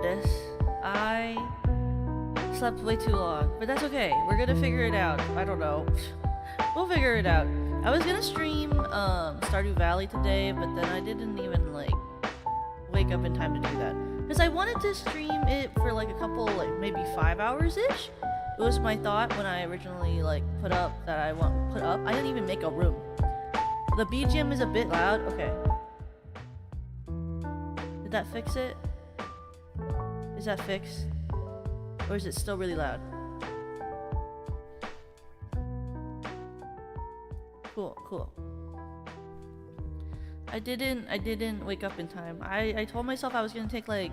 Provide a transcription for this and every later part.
goodness. I slept way too long, but that's okay. We're gonna figure it out. I don't know. We'll figure it out. I was gonna stream Stardew Valley today, but then I didn't even like wake up in time to do that. Because I wanted to stream it for like a couple, like maybe 5 hours-ish. It was my thought when I originally like put up that I put up. I didn't even make a room. The BGM is a bit loud. Okay. Did that fix it? Is that fixed? Or is it still really loud? Cool. I didn't wake up in time. I told myself I was gonna take like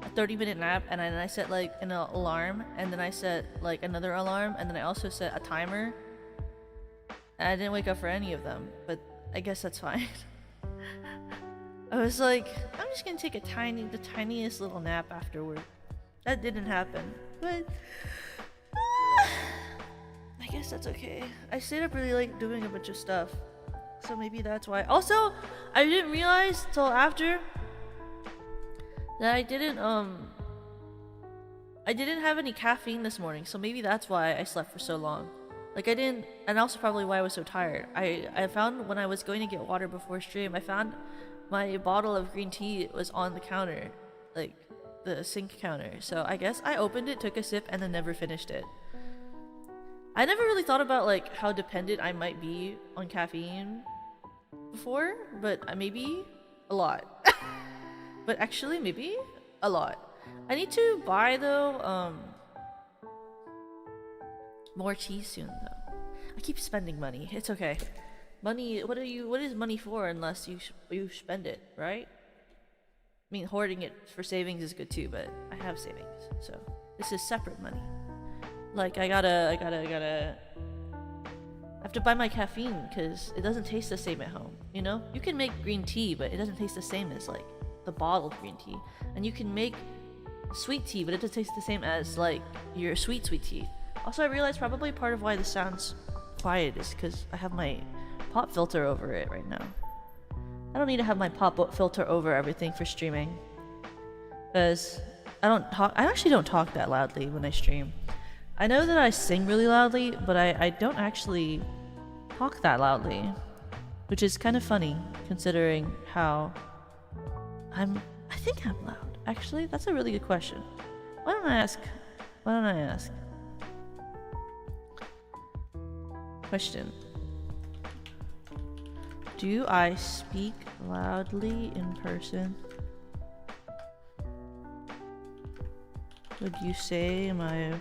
a 30-minute nap, and then I set like an alarm, and then I set like another alarm, and then I also set a timer. And I didn't wake up for any of them, but I guess that's fine. I was like, I'm just gonna take the tiniest little nap afterward. That didn't happen, but I guess that's okay. I stayed up really late doing a bunch of stuff, so maybe that's why. Also, I didn't realize till after that I didn't have any caffeine this morning, so maybe that's why I slept for so long. Like I didn't, and also probably why I was so tired. I found when I was going to get water before stream, I found my bottle of green tea was on the counter, like the sink counter. So I guess I opened it, took a sip, and then never finished it. I never really thought about like how dependent I might be on caffeine before, but maybe a lot. But actually maybe a lot. I need to buy though more tea soon though. I keep spending money. It's okay. Money, what is money for unless you spend it, right? I mean, hoarding it for savings is good too, but I have savings, so this is separate money. Like I have to buy my caffeine because it doesn't taste the same at home, you know? You can make green tea, but it doesn't taste the same as like the bottled green tea. And you can make sweet tea, but it doesn't taste the same as like your sweet tea. Also, I realized probably part of why this sounds quiet is because I have my pop filter over it right now. I don't need to have my pop filter over everything for streaming, because I actually don't talk that loudly when I stream. I know that I sing really loudly, but I don't actually talk that loudly, which is kind of funny considering how I think I'm loud. Actually, that's a really good question. Why don't I ask? Question. Do I speak loudly in person? Would you say my...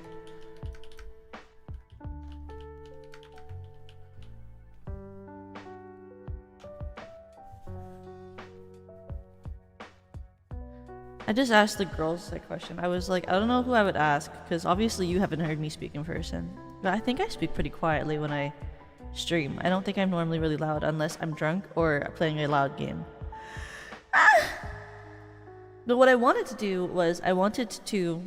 I just asked the girls that question. I was like, I don't know who I would ask, because obviously you haven't heard me speak in person. But I think I speak pretty quietly when I stream. I don't think I'm normally really loud unless I'm drunk or playing a loud game. But what I wanted to do was I wanted to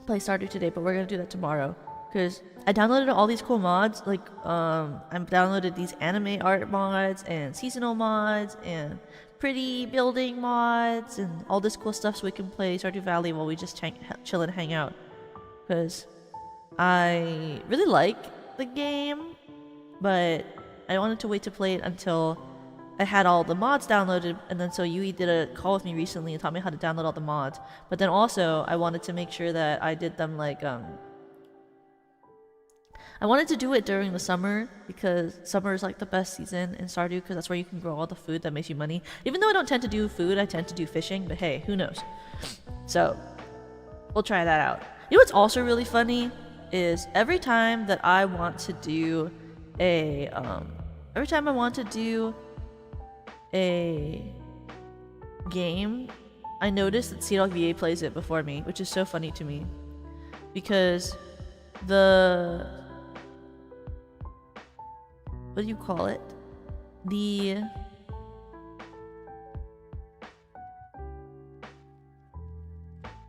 play Stardew today, but we're gonna do that tomorrow because I downloaded all these cool mods. Like I downloaded these anime art mods and seasonal mods and pretty building mods and all this cool stuff so we can play Stardew Valley while we just chill and hang out, because I really like the game, but I wanted to wait to play it until I had all the mods downloaded. And then so Yui did a call with me recently and taught me how to download all the mods, but then also I wanted to make sure that I did them like I wanted to do it during the summer, because summer is like the best season in Stardew, because that's where you can grow all the food that makes you money. Even though I don't tend to do food, I tend to do fishing, but hey, who knows? So we'll try that out. You know what's also really funny is every time that I want to do a game, I notice that CDogVA plays it before me, which is so funny to me, because what do you call it?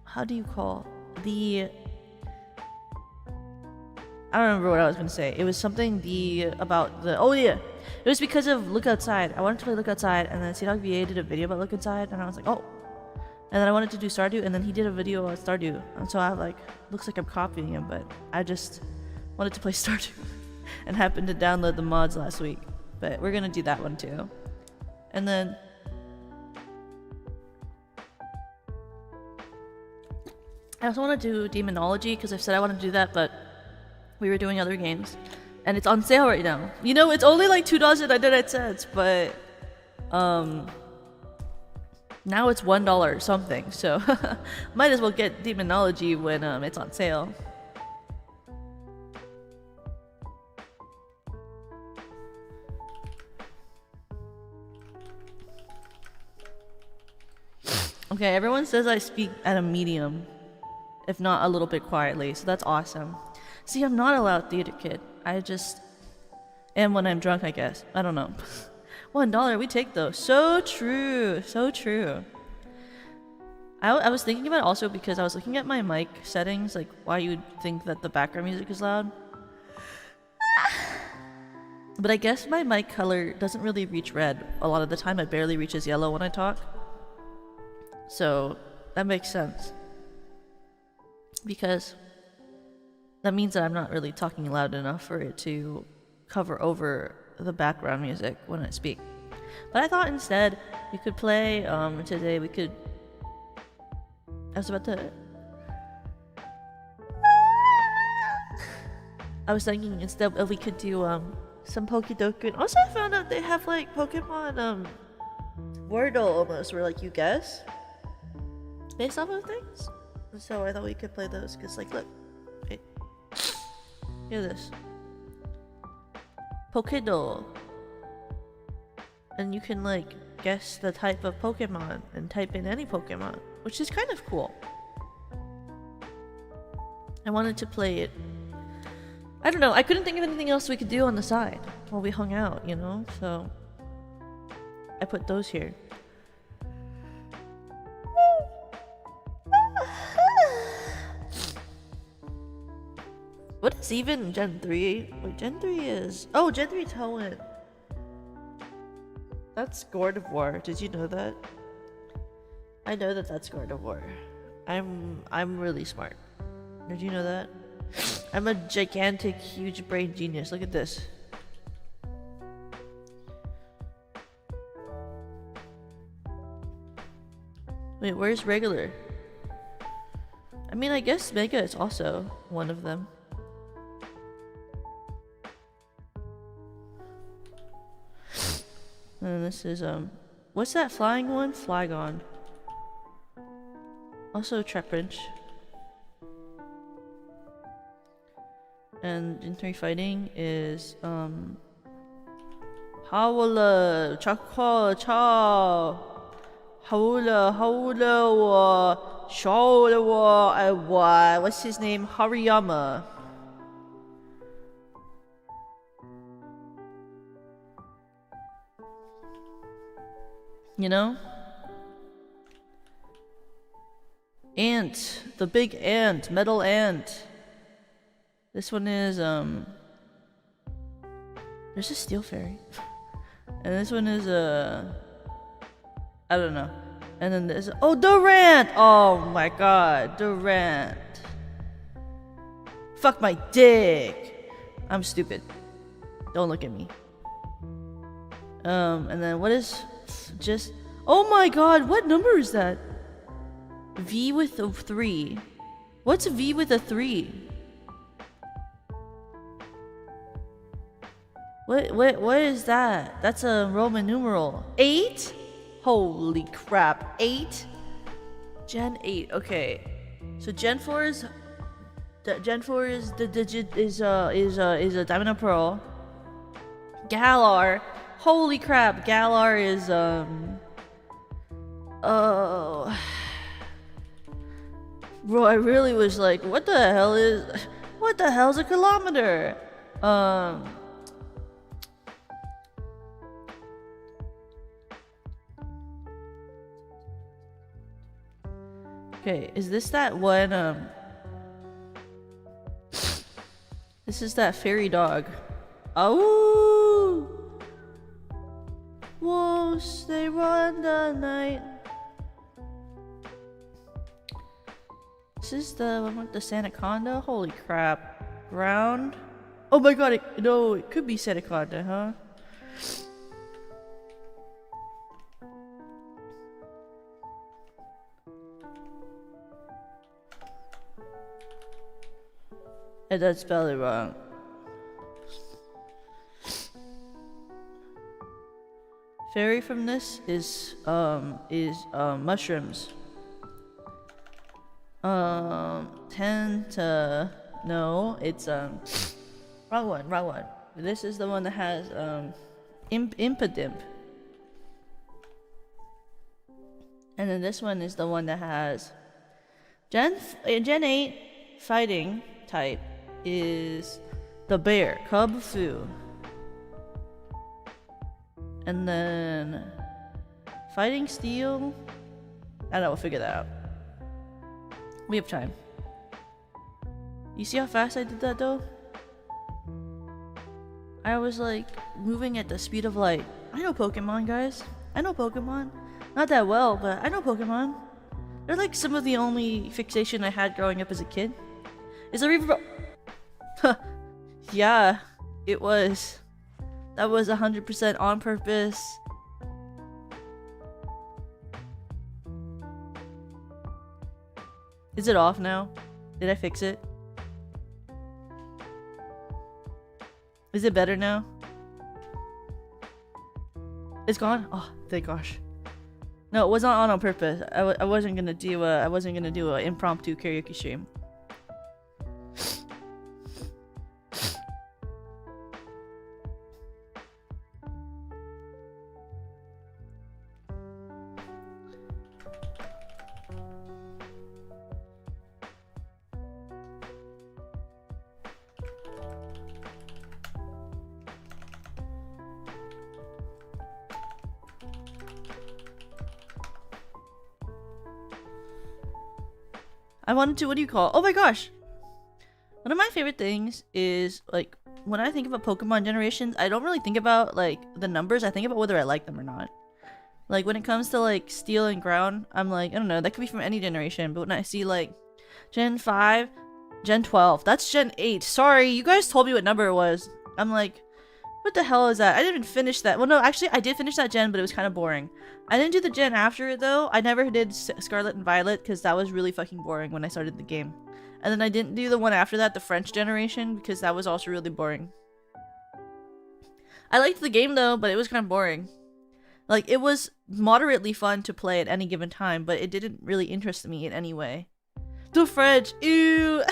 How do you call the... I don't remember what I was gonna say. It was something oh yeah, it was because of Look Outside. I wanted to play Look Outside, and then CDogVA did a video about Look Outside, and I was like, oh, And then I wanted to do Stardew, and then he did a video on Stardew. And so I like, looks like I'm copying him, but I just wanted to play Stardew and happened to download the mods last week. But we're gonna do that one too. And then I also want to do Demonology because I've said I want to do that, but we were doing other games. And it's on sale right now. You know, it's only like $2.99, but now it's $1 something, so might as well get Demonology when it's on sale. Okay, everyone says I speak at a medium, if not a little bit quietly, so that's awesome. See, I'm not a loud theater kid. I just am when I'm drunk, I guess. I don't know. $1, we take those. So true, so true. I was thinking about it also because I was looking at my mic settings, like why you would think that the background music is loud. But I guess my mic color doesn't really reach red. A lot of the time it barely reaches yellow when I talk. So that makes sense. Because that means that I'm not really talking loud enough for it to cover over the background music when I speak. But I thought instead we could play, today we could... I was about to... I was thinking instead we could do some Pokedoku. And also I found out they have like Pokemon Wordle almost, where like you guess based off of things. So I thought we could play those because like look, wait, hear this, Pokedo, and you can like guess the type of Pokemon and type in any Pokemon, which is kind of cool. I wanted to play it. I don't know, I couldn't think of anything else we could do on the side while we hung out, you know, so I put those here. What is even Gen 3? Wait, Gen 3 is... Oh, Gen 3 Towen. That's God of War. Did you know that? I know that that's God of War. I'm really smart. Did you know that? I'm a gigantic, huge brain genius. Look at this. Wait, where's regular? I mean, I guess Mega is also one of them. And this is, what's that flying one? Flygon. Also Trapinch. And Gen 3 fighting is, Howler, Chakwa, Chow, Howler, Shaola, what's his name? Hariyama. You know? Ant, the big ant, metal ant. This one is, there's a steel fairy. And this one is, I don't know. And then there's, oh, Durant! Oh my god, Durant. Fuck my dick! I'm stupid. Don't look at me. And then what is, just, oh my god, what number is that? V with a 3. What's V with a 3? What is that? That's a Roman numeral. 8? Holy crap. 8? Gen 8. Okay. So Gen 4 is the digit is a Diamond and Pearl. Galar. Holy crap. Galar is oh. Bro, I really was like, what the hell's a kilometer? Okay, is this that one, this is that fairy dog. Oh! Wolves, they run the night. This is the one with the Sanaconda? Holy crap. Ground? Oh my god, no, it could be Sanaconda, huh? I did spell it wrong. Fairy from this is mushrooms. 10 to... No, it's wrong one. This is the one that has impotent. And then this one is the one that has Gen 8 fighting type is the bear, Cub Fu. And then fighting steel, I don't know, we'll figure that out. We have time. You see how fast I did that though? I was like moving at the speed of light. I know Pokemon, guys. I know Pokemon. Not that well, but I know Pokemon. They're like some of the only fixation I had growing up as a kid. Is a Reaver... Yeah, it was. That was 100% on purpose. Is it off now? Did I fix it? Is it better now? It's gone? Oh, thank gosh. No, it was not on purpose. I wasn't gonna do a impromptu karaoke stream. I wanted to, what do you call? Oh my gosh! One of my favorite things is, like, when I think about Pokemon generations, I don't really think about, like, the numbers. I think about whether I like them or not. Like, when it comes to, like, Steel and Ground, I'm like, I don't know, that could be from any generation. But when I see, like, Gen 5, Gen 12, that's Gen 8. Sorry, you guys told me what number it was. I'm like, what the hell is that? I didn't even finish that. Well, no, actually, I did finish that gen, but it was kind of boring. I didn't do the gen after it, though. I never did Scarlet and Violet, because that was really fucking boring when I started the game. And then I didn't do the one after that, the French generation, because that was also really boring. I liked the game, though, but it was kind of boring. Like, it was moderately fun to play at any given time, but it didn't really interest me in any way. The French! Ew!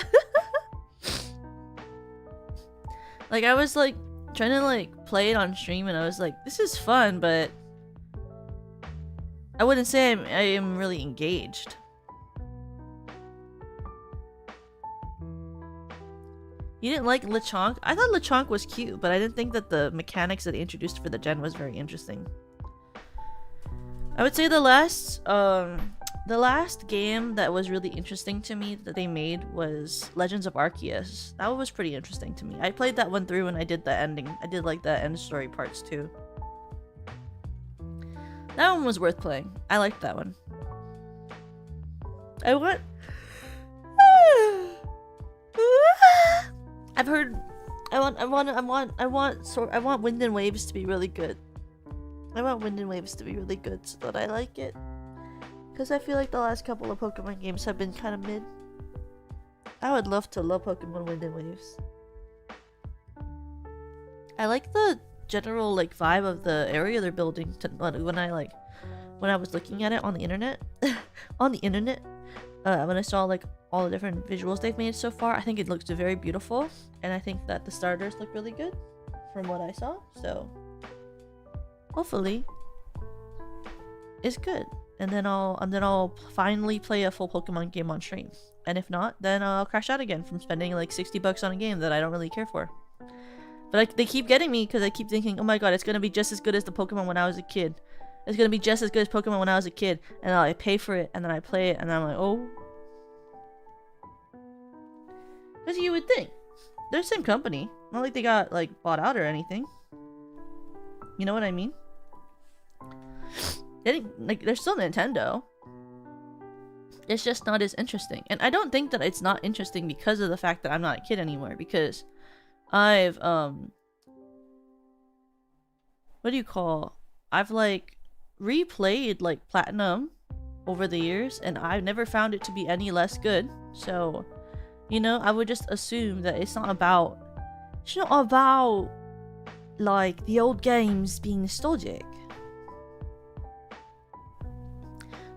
Like, I was, like, trying to, like, play it on stream, and I was like, this is fun, but I wouldn't say I am really engaged. You didn't like Lechonk? I thought Lechonk was cute, but I didn't think that the mechanics that they introduced for the gen was very interesting. I would say the last game that was really interesting to me that they made was Legends of Arceus. That one was pretty interesting to me. I played that one through and I did the ending. I did like the end story parts too. That one was worth playing. I liked that one. I want Wind and Waves to be really good. I want Wind and Waves to be really good so that I like it. Because I feel like the last couple of Pokemon games have been kind of mid. I would love to love Pokemon Wind and Waves. I like the general like vibe of the area they're building when I was looking at it on the internet. On the internet. When I saw like all the different visuals they've made so far, I think it looks very beautiful. And I think that the starters look really good from what I saw. So hopefully it's good. And then I'll finally play a full Pokemon game on stream. And if not, then I'll crash out again from spending like $60 on a game that I don't really care for. But they keep getting me because I keep thinking, oh my god, it's gonna be just as good as the Pokemon when I was a kid. It's gonna be just as good as Pokemon when I was a kid. And I pay for it, and then I play it, and I'm like, oh. Because you would think. They're the same company. Not like they got like bought out or anything. You know what I mean? They didn't, like, they're still Nintendo. it's just not as interesting. And I don't think that it's not interesting because of the fact that I'm not a kid anymore, because I've I've like replayed like Platinum over the years, and I've never found it to be any less good. So, you know, I would just assume that it's not about like the old games being nostalgic.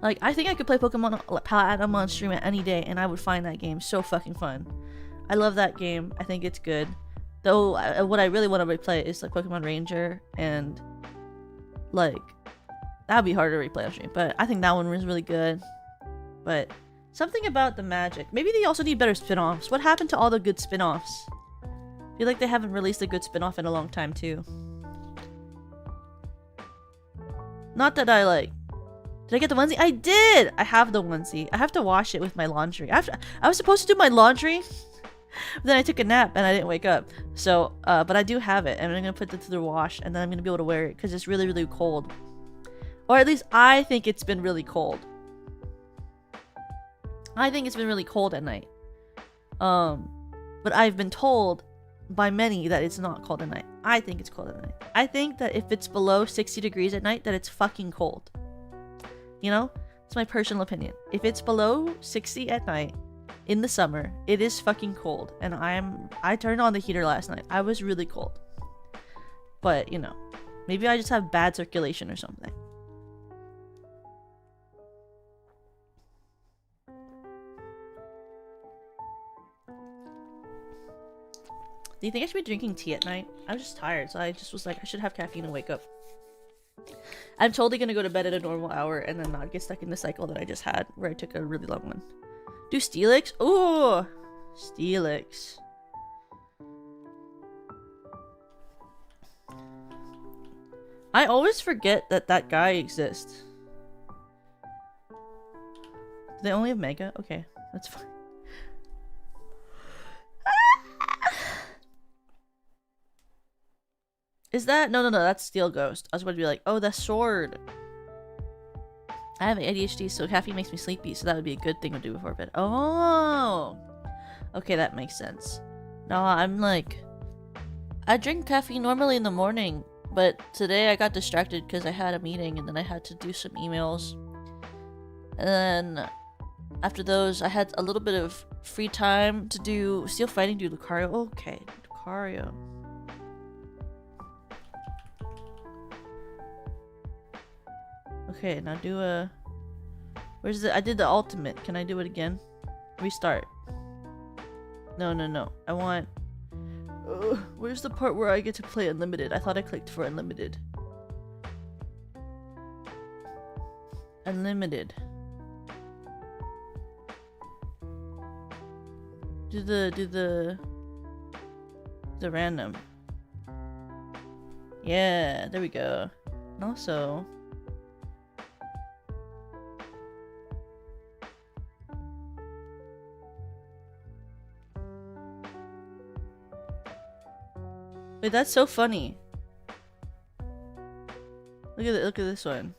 Like, I think I could play Pokemon Platinum on stream at any day, and I would find that game so fucking fun. I love that game. I think it's good. Though, what I really want to replay is like Pokemon Ranger, and like that would be hard to replay on stream. But I think that one was really good. But something about the magic. Maybe they also need better spin-offs. What happened to all the good spin-offs? I feel like they haven't released a good spin-off in a long time too. Not that I like. Did I get the onesie? I did! I have the onesie. I have to wash it with my laundry. I was supposed to do my laundry, but then I took a nap and I didn't wake up. So, but I do have it, and I'm gonna put it through the wash, and then I'm gonna be able to wear it because it's really, really cold. Or at least I think it's been really cold. I think it's been really cold at night. But I've been told by many that it's not cold at night. I think it's cold at night. I think that if it's below 60 degrees at night, that it's fucking cold. You know? It's my personal opinion. If it's below 60 at night in the summer, it is fucking cold. And I turned on the heater last night. I was really cold. But, you know, maybe I just have bad circulation or something. Do you think I should be drinking tea at night? I was just tired, so I just was like, I should have caffeine and wake up. I'm totally gonna go to bed at a normal hour and then not get stuck in the cycle that I just had, where I took a really long one. Do Steelix? Ooh! Steelix. I always forget that that guy exists. Do they only have Mega? Okay, that's fine. Is that? No, that's Steel Ghost. I was about to be like, oh, that's Sword. I have ADHD, so caffeine makes me sleepy, so that would be a good thing to do before bed. Oh! Okay, that makes sense. No, I'm like... I drink caffeine normally in the morning, but today I got distracted because I had a meeting, and then I had to do some emails. And then after those, I had a little bit of free time to do Steel Fighting, do Lucario. Okay, Lucario. Okay, now do a... Where's the... I did the ultimate. Can I do it again? Restart. No. I want... where's the part where I get to play unlimited? I thought I clicked for unlimited. Unlimited. Do the random. Yeah, there we go. And also... Wait, that's so funny. Look at this one.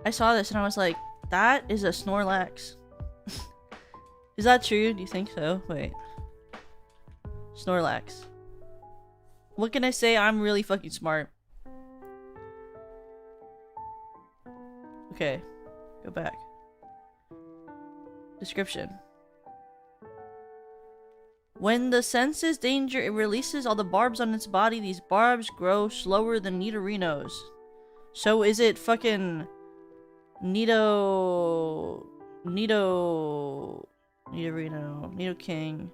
I saw this and I was like, that is a Snorlax. Is that true? Do you think so? Wait. Snorlax. What can I say? I'm really fucking smart. Okay. Go back. Description. When the senses danger, it releases all the barbs on its body. These barbs grow slower than Nidorinos. So is it fucking... Nidorino... Nidoking...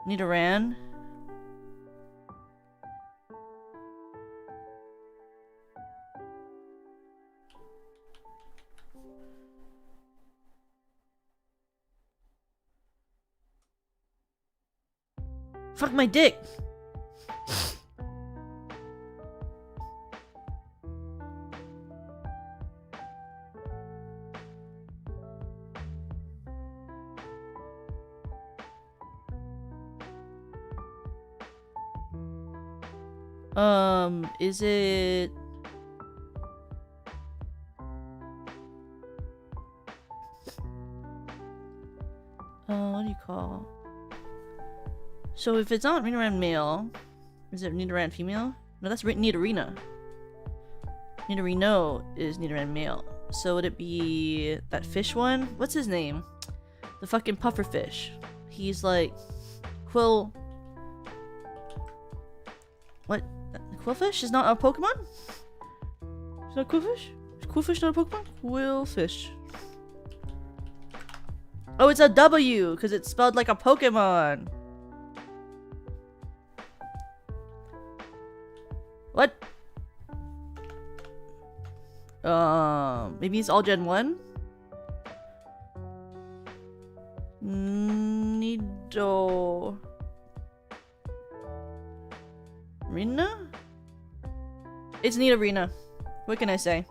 Nidoran? Fuck my dick! Is it... call. So if it's not Nidoran male, is it Nidoran female? No, that's Nidorina. Nidorino is Nidoran male. So would it be that fish one? What's his name? The fucking pufferfish. He's like Quill. What? Quillfish is not a Pokemon? Is that Quillfish? Is Quillfish not a Pokemon? Quillfish. Oh, it's a W because it's spelled like a Pokemon. What? Maybe it's all Gen 1? Nido... Rina? It's Nidorina. What can I say?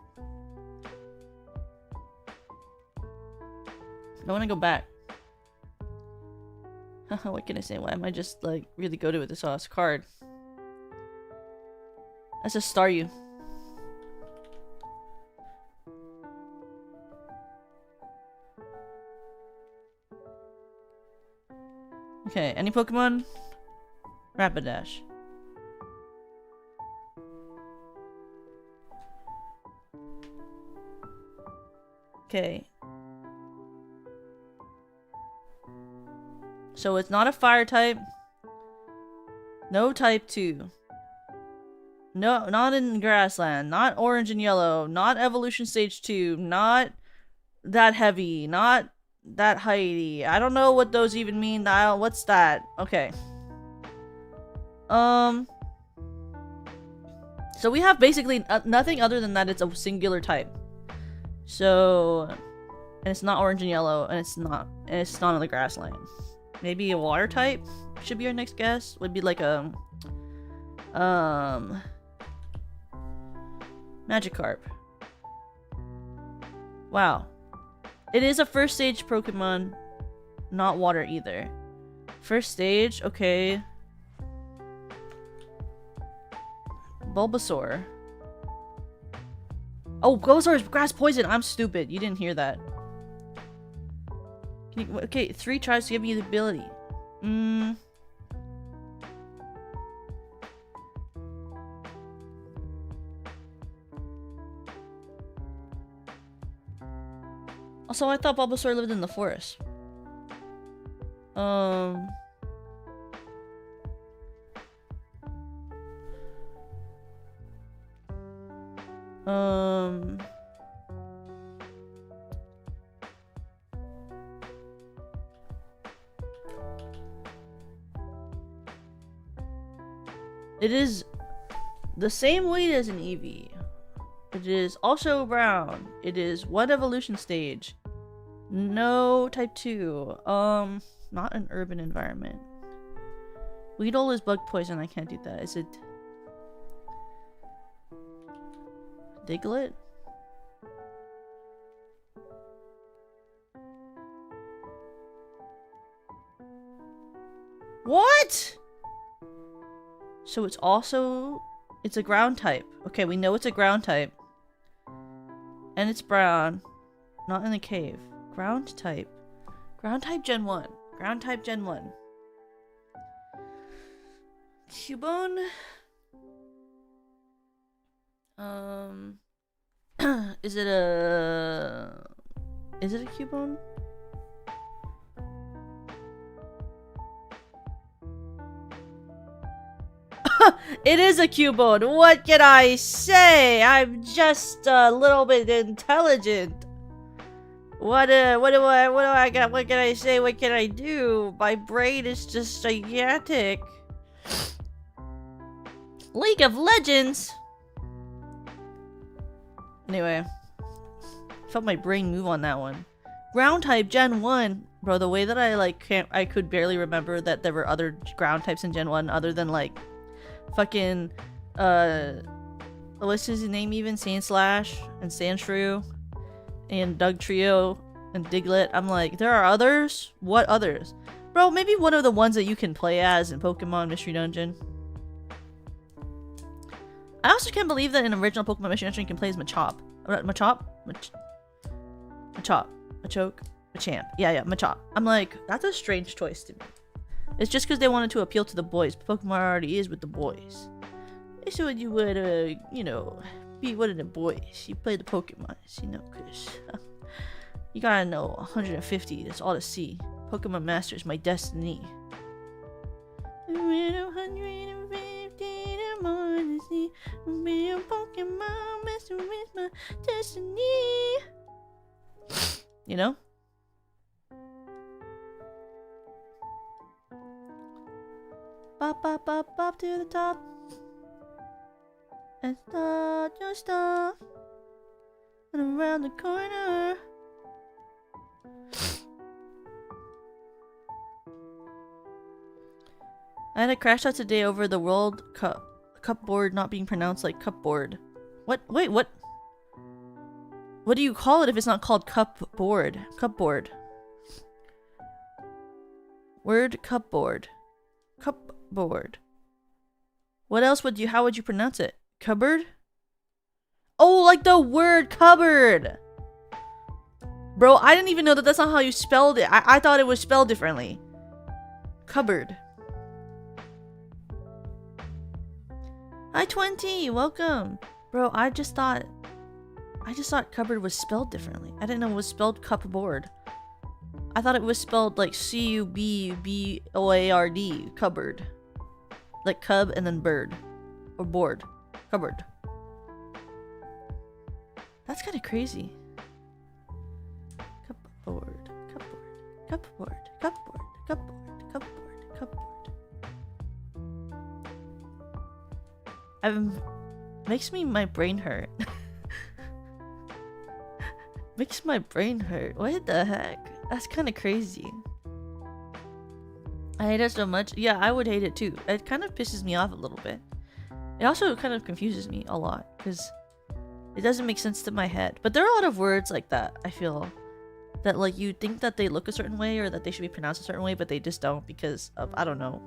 I want to go back. What can I say? Why am I just like really good with this sauce card? Let's just star you. Okay, any Pokemon? Rapidash. Okay. So it's not a fire type. No type 2. No, not in grassland. Not orange and yellow. Not evolution stage 2. Not that heavy. Not that heighty. I don't know what those even mean. What's that? Okay. So we have basically nothing other than that. It's a singular type. So, and it's not orange and yellow, and it's not on the grassland. Maybe a water type should be our next guess. Would be like a Magikarp. Wow. It is a first stage Pokemon, not water either. First stage, okay. Bulbasaur. Oh, Bulbasaur is grass poison. I'm stupid. You didn't hear that. Okay, 3 tries to give you the ability. Also, I thought Bulbasaur lived in the forest. It is the same weight as an Eevee. It is also brown. It is 1 evolution stage. No type 2. Not an urban environment. Weedle is bug poison. I can't do that. Is it Diglett? What? So it's a ground type. Okay, we know it's a ground type. And it's brown. Not in the cave. Ground type. Ground type Gen 1. Ground type Gen 1. Cubone? Is it a Cubone? It is a Cubone. What can I say? I'm just a little bit intelligent. What do I got? What can I say? What can I do? My brain is just gigantic. League of Legends. Anyway, felt my brain move on that one. Ground type Gen 1. Bro, the way that I could barely remember that there were other ground types in Gen 1 other than like fucking what's his name even? Sandslash and Sandshrew and Dugtrio and Diglett. I'm like, there are others? What others? Bro, maybe one of the ones that you can play as in Pokemon Mystery Dungeon. I also can't believe that in original Pokemon Mystery Dungeon you can play as Machop. Machop? Machop. Machoke. Machamp. Yeah, Machop. I'm like, that's a strange choice to me. It's just because they wanted to appeal to the boys. Pokemon already is with the boys. It's what you would, you know, be one of the boys. You play the Pokemon, you know, because you gotta know 150. That's all to see. Pokemon Master is my destiny. With 150 to more to see. Be a Pokemon Master is my destiny. You know? Bop, bop, bop, bop to the top. And start your stuff. And around the corner. I had a crash out today over the World Cup board not being pronounced like cupboard. What? Wait, what? What do you call it if it's not called cupboard? Cupboard. Word cupboard. Cupboard. What else would you, how would you pronounce it? Cupboard? Oh, like the word cupboard! Bro, I didn't even know that that's not how you spelled it. I thought it was spelled differently. Cupboard. Hi 20, welcome. Bro, I just thought cupboard was spelled differently. I didn't know it was spelled cupboard. I thought it was spelled like C-U-B-B-O-A-R-D, cupboard. Like cub and then bird. Or board. Cupboard. That's kind of crazy. Cupboard, cupboard, cupboard, cupboard, cupboard, cupboard, cupboard. Makes my brain hurt. Makes my brain hurt. What the heck? That's kind of crazy. I hate it so much. Yeah, I would hate it too. It kind of pisses me off a little bit. It also kind of confuses me a lot because it doesn't make sense to my head. But there are a lot of words like that, I feel, that like you think that they look a certain way or that they should be pronounced a certain way, but they just don't because of, I don't know,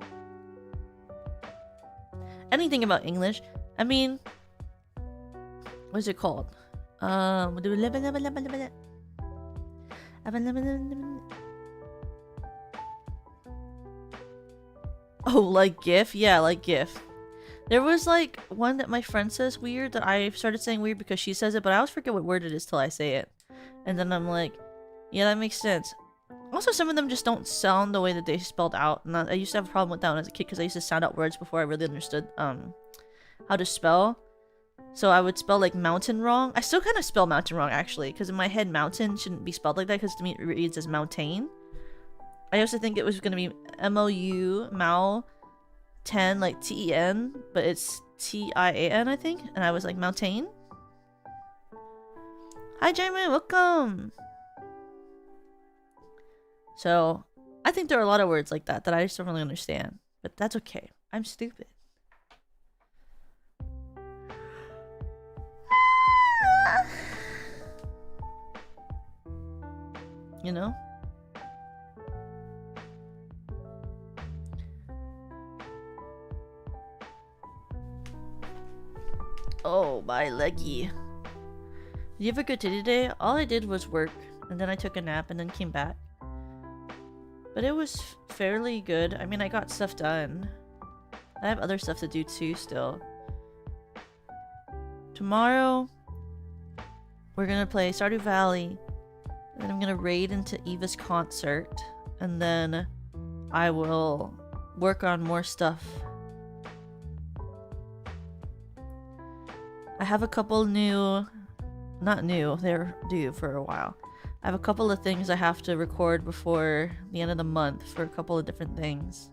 anything about English. I mean, what's it called? Oh, like GIF? Yeah, like GIF. There was like one that my friend says weird that I started saying weird because she says it, but I always forget what word it is till I say it. And then I'm like, yeah, that makes sense. Also, some of them just don't sound the way that they spelled out. And I used to have a problem with that when I was a kid because I used to sound out words before I really understood how to spell. So I would spell like mountain wrong. I still kind of spell mountain wrong actually, because in my head mountain shouldn't be spelled like that because to me it reads as mountain. I used to think it was gonna be M-O-U, Mao, 10, like T-E-N, but it's T-I-A-N I think, and I was like mountain. Hi Jamin, welcome! So, I think there are a lot of words like that that I just don't really understand, but that's okay. I'm stupid. You know? Oh, my leggy. Did you have a good day today? All I did was work, and then I took a nap and then came back. But it was fairly good. I mean, I got stuff done. I have other stuff to do too still. Tomorrow, we're gonna play Stardew Valley. And then I'm gonna raid into Eva's concert. And then I will work on more stuff. I have a couple new... Not new, they're due for a while. I have a couple of things I have to record before the end of the month for a couple of different things.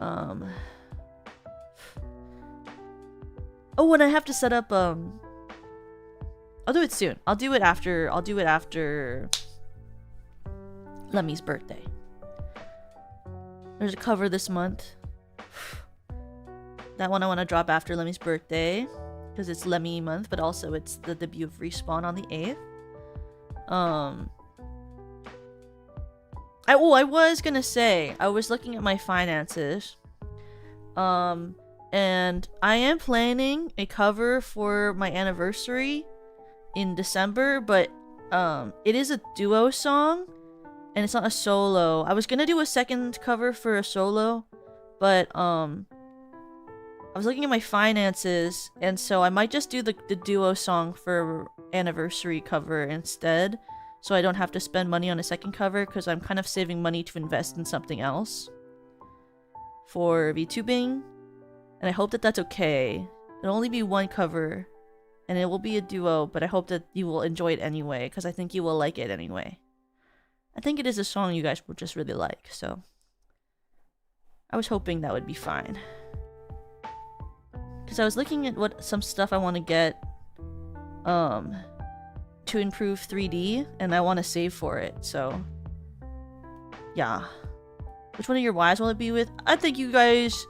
Oh, and I have to set up, I'll do it soon. I'll do it after Lemmy's birthday. There's a cover this month. That one I want to drop after Lemmy's birthday because it's Lemmy month, but also it's the debut of Respawn on the 8th. I was gonna say, I was looking at my finances. And I am planning a cover for my anniversary in December, but it is a duo song, and it's not a solo. I was gonna do a second cover for a solo, but I was looking at my finances, and so I might just do the duo song for anniversary cover instead, so I don't have to spend money on a second cover, because I'm kind of saving money to invest in something else for VTubing, and I hope that that's okay. It'll only be one cover, and it will be a duo, but I hope that you will enjoy it anyway, because I think you will like it anyway. I think it is a song you guys will just really like, so I was hoping that would be fine. Because I was looking at what some stuff I want to get to improve 3D, and I want to save for it, so yeah. Which one of your wives will it be with? I think you guys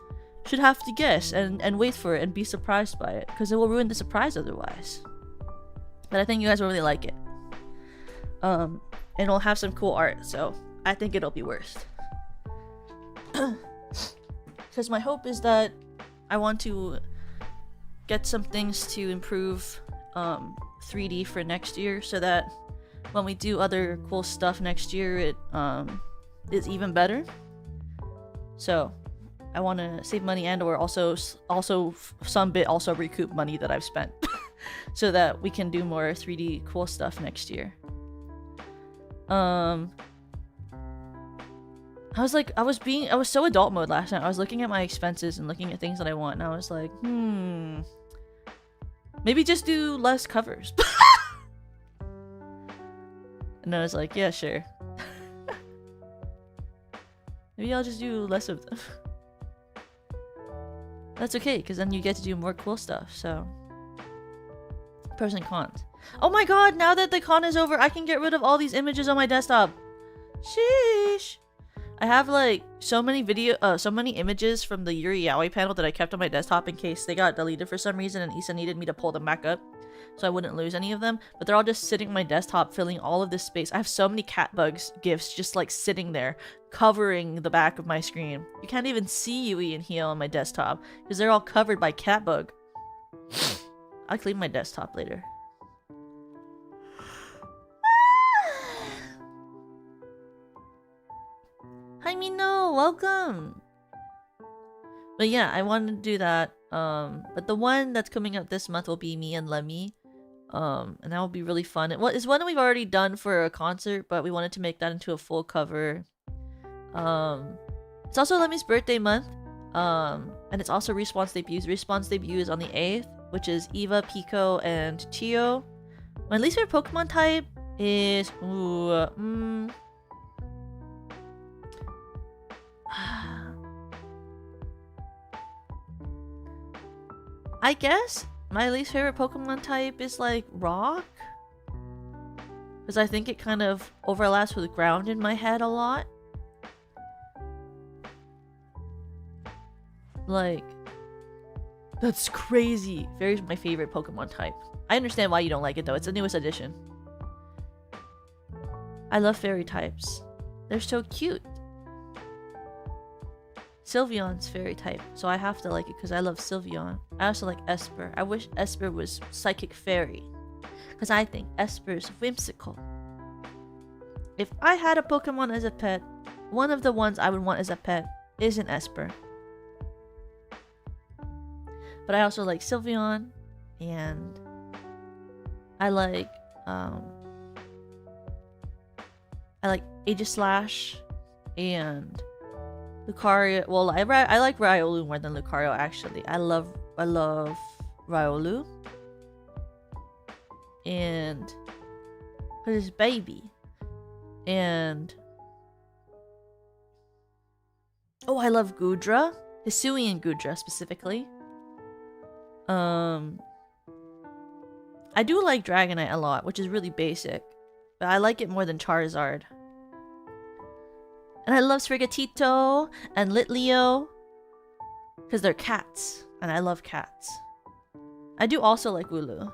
should have to guess and wait for it and be surprised by it, because it will ruin the surprise otherwise. But I think you guys will really like it. And it'll have some cool art, so I think it'll be worth. Because my hope is that I want to get some things to improve 3D for next year, so that when we do other cool stuff next year, it is even better. So I want to save money and or also some bit also recoup money that I've spent so that we can do more 3D cool stuff next year. I was so adult mode last night. I was looking at my expenses and looking at things that I want, and I was like, maybe just do less covers. And I was like, yeah, sure. Maybe I'll just do less of them. That's okay, because then you get to do more cool stuff, so. Pros and cons. Oh my god, now that the con is over, I can get rid of all these images on my desktop. Sheesh. I have like so many images from the Yuri Yaoi panel that I kept on my desktop in case they got deleted for some reason and Issa needed me to pull them back up so I wouldn't lose any of them, but they're all just sitting on my desktop filling all of this space. I have so many cat bugs gifs just like sitting there covering the back of my screen. You can't even see Yui and Hio on my desktop because they're all covered by cat bug. I'll clean my desktop later. Hi Mino, welcome! But yeah, I wanted to do that. But the one that's coming out this month will be me and Lemmy. And that will be really fun. It's one that we've already done for a concert, but we wanted to make that into a full cover. It's also Lemmy's birthday month. And it's also Respawn's debut. Respawn's debut is on the 8th, which is Eva, Pico, and Chio. My least favorite Pokemon type is... I guess my least favorite Pokemon type is like rock, because I think it kind of overlaps with ground in my head a lot. Like, that's crazy. Fairy's my favorite Pokemon type. I understand why you don't like it though. It's the newest edition. I love fairy types. They're so cute. Sylveon's fairy type, so I have to like it because I love Sylveon. I also like Esper. I wish Esper was psychic fairy, because I think Esper is whimsical. If I had a Pokemon as a pet, one of the ones I would want as a pet is an Esper. But I also like Sylveon, and I like Aegislash and Lucario. Well, I like Riolu more than Lucario actually. I love Riolu. And his baby. And oh, I love Gudra. Hisuian Gudra specifically. I do like Dragonite a lot, which is really basic. But I like it more than Charizard. And I love Sprigatito and Litleo, because they're cats, and I love cats. I do also like Wooloo.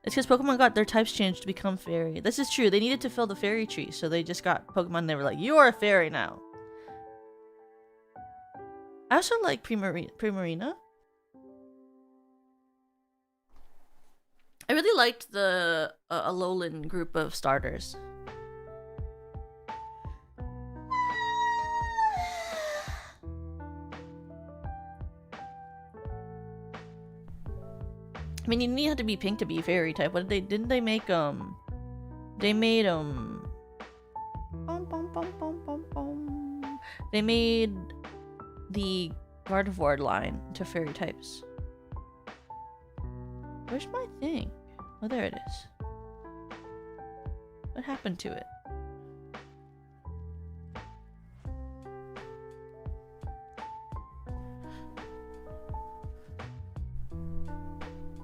It's because Pokemon got their types changed to become fairy. This is true. They needed to fill the fairy tree, so they just got Pokemon and they were like, you are a fairy now. I also like Primarina. I really really liked the Alolan group of starters. I mean, you need have to be pink to be fairy type. What did they? Didn't they make They made They made the Gardevoir line to fairy types. Where's my thing? Oh, there it is. What happened to it?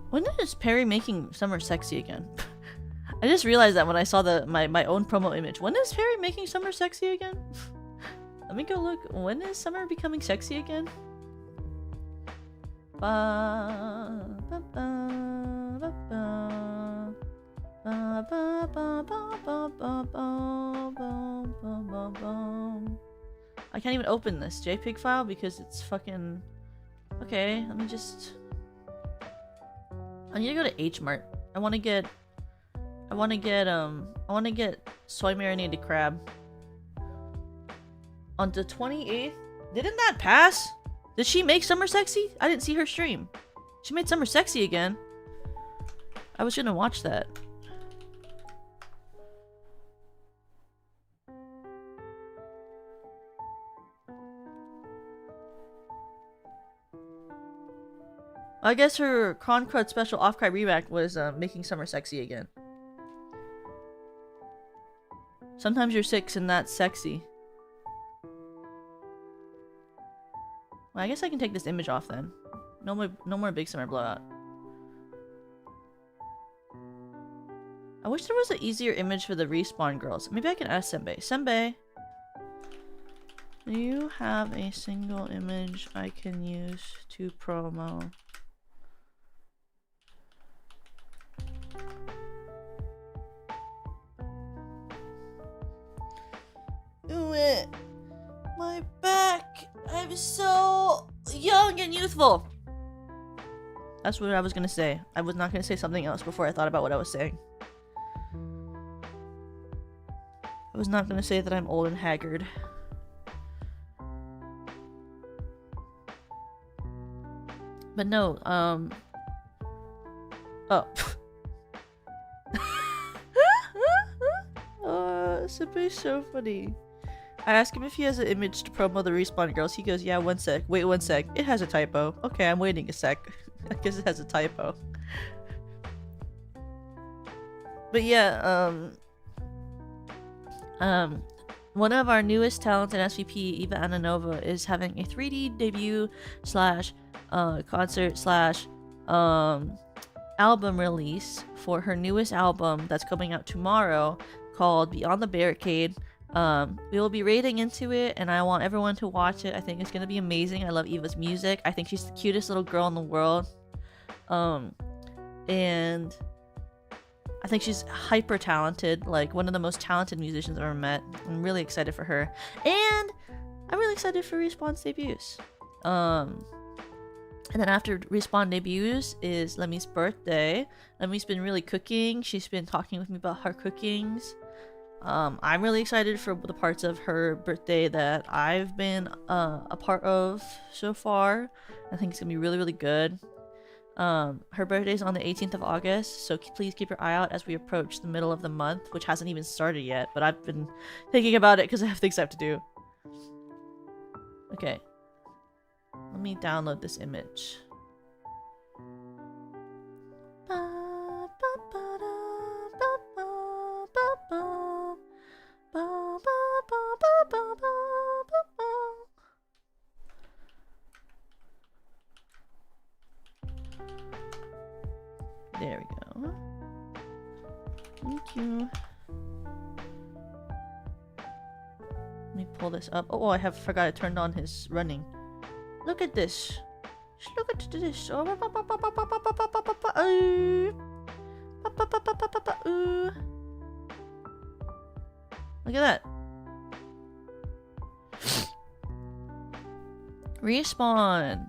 When is Perry making summer sexy again? I just realized that when I saw my own promo image. When is Perry making summer sexy again? Let me go look. When is summer becoming sexy again? Ba, ba, ba, ba, ba. Ba, ba, ba, ba, ba, ba, ba, ba, ba, ba. I can't even open this JPEG file because it's fucking... Okay, let me just... I need to go to H Mart. I want to get soy marinated crab. On the 28th? Didn't that pass? Did she make summer sexy? I didn't see her stream. She made summer sexy again. I was gonna watch that. I guess her Concrud special off-cry react was making summer sexy again. Sometimes you're 6 and that's sexy. Well, I guess I can take this image off then. No more big summer blowout. I wish there was an easier image for the respawn girls. Maybe I can ask Senbei. Senbei, do you have a single image I can use to promo? Do it. My back. I'm so young and youthful. That's what I was gonna say. I was not gonna say something else before I thought about what I was saying. I was not gonna say that I'm old and haggard. But no, oh. Senbei's so funny. I asked him if he has an image to promo the respawn girls. He goes, yeah, 1 sec. Wait 1 sec. It has a typo. Okay, I'm waiting a sec. I guess it has a typo. But yeah, one of our newest talents in SVP, Eva Ananova, is having a 3D debut slash concert slash album release for her newest album that's coming out tomorrow called Beyond the Barricade. We will be raiding into it and I want everyone to watch it. I think it's gonna be amazing. I love Eva's music. I think she's the cutest little girl in the world. And I think she's hyper talented, like one of the most talented musicians I've ever met. I'm really excited for her. And I'm really excited for Respawn's debuts. And then after Respawn debuts is Lemmy's birthday. Lemmy's been really cooking. She's been talking with me about her cookings. I'm really excited for the parts of her birthday that I've been a part of so far. I think it's gonna be really, really good. Her birthday's on the 18th of August, so please keep your eye out as we approach the middle of the month, which hasn't even started yet, but I've been thinking about it because I have things I have to do. Okay. Let me download this image. There we go. Thank you. Let me pull this up. Oh, I forgot I turned on his running. Look at this. Look at this. Oh, look at that. Respawn.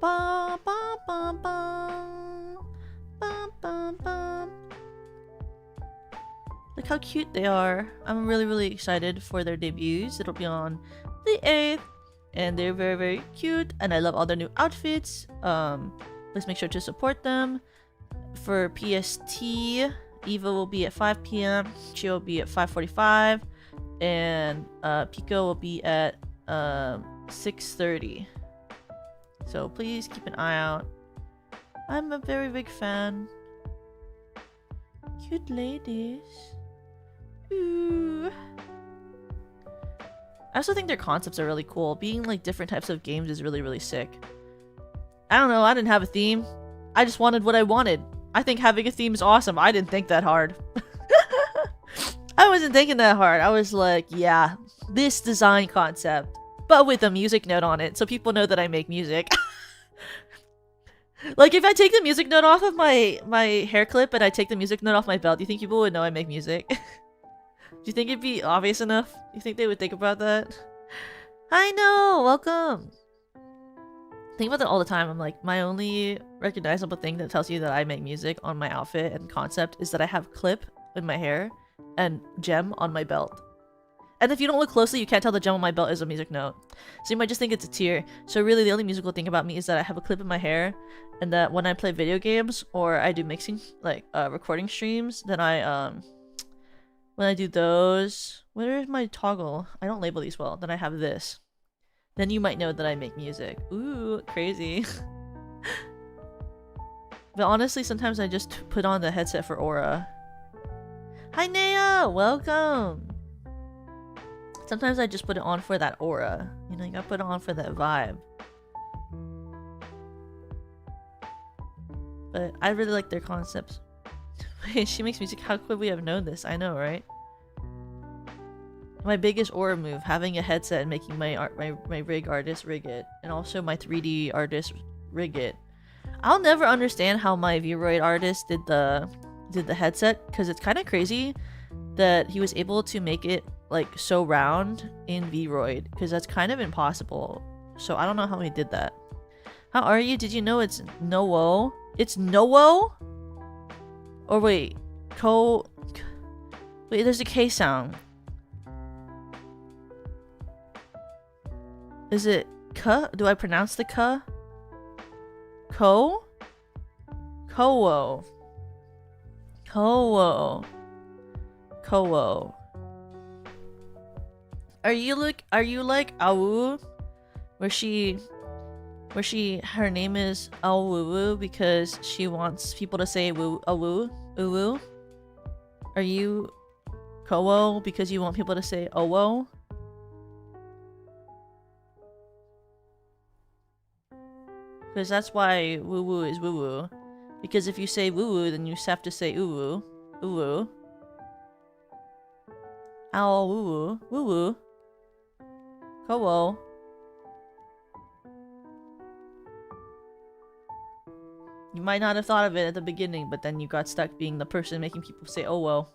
Ba ba ba ba ba bum, bum. Look how cute they are. I'm really, really excited for their debuts. It'll be on the 8th. And they're very, very cute. And I love all their new outfits. Please make sure to support them. For PST, Eva will be at 5 p.m. Chio will be at 5:45. And Pico will be at 6:30. So please keep an eye out. I'm a very big fan. Cute ladies. Ooh. I also think their concepts are really cool. Being like different types of games is really, really sick. I don't know, I didn't have a theme. I just wanted what I wanted. I think having a theme is awesome. I didn't think that hard. I wasn't thinking that hard. I was like, yeah, this design concept, but with a music note on it, so people know that I make music. Like, if I take the music note off of my hair clip and I take the music note off my belt, do you think people would know I make music? Do you think it'd be obvious enough? Do you think they would think about that? I know! Welcome! Think about that all the time. I'm like, my only recognizable thing that tells you that I make music on my outfit and concept is that I have clip in my hair and gem on my belt. And if you don't look closely, you can't tell the gem on my belt is a music note. So you might just think it's a tear. So really, the only musical thing about me is that I have a clip in my hair, and that when I play video games or I do mixing, like recording streams, then when I do those, where is my toggle? I don't label these well. Then I have this. Then you might know that I make music. Ooh, crazy. But honestly, sometimes I just put on the headset for aura. Hi Nea! Welcome! Sometimes I just put it on for that aura. You know, you gotta put it on for that vibe. But I really like their concepts. She makes music. How could we have known this? I know, right? My biggest aura move, having a headset and making my rig artist rig it. And also my 3D artist rig it. I'll never understand how my Vroid artist did the headset, because it's kind of crazy that he was able to make it like so round in Vroid, because that's kind of impossible. So I don't know how he did that. How are you? Did you know it's no-wo? It's no-wo? Or wait, wait, there's a K sound. Is it K? Do I pronounce the K? Ko? Kowo. Kowo. Kowo. Are you like Awu? Her name is Awu because she wants people to say woo, Awu, uwu? Are you Kowo because you want people to say Owo? Because that's why woo woo is woo woo. Because if you say woo woo, then you have to say uwu, uwu. Ow, woo woo, woo woo. Kowo. You might not have thought of it at the beginning, but then you got stuck being the person making people say oh well.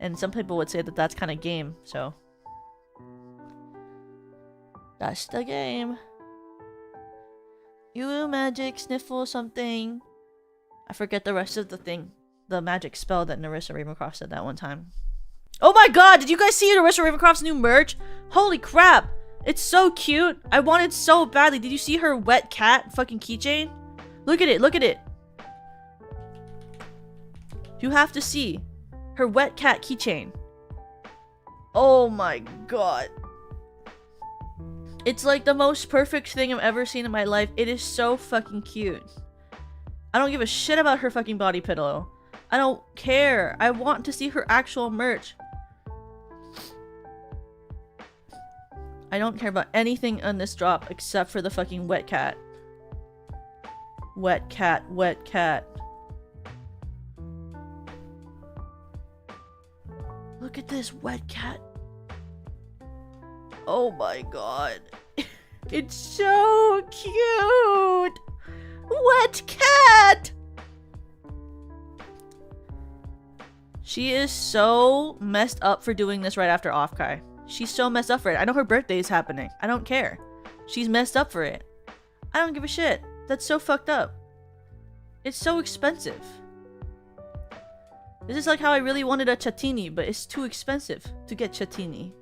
And some people would say that that's kind of game, so. That's the game. You magic sniffle something. I forget the rest of the thing. The magic spell that Narissa Ravencroft said that one time. Oh my god, did you guys see Narissa Ravencroft's new merch? Holy crap! It's so cute! I want it so badly. Did you see her wet cat fucking keychain? Look at it, look at it! You have to see her wet cat keychain. Oh my god. It's like the most perfect thing I've ever seen in my life. It is so fucking cute. I don't give a shit about her fucking body pillow. I don't care. I want to see her actual merch. I don't care about anything on this drop except for the fucking wet cat. Wet cat, wet cat. Look at this wet cat. Oh my god. It's so cute! Wet cat! She is so messed up for doing this right after Offkai. She's so messed up for it. I know her birthday is happening. I don't care. She's messed up for it. I don't give a shit. That's so fucked up. It's so expensive. This is like how I really wanted a chatini, but it's too expensive to get chatini.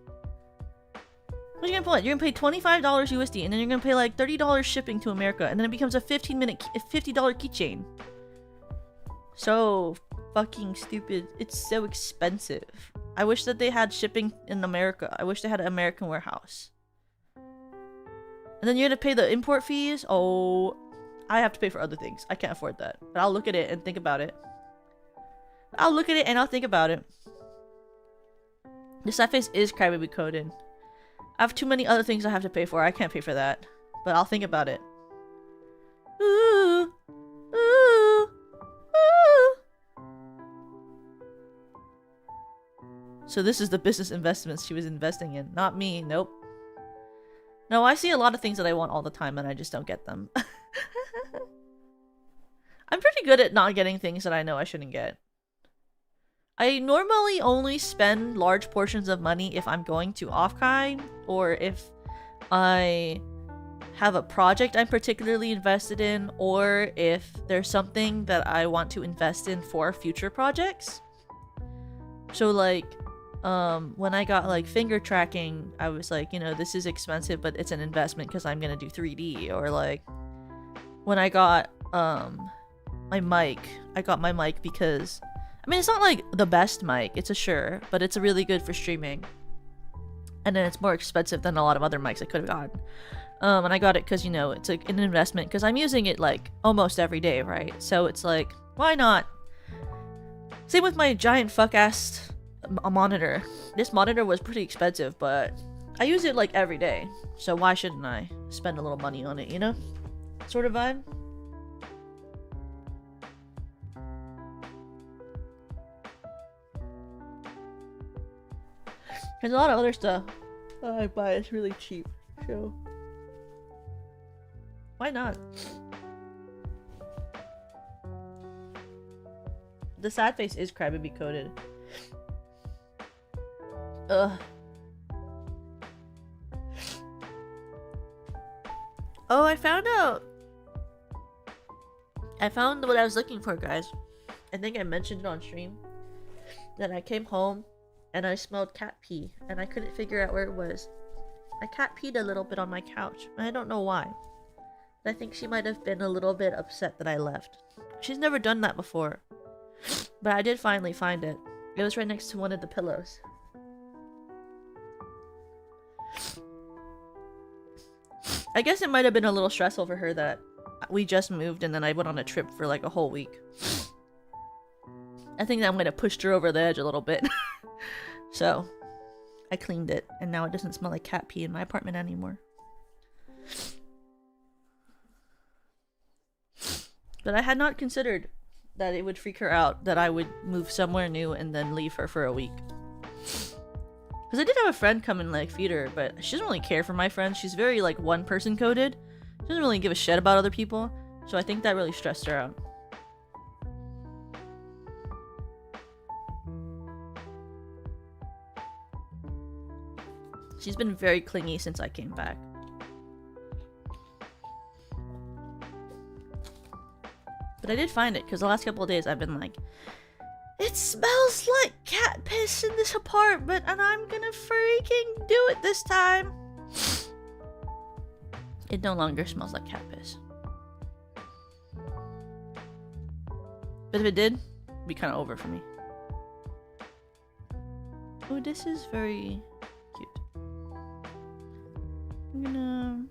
What are you gonna put? You're gonna pay $25 USD, and then you're gonna pay like $30 shipping to America, and then it becomes a $50 keychain. So fucking stupid. It's so expensive. I wish that they had shipping in America. I wish they had an American warehouse. And then you had to pay the import fees. Oh, I have to pay for other things. I can't afford that. But I'll look at it and think about it. I'll look at it and I'll think about it. The side face is Crybaby coded. I have too many other things I have to pay for. I can't pay for that. But I'll think about it. Ooh. Ooh. Ooh. So this is the business investments she was investing in. Not me. Nope. No, I see a lot of things that I want all the time and I just don't get them. I'm pretty good at not getting things that I know I shouldn't get. I normally only spend large portions of money if I'm going to Offkai, or if I have a project I'm particularly invested in, or if there's something that I want to invest in for future projects. So like, when I got like finger tracking, I was like, you know, this is expensive, but it's an investment because I'm gonna do 3D. Or like, when I got my mic, I got my mic because, I mean, it's not like the best mic, it's a Shure, but it's really good for streaming. And then it's more expensive than a lot of other mics I could have gotten. And I got it because, you know, it's like an investment because I'm using it like almost every day, right? So it's like, why not? Same with my giant fuck-ass monitor. This monitor was pretty expensive, but I use it like every day. So why shouldn't I spend a little money on it, you know? Sort of vibe. There's a lot of other stuff I buy. It's really cheap. So why not? The sad face is Crybaby coded. Ugh. Oh, I found out. I found what I was looking for, guys. I think I mentioned it on stream. That I came home and I smelled cat pee and I couldn't figure out where it was. My cat peed a little bit on my couch and I don't know why. I think she might have been a little bit upset that I left. She's never done that before. But I did finally find it. It was right next to one of the pillows. I guess it might have been a little stressful for her that we just moved and then I went on a trip for like a whole week. I think that I'm gonna push her over the edge a little bit. So, I cleaned it and now it doesn't smell like cat pee in my apartment anymore. But I had not considered that it would freak her out that I would move somewhere new and then leave her for a week. Because I did have a friend come and like feed her, but she doesn't really care for my friends. She's very like one person coded. She doesn't really give a shit about other people. So I think that really stressed her out. She's been very clingy since I came back. But I did find it because the last couple of days I've been like, it smells like cat piss in this apartment and I'm gonna freaking do it this time. It no longer smells like cat piss. But if it did, it'd be kind of over for me. Oh, this is very cute. I'm gonna...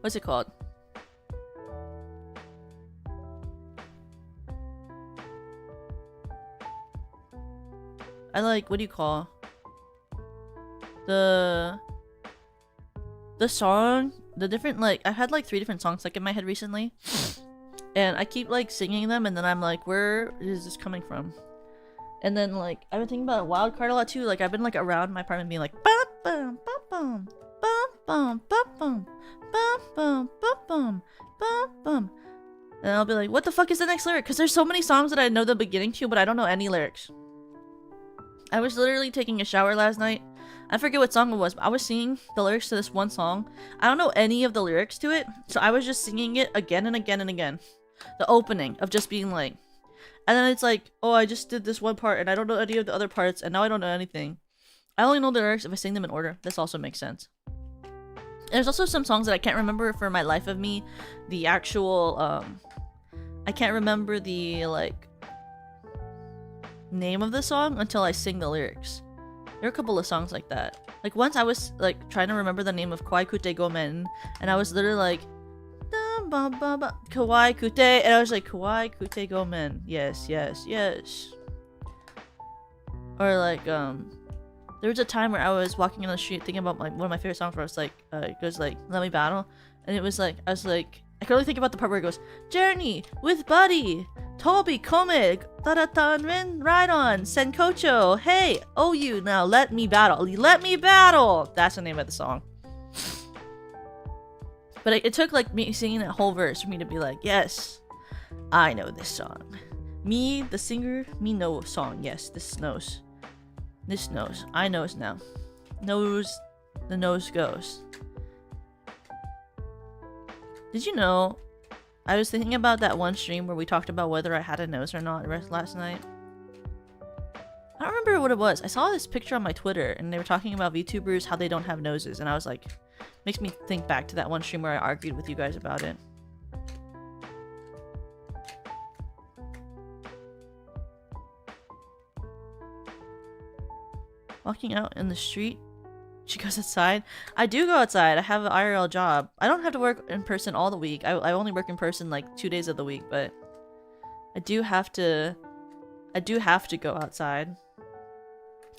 What's it called? I like, what do you call the song, the different, like, I've had like 3 different songs like in my head recently and I keep like singing them and then I'm like, where is this coming from? And then like I've been thinking about Wild Card a lot too. Like I've been like around my apartment being like bum bum bum bum bum bum bum bum bum bum bum bum, bum. And I'll be like, what the fuck is the next lyric? Because there's so many songs that I know the beginning to, but I don't know any lyrics. I was literally taking a shower last night. I forget what song it was, but I was singing the lyrics to this one song. I don't know any of the lyrics to it, so I was just singing it again and again and again. The opening of just being like... And then it's like, oh, I just did this one part and I don't know any of the other parts and now I don't know anything. I only know the lyrics if I sing them in order. This also makes sense. There's also some songs that I can't remember for my life of me. The actual, I can't remember the, like, name of the song until I sing the lyrics. There are a couple of songs like that. Like, once I was, like, trying to remember the name of Kawaii Kute Gomen, and I was literally like, Kawaii Kute, and I was like, Kawaii Kute Gomen. Yes, yes, yes. Or, like, there was a time where I was walking on the street thinking about one of my favorite songs where I was like, it goes like, Let Me Battle. And it was like, I was like, I could only think about the part where it goes, Journey with Buddy, Toby, Kome, Taratan, Rin, Ride On, Senkocho, hey, oh you, now let me battle. Let me battle! That's the name of the song. But it took like me singing that whole verse for me to be like, yes, I know this song. Me, the singer, me know song. Yes, this knows. This knows. I knows now. Knows the nose goes. Did you know? I was thinking about that one stream where we talked about whether I had a nose or not last night. I don't remember what it was. I saw this picture on my Twitter and they were talking about VTubers, how they don't have noses. And I was like, makes me think back to that one stream where I argued with you guys about it. Walking out in the street. She goes outside. I do go outside. I have an IRL job. I don't have to work in person all the week. I only work in person like 2 days of the week, but I do have to go outside.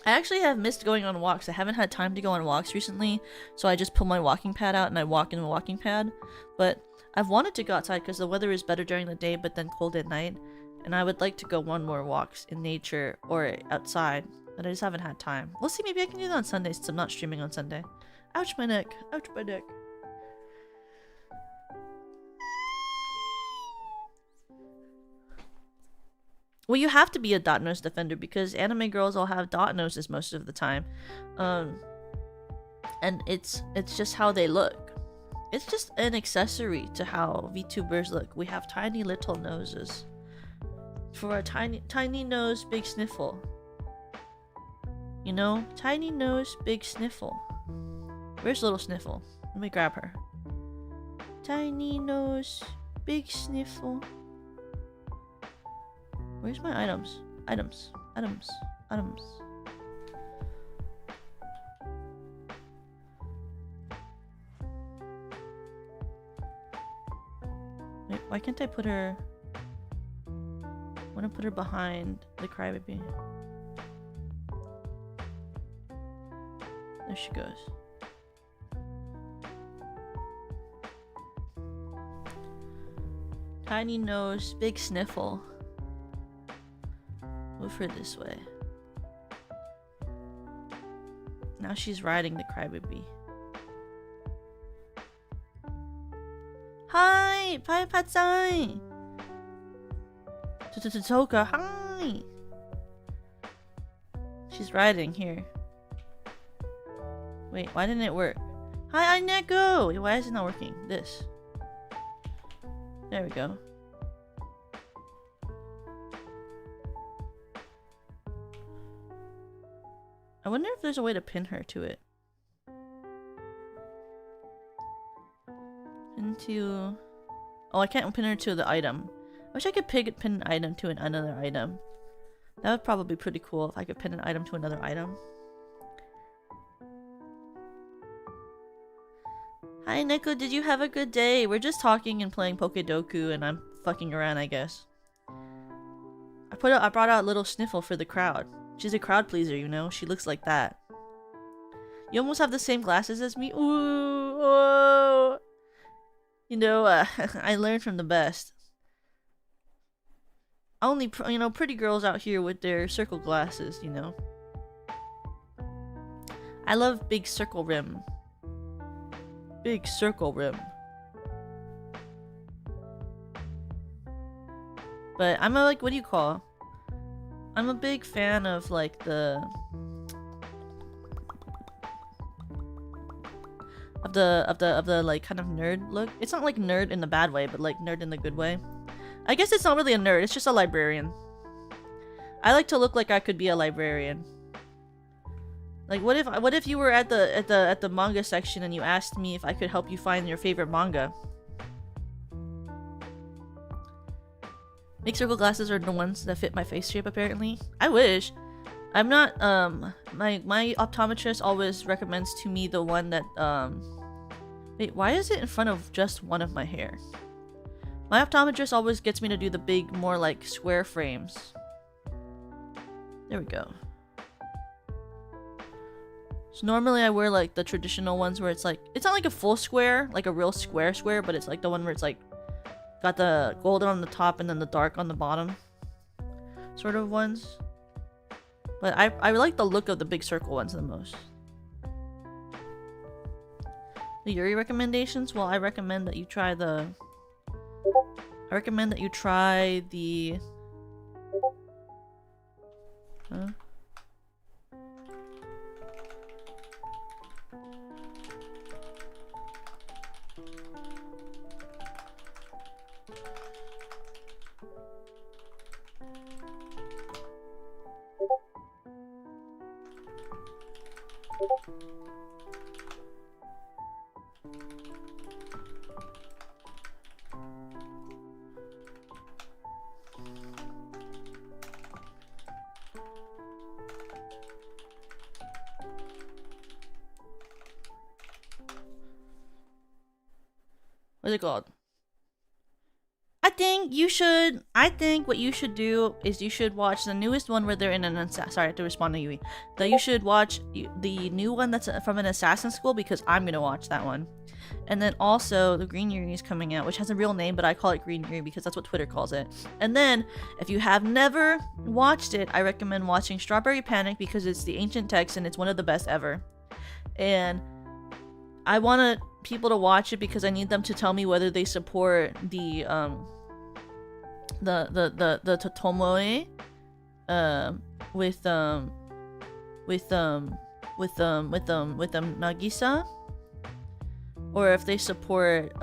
I actually have missed going on walks. I haven't had time to go on walks recently, so I just pull my walking pad out and I walk in a walking pad. But I've wanted to go outside because the weather is better during the day but then cold at night, and I would like to go one more walks in nature or outside. But I just haven't had time. We'll see, maybe I can do that on Sunday since I'm not streaming on Sunday. Ouch my neck. Ouch my neck. Well, you have to be a dot nose defender because anime girls all have dot noses most of the time. And it's just how they look. It's just an accessory to how VTubers look. We have tiny little noses. For a tiny nose, big sniffle. You know? Tiny nose, big sniffle. Where's little sniffle? Let me grab her. Tiny nose, big sniffle. Where's my items? Items. Items. Items. Wait, why can't I put her... I want to put her behind the Crybaby. There she goes. Tiny nose, big sniffle. Move her this way. Now she's riding the Crybaby. Hi! Pai Patsai! Toka, hi! She's riding here. Wait, why didn't it work? Hi, Neko! Wait, why is it not working? This. There we go. I wonder if there's a way to pin her to it. Into... Oh, I can't pin her to the item. I wish I could pin an item to another item. That would probably be pretty cool if I could pin an item to another item. Hi Neko, did you have a good day? We're just talking and playing Pokedoku and I'm fucking around, I guess. I brought out a little sniffle for the crowd. She's a crowd pleaser, you know? She looks like that. You almost have the same glasses as me. Ooh, whoa. You know, I learned from the best. Only, you know, pretty girls out here with their circle glasses, you know. I love big circle rim. Big circle rim. But I'm a, like, what do you call? I'm a big fan of like the like kind of nerd look. It's not like nerd in the bad way, but like nerd in the good way. I guess it's not really a nerd, it's just a librarian. I like to look like I could be a librarian. Like what if you were at the manga section and you asked me if I could help you find your favorite manga? Big circle glasses are the ones that fit my face shape, apparently. I wish. I'm not, my optometrist always recommends to me the one that, wait, why is it in front of just one of my hair? My optometrist always gets me to do the big, more like square frames. There we go. So normally I wear like the traditional ones where it's like, it's not like a full square, like a real square, but it's like the one where it's like, got the golden on the top and then the dark on the bottom. Sort of ones. But I like the look of the big circle ones the most. The Yuri recommendations? Well, I recommend that you try the... I recommend that you try the... Huh? What's it called? I think what you should do is you should watch the newest one where they're in an sorry, I have to respond to Yui. That you should watch the new one that's from an assassin school, because I'm gonna watch that one. And then also the Green Yuri is coming out, which has a real name, but I call it Green Yuri because that's what Twitter calls it. And then if you have never watched it, I recommend watching Strawberry Panic because it's the ancient text and it's one of the best ever. And I want people to watch it because I need them to tell me whether they support the Totomoe with Nagisa, or if they support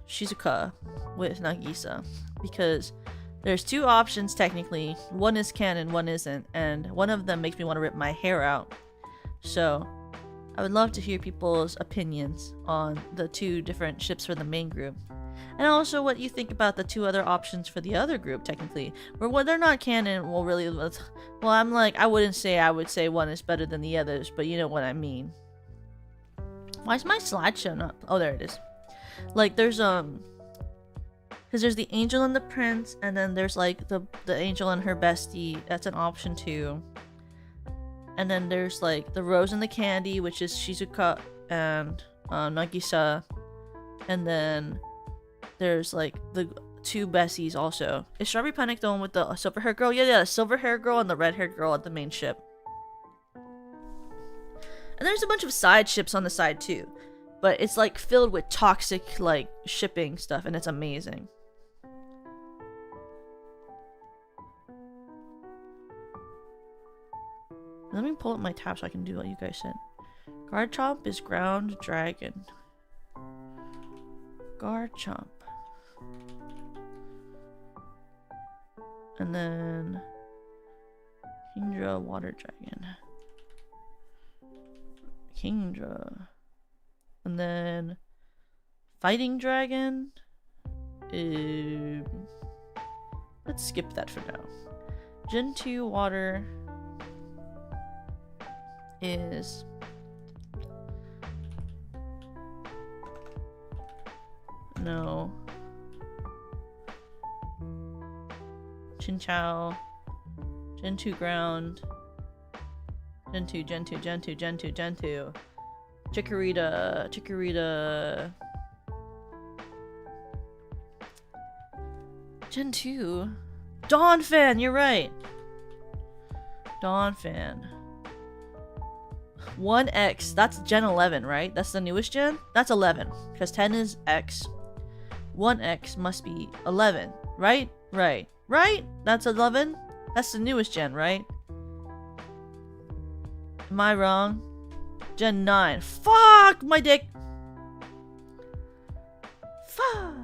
Shizuka with Nagisa, because there's two options technically. One is canon, one isn't, and one of them makes me want to rip my hair out. So I would love to hear people's opinions on the two different ships for the main group. And also what you think about the two other options for the other group, technically. Where they're not canon, well, really, well, I'm like, I would say one is better than the others, but you know what I mean. Why is my slideshow not... Oh, there it is. Like, there's, because there's the angel and the prince, and then there's, like, the angel and her bestie. That's an option, too. And then there's, like, the rose and the candy, which is Shizuka and Nagisa. And then there's, like, the two bessies also. Is Strawberry Panic the one with the silver hair girl? Yeah, the silver hair girl and the red hair girl at the main ship. And there's a bunch of side ships on the side too. But it's like filled with toxic like shipping stuff, and it's amazing. Let me pull up my tab so I can do what you guys said. Garchomp is ground dragon. Garchomp. And then Kingdra water dragon. Kingdra. And then fighting dragon. Let's skip that for now. Gen 2 water is no Chinchou. Gen 2 ground. Gen 2. Chikorita. Gen 2. Donphan, you're right. Donphan. 1X, that's Gen 11, right? That's the newest gen? That's 11, because 10 is X. 1X must be 11, right? Right. Right? That's 11? That's the newest gen, right? Am I wrong? Gen 9. Fuck my dick! Fuck!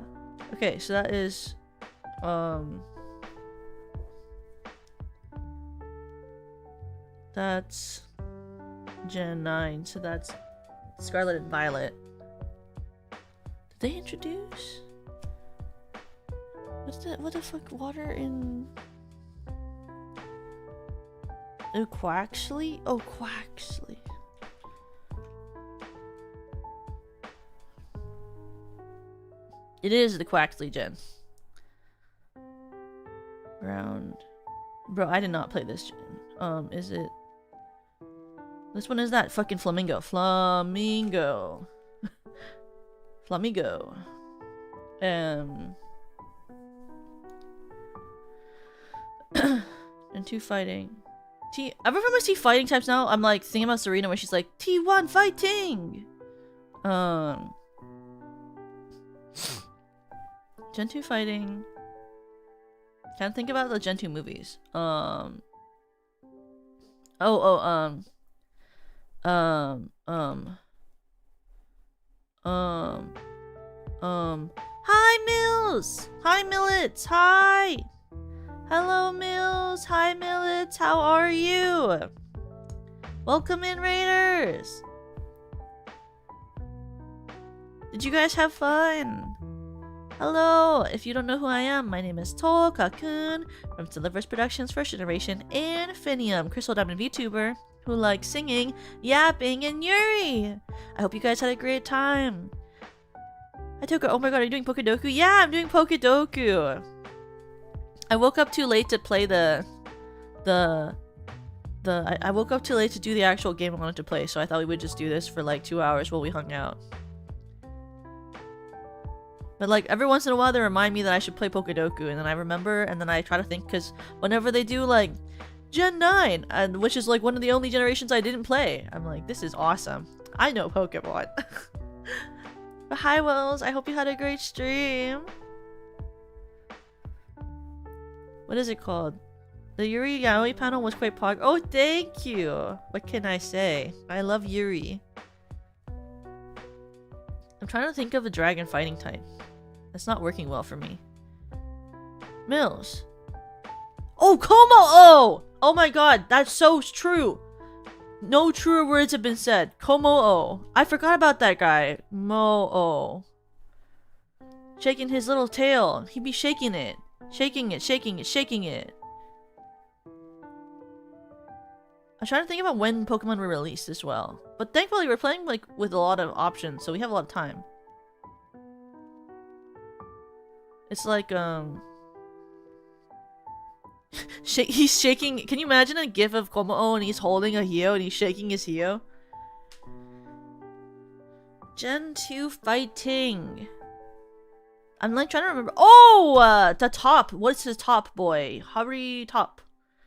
Okay, so that is... That's... Gen 9, so that's... Scarlet and Violet. Did they introduce... What the fuck? Water in... Oh, Quaxley? Oh, Quaxley. It is the Quaxley gen. Round. Bro, I did not play this gen. Is it... This one is that fucking Flamingo. Flamingo. Flamingo. And 2 fighting. Every time I see fighting types now, I'm like thinking about Serena where she's like, T1 fighting! Gen 2 fighting. Can't think about the Gen 2 movies. Hi Mills! Hi Millets! Hi! Hello Mills! Hi Millets! How are you? Welcome in, Raiders! Did you guys have fun? Hello! If you don't know who I am, my name is Tol Kakun from Delivers Productions First Generation Infinium, Crystal Diamond VTuber who likes singing, yapping, and Yuri! I hope you guys had a great time. I took a— oh my god, are you doing Pokedoku? Yeah, I'm doing Pokedoku! I woke up too late to play I woke up too late to do the actual game I wanted to play, so I thought we would just do this for like 2 hours while we hung out. But like every once in a while they remind me that I should play Pokedoku, and then I remember, and then I try to think, because whenever they do like Gen 9, and which is like one of the only generations I didn't play, I'm like, this is awesome. I know Pokemon. But hi Wells, I hope you had a great stream. What is it called? The Yuri Yaoi panel was quite oh, thank you! What can I say? I love Yuri. I'm trying to think of a dragon fighting type. That's not working well for me. Mills. Oh, Como! Oh! Oh my god, that's so true! No truer words have been said. Como-o. I forgot about that guy. Mo-o. Shaking his little tail. He'd be shaking it. Shaking it, shaking it, shaking it. I'm trying to think about when Pokemon were released as well. But thankfully we're playing like with a lot of options, so we have a lot of time. It's like, he's shaking— can you imagine a gif of Como-o and he's holding a Hio and he's shaking his Hio? Gen 2 fighting. I'm like trying to remember— oh! The top! What's his top boy? Hurry top.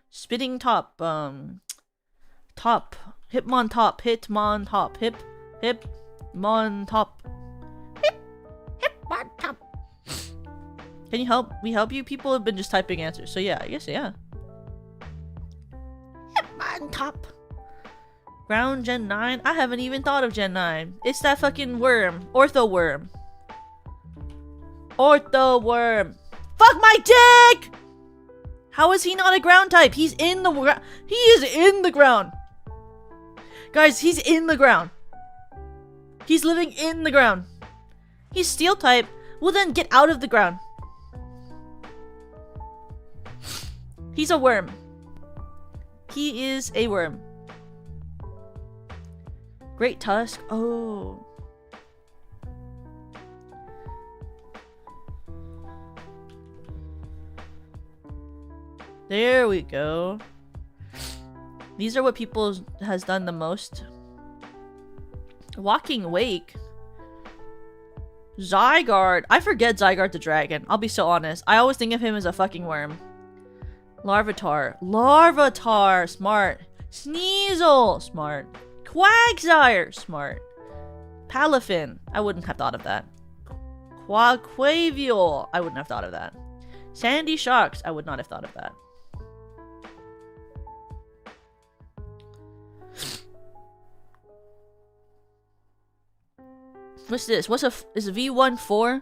Spitting top. Top. Hitmon top. Hitmon top. Hipmon top. Hitmon top. Can you help? We help you? People have been just typing answers. So yeah, I guess yeah. Hitmon top. Ground Gen 9? I haven't even thought of Gen 9. It's that fucking worm. Ortho worm. Ortho worm. Fuck my dick! How is he not a ground type? He's in the ground. He is in the ground. Guys, he's in the ground. He's living in the ground. He's steel type. Well then get out of the ground. He's a worm. He is a worm. Great Tusk. Oh. There we go. These are what people has done the most. Walking Wake. Zygarde. I forget Zygarde the dragon. I'll be so honest. I always think of him as a fucking worm. Larvitar. Larvitar. Smart. Sneasel. Smart. Quagsire. Smart. Palafin. I wouldn't have thought of that. Quaquavial. I wouldn't have thought of that. Sandy sharks. I would not have thought of that. What's this? Is it V1-4?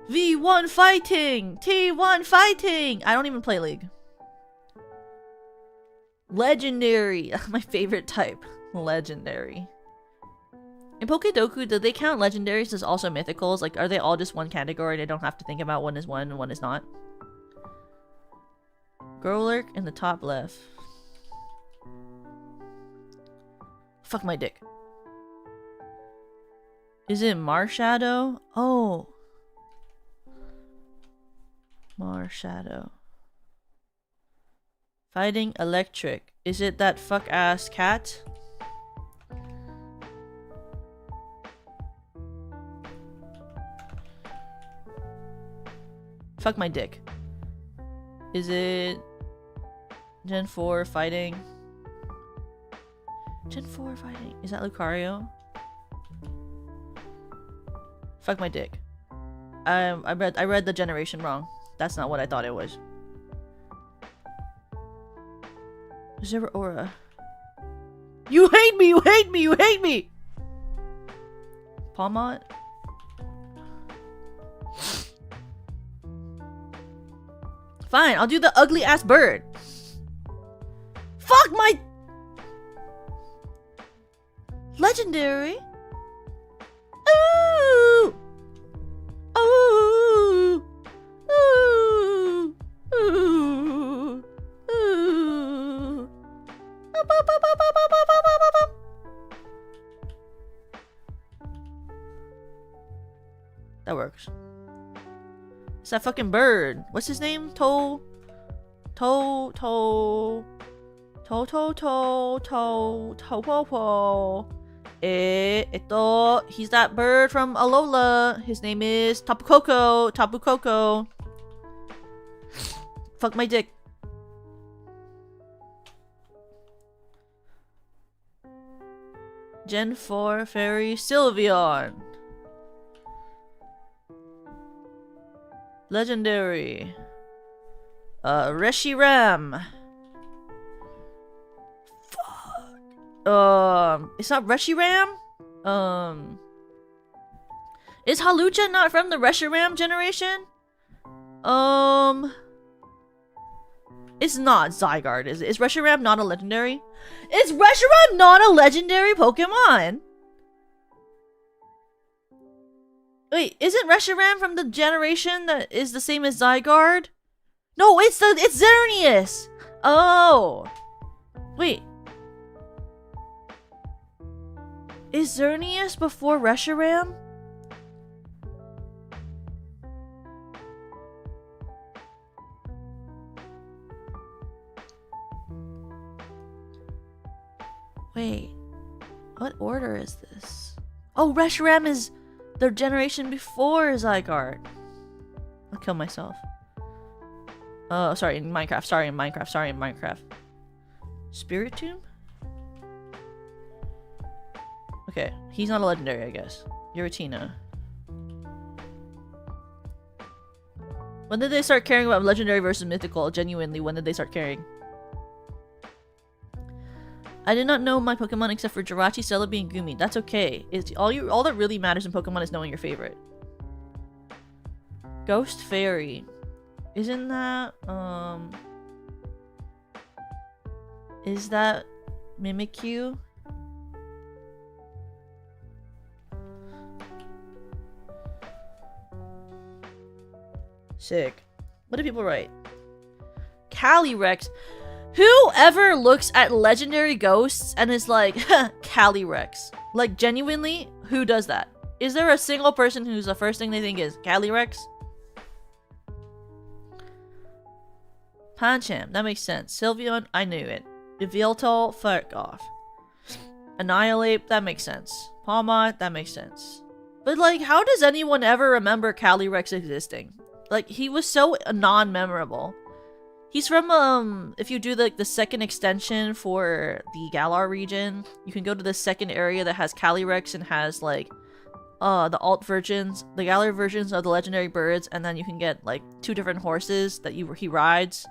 V1 fighting! T1 fighting! I don't even play League. Legendary. My favorite type. Legendary. In Pokedoku, do they count legendaries as also mythicals? Like, are they all just one category? They don't have to think about one is one and one is not? Growlurk in the top left. Fuck my dick. Is it Marshadow? Oh. Marshadow. Fighting electric. Is it that fuck ass cat? Fuck my dick. Is it Gen 4 fighting? Gen 4 fighting. Is that Lucario? Fuck my dick. I read the generation wrong. That's not what I thought it was. Zero Aura. You hate me! You hate me! You hate me! Palmont? Fine, I'll do the ugly ass bird. Fuck my legendary. Ooh. Ooh. Ooh. Ooh. Ooh. That works. It's that fucking bird. What's his name? He's that bird from Alola. His name is Tapu Koko. Fuck my dick. Gen 4 Fairy Sylveon. Legendary. Reshiram. Fuck. It's not Reshiram? Is Halucha not from the Reshiram generation? It's not Zygarde, is it? Is Reshiram not a legendary? Is Reshiram not a legendary Pokemon? Wait, isn't Reshiram from the generation that is the same as Zygarde? No, it's Xerneas! Oh! Wait. Is Xerneas before Reshiram? Wait. What order is this? Oh, Reshiram is the generation before Zygarde. I'll kill myself. Oh, sorry, in Minecraft. Sorry, in Minecraft. Spiritomb? Okay, he's not a legendary, I guess. Giratina. When did they start caring about legendary versus mythical? Genuinely, when did they start caring? I did not know my Pokemon except for Jirachi, Celebi, and Gumi. That's okay. It's all that really matters in Pokemon is knowing your favorite. Ghost Fairy. Isn't that is that Mimikyu? Sick. What do people write? Calyrex. Whoever looks at legendary ghosts and is like, Calyrex. Like, genuinely, who does that? Is there a single person who's the first thing they think is Calyrex? Pancham, that makes sense. Sylveon, I knew it. Yveltal, fuck off. Annihilate, that makes sense. Palmont, that makes sense. But like, how does anyone ever remember Calyrex existing? Like, he was so non-memorable. He's from, if you do the second extension for the Galar region, you can go to the second area that has Calyrex and has, like, the alt versions, the gallery versions of the legendary birds, and then you can get like 2 different horses that he rides.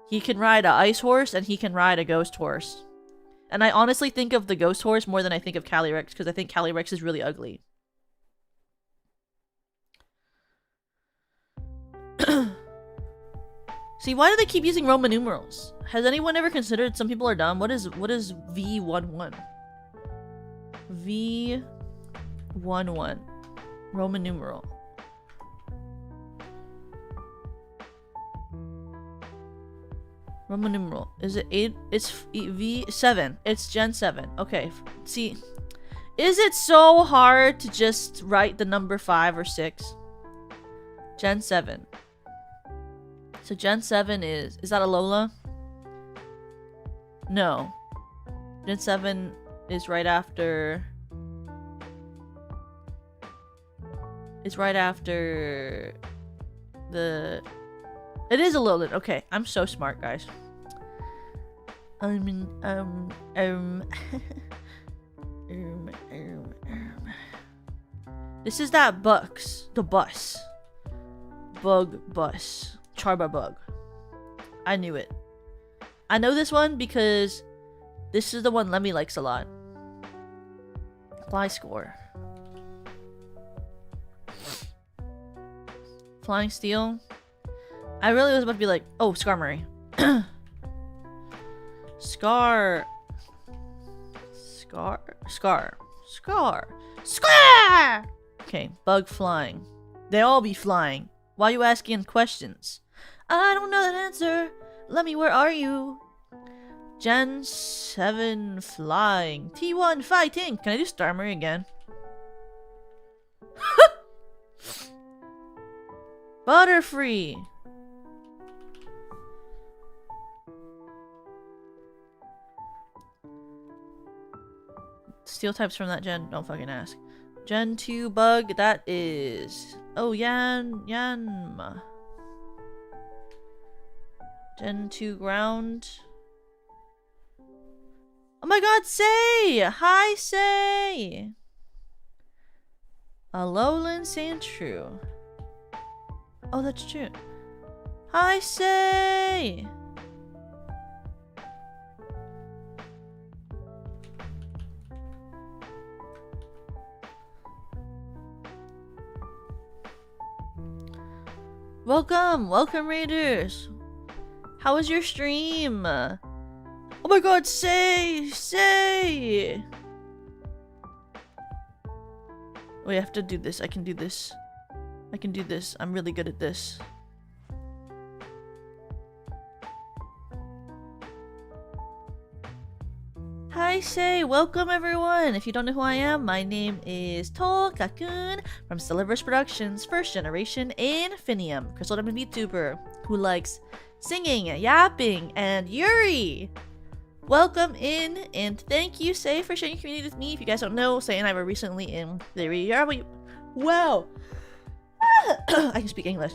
He can ride a ice horse and he can ride a ghost horse. And I honestly think of the ghost horse more than I think of Calyrex, because I think Calyrex is really ugly. See, why do they keep using Roman numerals? Has anyone ever considered some people are dumb? What is V11? V11. Roman numeral. Roman numeral. Is it 8? It's V7. It's Gen 7. Okay. See, is it so hard to just write the number 5 or 6? Gen 7. So Gen 7 is that a Lola? No. Gen 7 is right after... It's right after... the... It is a Lowland. Okay, I'm so smart, guys. This is that bus. The bus. Bug bus. Charba bug. I knew it. I know this one because this is the one Lemmy likes a lot. Fly score. Flying Steel. I really was about to be like, oh, Skarmory. Scar. Okay, bug flying. They all be flying. Why you asking questions? I don't know that answer. Lemmy, where are you? Gen 7 flying. T1 fighting. Can I do Starmie again? Butterfree. Steel types from that gen? Don't fucking ask. Gen 2 bug, that is... Oh, Yanma. Gen 2 ground. Oh my god, Say! Hi, Say! Alolan Sandshrew. Oh, that's true. Hi, Say! Welcome Raiders. How was your stream? Oh my god, Say! Wait, I have to do this. I can do this. I'm really good at this. Hi, Say! Welcome, everyone! If you don't know who I am, my name is Tolkakun from Stellarverse Productions, first generation Infinium, Crystal Diamond VTuber who likes singing, yapping, and Yuri! Welcome in, and thank you, Say, for sharing your community with me. If you guys don't know, Say and I were recently in the Yuri. Wow! I can speak English.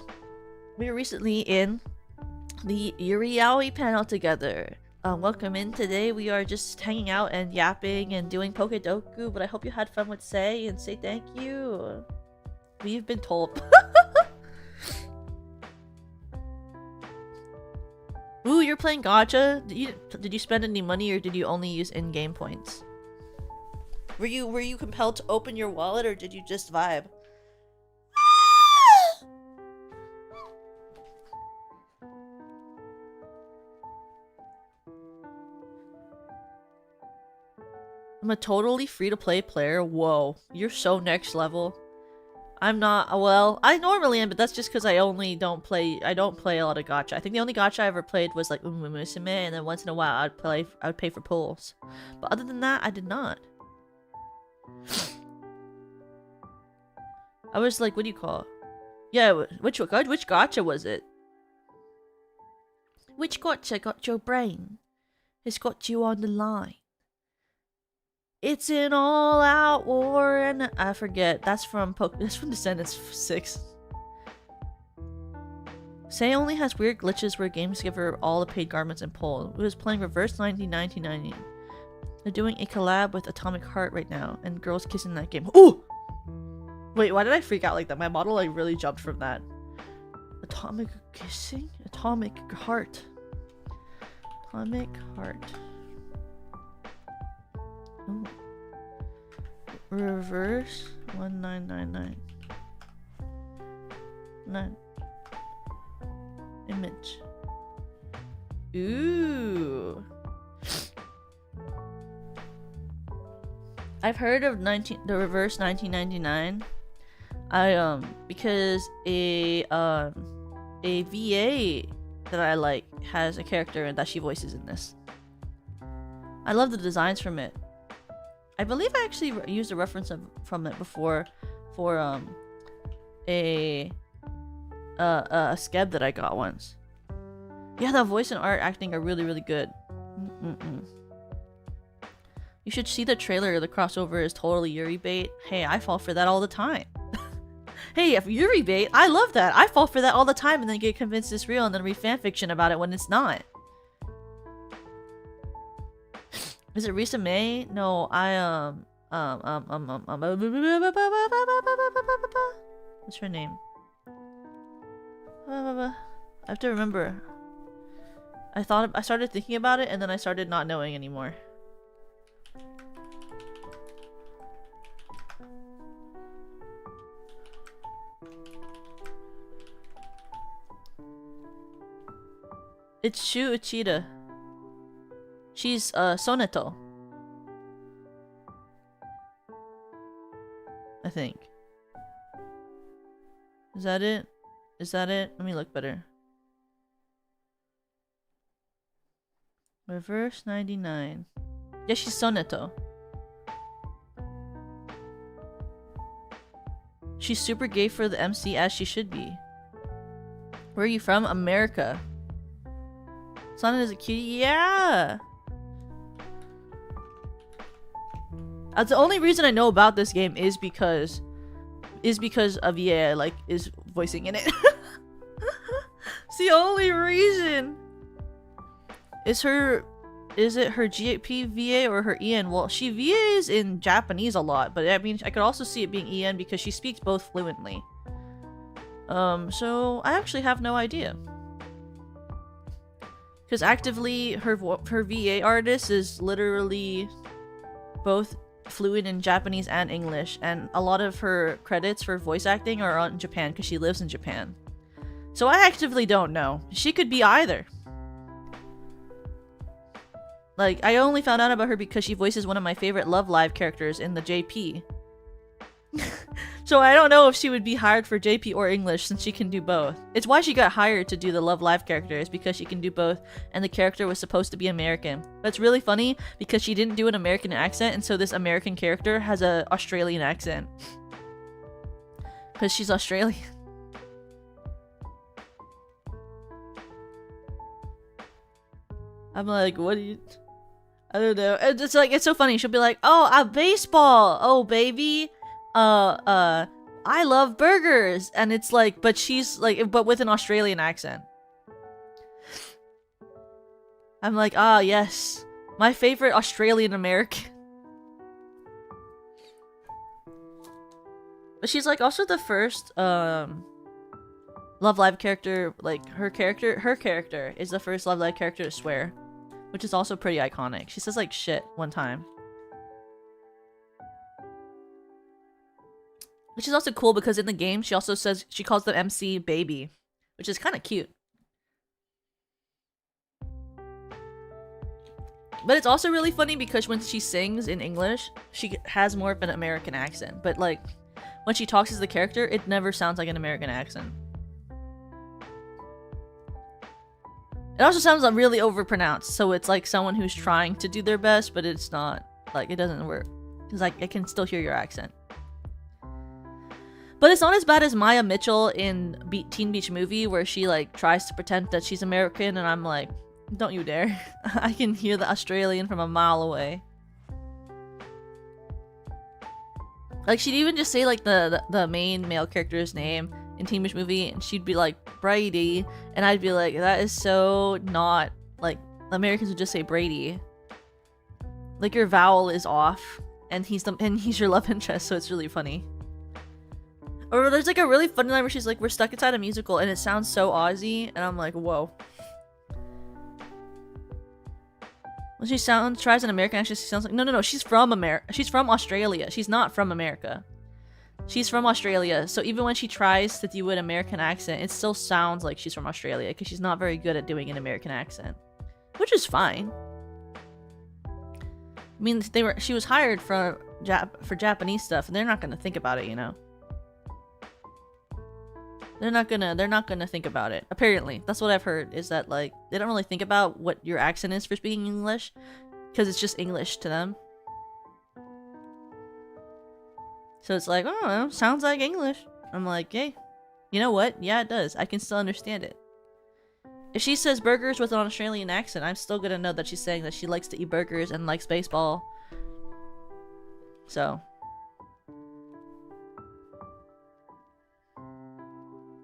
We were recently in the Yuri panel together. Welcome in. Today we are just hanging out and yapping and doing Pokedoku, but I hope you had fun with Say and say thank you. We've been told. Ooh, you're playing gacha? Did you spend any money or did you only use in-game points? Were you compelled to open your wallet or did you just vibe? I'm a totally free-to-play player. Whoa, you're so next level. I'm not. Well, I normally am, but that's just because I don't play a lot of gacha. I think the only gacha I ever played was like Musume, and then once in a while I would pay for pulls. But other than that, I did not. I was like, what do you call it? Yeah, which gacha was it? Which gacha got your brain? It's got you on the line. It's an all-out war, and I forget. That's from Descendants 6. Say only has weird glitches where games give her all the paid garments and pull. It was playing Reverse 1990. They're doing a collab with Atomic Heart right now, and girls kissing that game. Ooh! Wait, why did I freak out like that? My model like really jumped from that. Atomic kissing? Atomic heart. Atomic heart. Oh. Reverse 1999. 9. Image. Ooh. I've heard of the reverse 1999. Because a VA that I like has a character that she voices in this. I love the designs from it. I believe I actually used a reference from it before for a skeb that I got once. Yeah, the voice and art acting are really, really good. You should see the trailer. The crossover is totally Yuri bait. Hey, I fall for that all the time. Hey, if Yuri bait, I love that. I fall for that all the time and then get convinced it's real and then read fanfiction about it when it's not. Is it Risa May? No, what's her name? I have to remember. I started thinking about it and then I started not knowing anymore. It's Shu Uchida. She's Soneto. I think. Is that it? Is that it? Let me look better. Reverse 99. Yeah, she's Soneto. She's super gay for the MC as she should be. Where are you from? America. Sana is a cutie? Yeah! That's the only reason I know about this game is because of VA like is voicing in it. It's the only reason. Is it her GP VA or her EN? Well, she VAs in Japanese a lot, but I mean I could also see it being EN because she speaks both fluently. So I actually have no idea. Because actively, her VA artist is literally both fluent in Japanese and English, and a lot of her credits for voice acting are on Japan because she lives in Japan. So I actively don't know. She could be either. Like, I only found out about her because she voices one of my favorite Love Live characters in the JP. So I don't know if she would be hired for JP or English since she can do both. It's why she got hired to do the Love Live character, is because she can do both and the character was supposed to be American. But it's really funny because she didn't do an American accent, and so this American character has an Australian accent. Because she's Australian. I'm like, what do you... I don't know. It's like, it's so funny. She'll be like, oh, baseball. Oh, baby. I love burgers. And it's like, but she's like, but with an Australian accent. I'm like, ah, yes. My favorite Australian American. But she's like also the first, Love Live character, like her character is the first Love Live character to swear. Which is also pretty iconic. She says like shit one time. Which is also cool because in the game she also says, she calls the MC baby. Which is kind of cute. But it's also really funny because when she sings in English, she has more of an American accent. But like, when she talks as the character, it never sounds like an American accent. It also sounds really overpronounced, so it's like someone who's trying to do their best, but it's not. Like, it doesn't work. Because like, I can still hear your accent. But it's not as bad as Maya Mitchell in Teen Beach Movie, where she like tries to pretend that she's American, and I'm like, don't you dare. I can hear the Australian from a mile away. Like, she'd even just say like the main male character's name in Teen Beach Movie, and she'd be like, Brady, and I'd be like, that is so not, like, Americans would just say Brady. Like, your vowel is off, and he's your love interest, so it's really funny. Or there's like a really funny line where she's like, we're stuck inside a musical and it sounds so Aussie, and I'm like, whoa. When she tries an American accent, she sounds like no, she's from America. She's from Australia. She's not from America. She's from Australia, so even when she tries to do an American accent, it still sounds like she's from Australia because she's not very good at doing an American accent, which is fine. I mean, she was hired for Japanese stuff, and they're not gonna think about it, you know. They're not gonna think about it. Apparently, that's what I've heard, is that like they don't really think about what your accent is for speaking English, because it's just English to them. So it's like, oh, sounds like English. I'm like, hey, you know what? Yeah, it does. I can still understand it. If she says burgers with an Australian accent, I'm still gonna know that she's saying that she likes to eat burgers and likes baseball. So.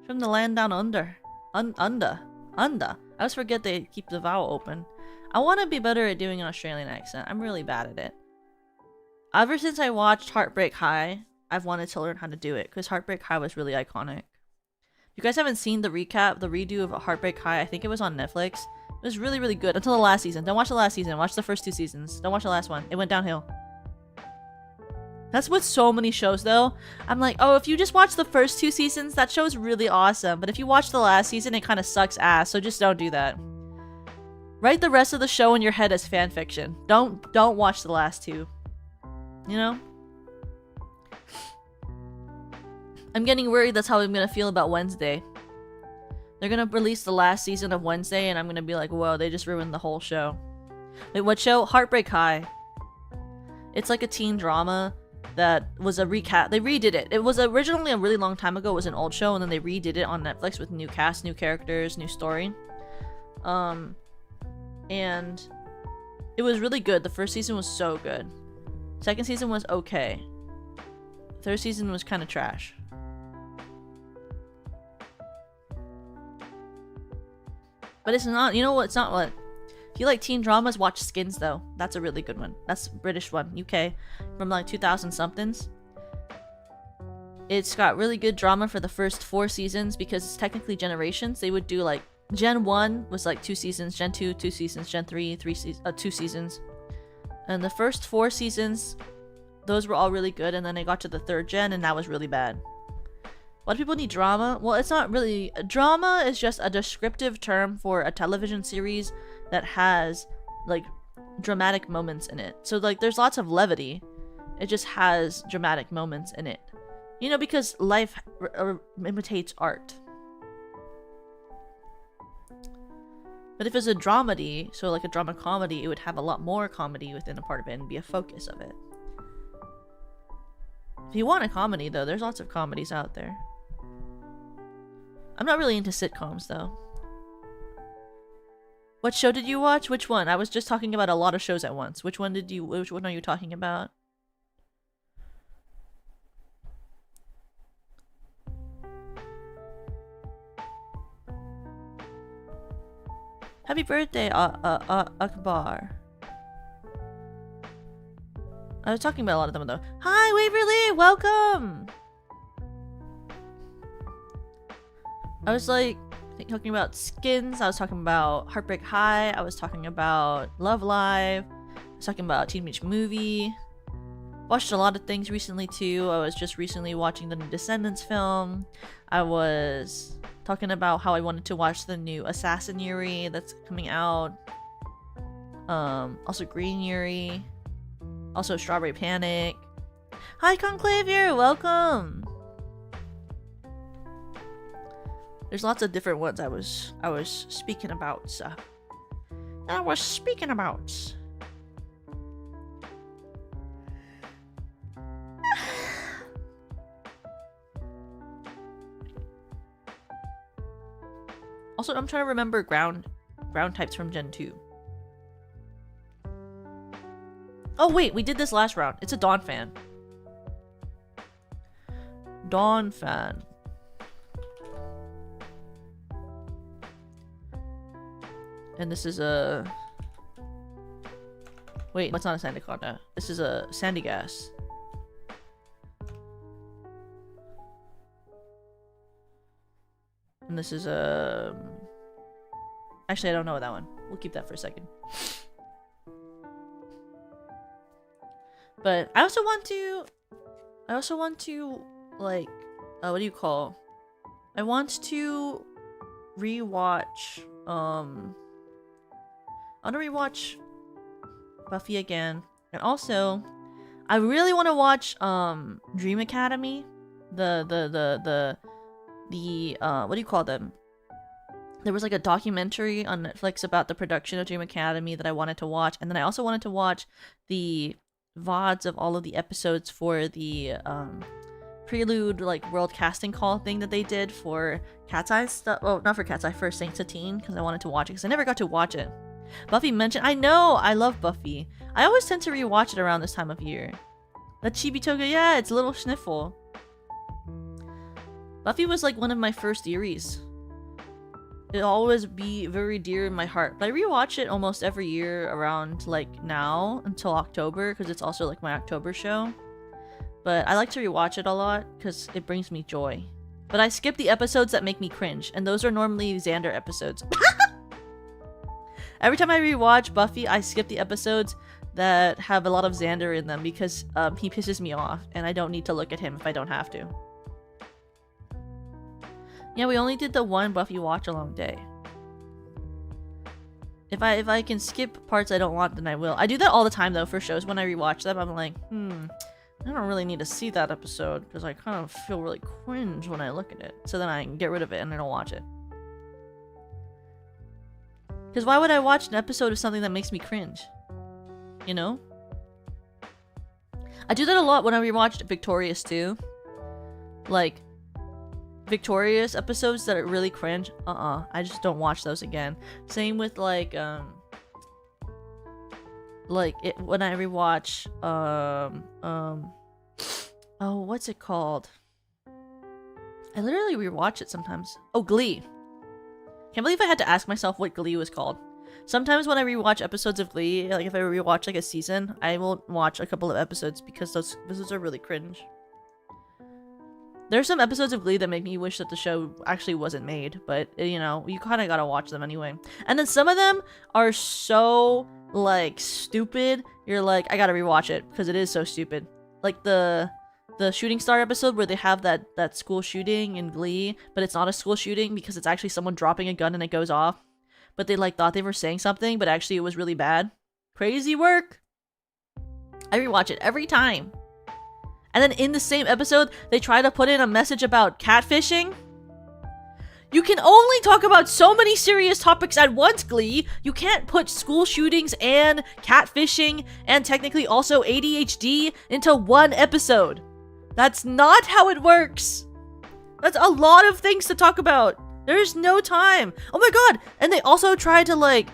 From the land down under. Under. I always forget they keep the vowel open. I want to be better at doing an Australian accent. I'm really bad at it. Ever since I watched Heartbreak High, I've wanted to learn how to do it, because Heartbreak High was really iconic. If you guys haven't seen the redo of Heartbreak High, I think it was on Netflix. It was really, really good until the last season. Don't watch the last season. Watch the first 2 seasons. Don't watch the last one. It went downhill. That's with so many shows, though. I'm like, oh, if you just watch the first 2 seasons, that show's really awesome. But if you watch the last season, it kind of sucks ass. So just don't do that. Write the rest of the show in your head as fan fiction. Don't watch the last 2. You know? I'm getting worried that's how I'm gonna feel about Wednesday. They're gonna release the last season of Wednesday, and I'm gonna be like, whoa, they just ruined the whole show. Wait, what show? Heartbreak High. It's like a teen drama that was a recap. They redid it. It was originally a really long time ago. It was an old show, and then they redid it on Netflix with new cast, new characters, new story. And it was really good. The first season was so good. Second season was okay. Third season was kind of trash. But it's not, you know what, it's not what. If you like teen dramas, watch Skins though. That's a really good one. That's a British one, UK, from like 2000 somethings. It's got really good drama for the first 4 seasons because it's technically generations. They would do like, Gen 1 was like 2 seasons, Gen 2, 2 seasons, Gen 3, 2 seasons. And the first 4 seasons, those were all really good, and then they got to the 3rd gen, and that was really bad. Why do people need drama? Well, it's not really... Drama is just a descriptive term for a television series that has, like, dramatic moments in it. So, like, there's lots of levity. It just has dramatic moments in it. You know, because life imitates art. But if it's a dramedy, so like a drama comedy, it would have a lot more comedy within a part of it and be a focus of it. If you want a comedy, though, there's lots of comedies out there. I'm not really into sitcoms, though. What show did you watch? Which one? I was just talking about a lot of shows at once. Which one are you talking about? Happy birthday, Akbar. I was talking about a lot of them, though. Hi, Waverly! Welcome! I was like talking about Skins, I was talking about Heartbreak High, I was talking about Love Live, I was talking about Teen Beach Movie. Watched a lot of things recently too. I was just recently watching the new Descendants film. I was talking about how I wanted to watch the new Assassin Yuri that's coming out. Also Green Yuri. Also Strawberry Panic. Hi Conclavier, welcome! There's lots of different ones I was speaking about, so. Also, I'm trying to remember ground types from Gen 2. Oh wait, we did this last round. It's a Dawn fan. Dawn fan. And this is a... Wait, it's not a Sandaconda. This is a Sandy Gas. And this is actually, I don't know that one. We'll keep that for a second. But I also want to like what do you call? I want to rewatch I want to rewatch Buffy again. And also I really want to watch Dream Academy. The what do you call them? There was like a documentary on Netflix about the production of Dream Academy that I wanted to watch, and then I also wanted to watch the VODs of all of the episodes for the prelude like world casting call thing that they did for Cat's Eye stuff. Well, not for Cat's Eye, for Saint Satine, because I wanted to watch it because I never got to watch it. Buffy mentioned, I know, I love Buffy. I always tend to rewatch it around this time of year. That Chibi Toga, yeah, it's a little sniffle. Buffy was like one of my first series. It'll always be very dear in my heart. But I rewatch it almost every year around like now until October, because it's also like my October show. But I like to rewatch it a lot because it brings me joy. But I skip the episodes that make me cringe, and those are normally Xander episodes. Every time I rewatch Buffy, I skip the episodes that have a lot of Xander in them because he pisses me off, and I don't need to look at him if I don't have to. Yeah, we only did the one Buffy watch-along day. If I can skip parts I don't want, then I will. I do that all the time, though, for shows. When I rewatch them, I'm like, I don't really need to see that episode because I kind of feel really cringe when I look at it. So then I can get rid of it and I don't watch it. Because why would I watch an episode of something that makes me cringe? You know? I do that a lot when I rewatched Victorious too. Like, Victorious episodes that are really cringe, I just don't watch those again. Same with like when I rewatch oh, what's it called? I literally rewatch it sometimes. Oh, Glee. Can't believe I had to ask myself what Glee was called. Sometimes when I rewatch episodes of Glee, like if I rewatch like a season, I will watch a couple of episodes because those episodes are really cringe. There's some episodes of Glee that make me wish that the show actually wasn't made, but you know, you kind of gotta watch them anyway. And then some of them are so like stupid, you're like, I gotta rewatch it because it is so stupid. Like the Shooting Star episode where they have that school shooting in Glee, but it's not a school shooting because it's actually someone dropping a gun and it goes off. But they like thought they were saying something, but actually it was really bad. Crazy work. I rewatch it every time. And then in the same episode, they try to put in a message about catfishing. You can only talk about so many serious topics at once, Glee. You can't put school shootings and catfishing and technically also ADHD into one episode. That's not how it works. That's a lot of things to talk about. There's no time. Oh my god. And they also try to like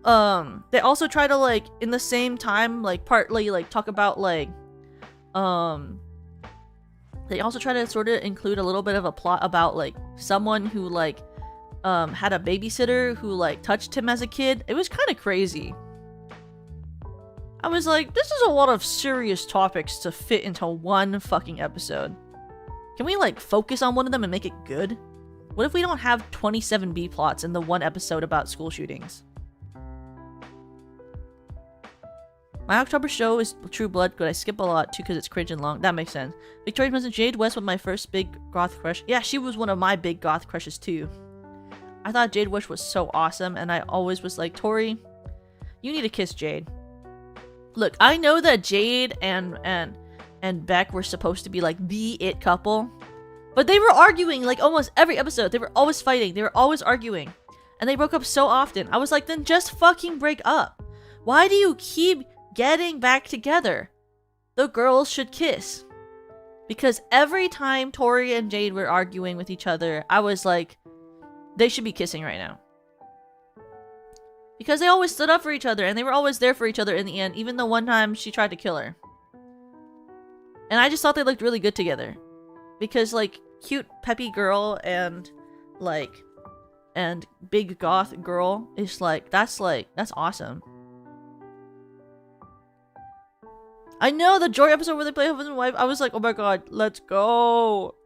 in the same time like partly like talk about like they also try to sort of include a little bit of a plot about like someone who like had a babysitter who like touched him as a kid. It was kind of crazy. I was like, this is a lot of serious topics to fit into one fucking episode. Can we like focus on one of them and make it good? What if we don't have 27 B plots in the one episode about school shootings? My October show is True Blood, but I skip a lot too because it's cringe and long. That makes sense. Victoria mentioned Jade West was my first big goth crush. Yeah, she was one of my big goth crushes too. I thought Jade West was so awesome, and I always was like, Tori, you need to kiss Jade. Look, I know that Jade and Beck were supposed to be like the it couple, but they were arguing like almost every episode. They were always fighting. They were always arguing, and they broke up so often. I was like, then just fucking break up. Why do you keep getting back together? The girls should kiss. Because every time Tori and Jade were arguing with each other, I was like, they should be kissing right now. Because they always stood up for each other, and they were always there for each other in the end, even the one time she tried to kill her. And I just thought they looked really good together. Because, like, cute, peppy girl and, like, and big goth girl is, like, that's awesome. I know, the Joy episode where they play husband and wife, I was like, oh my god, let's go.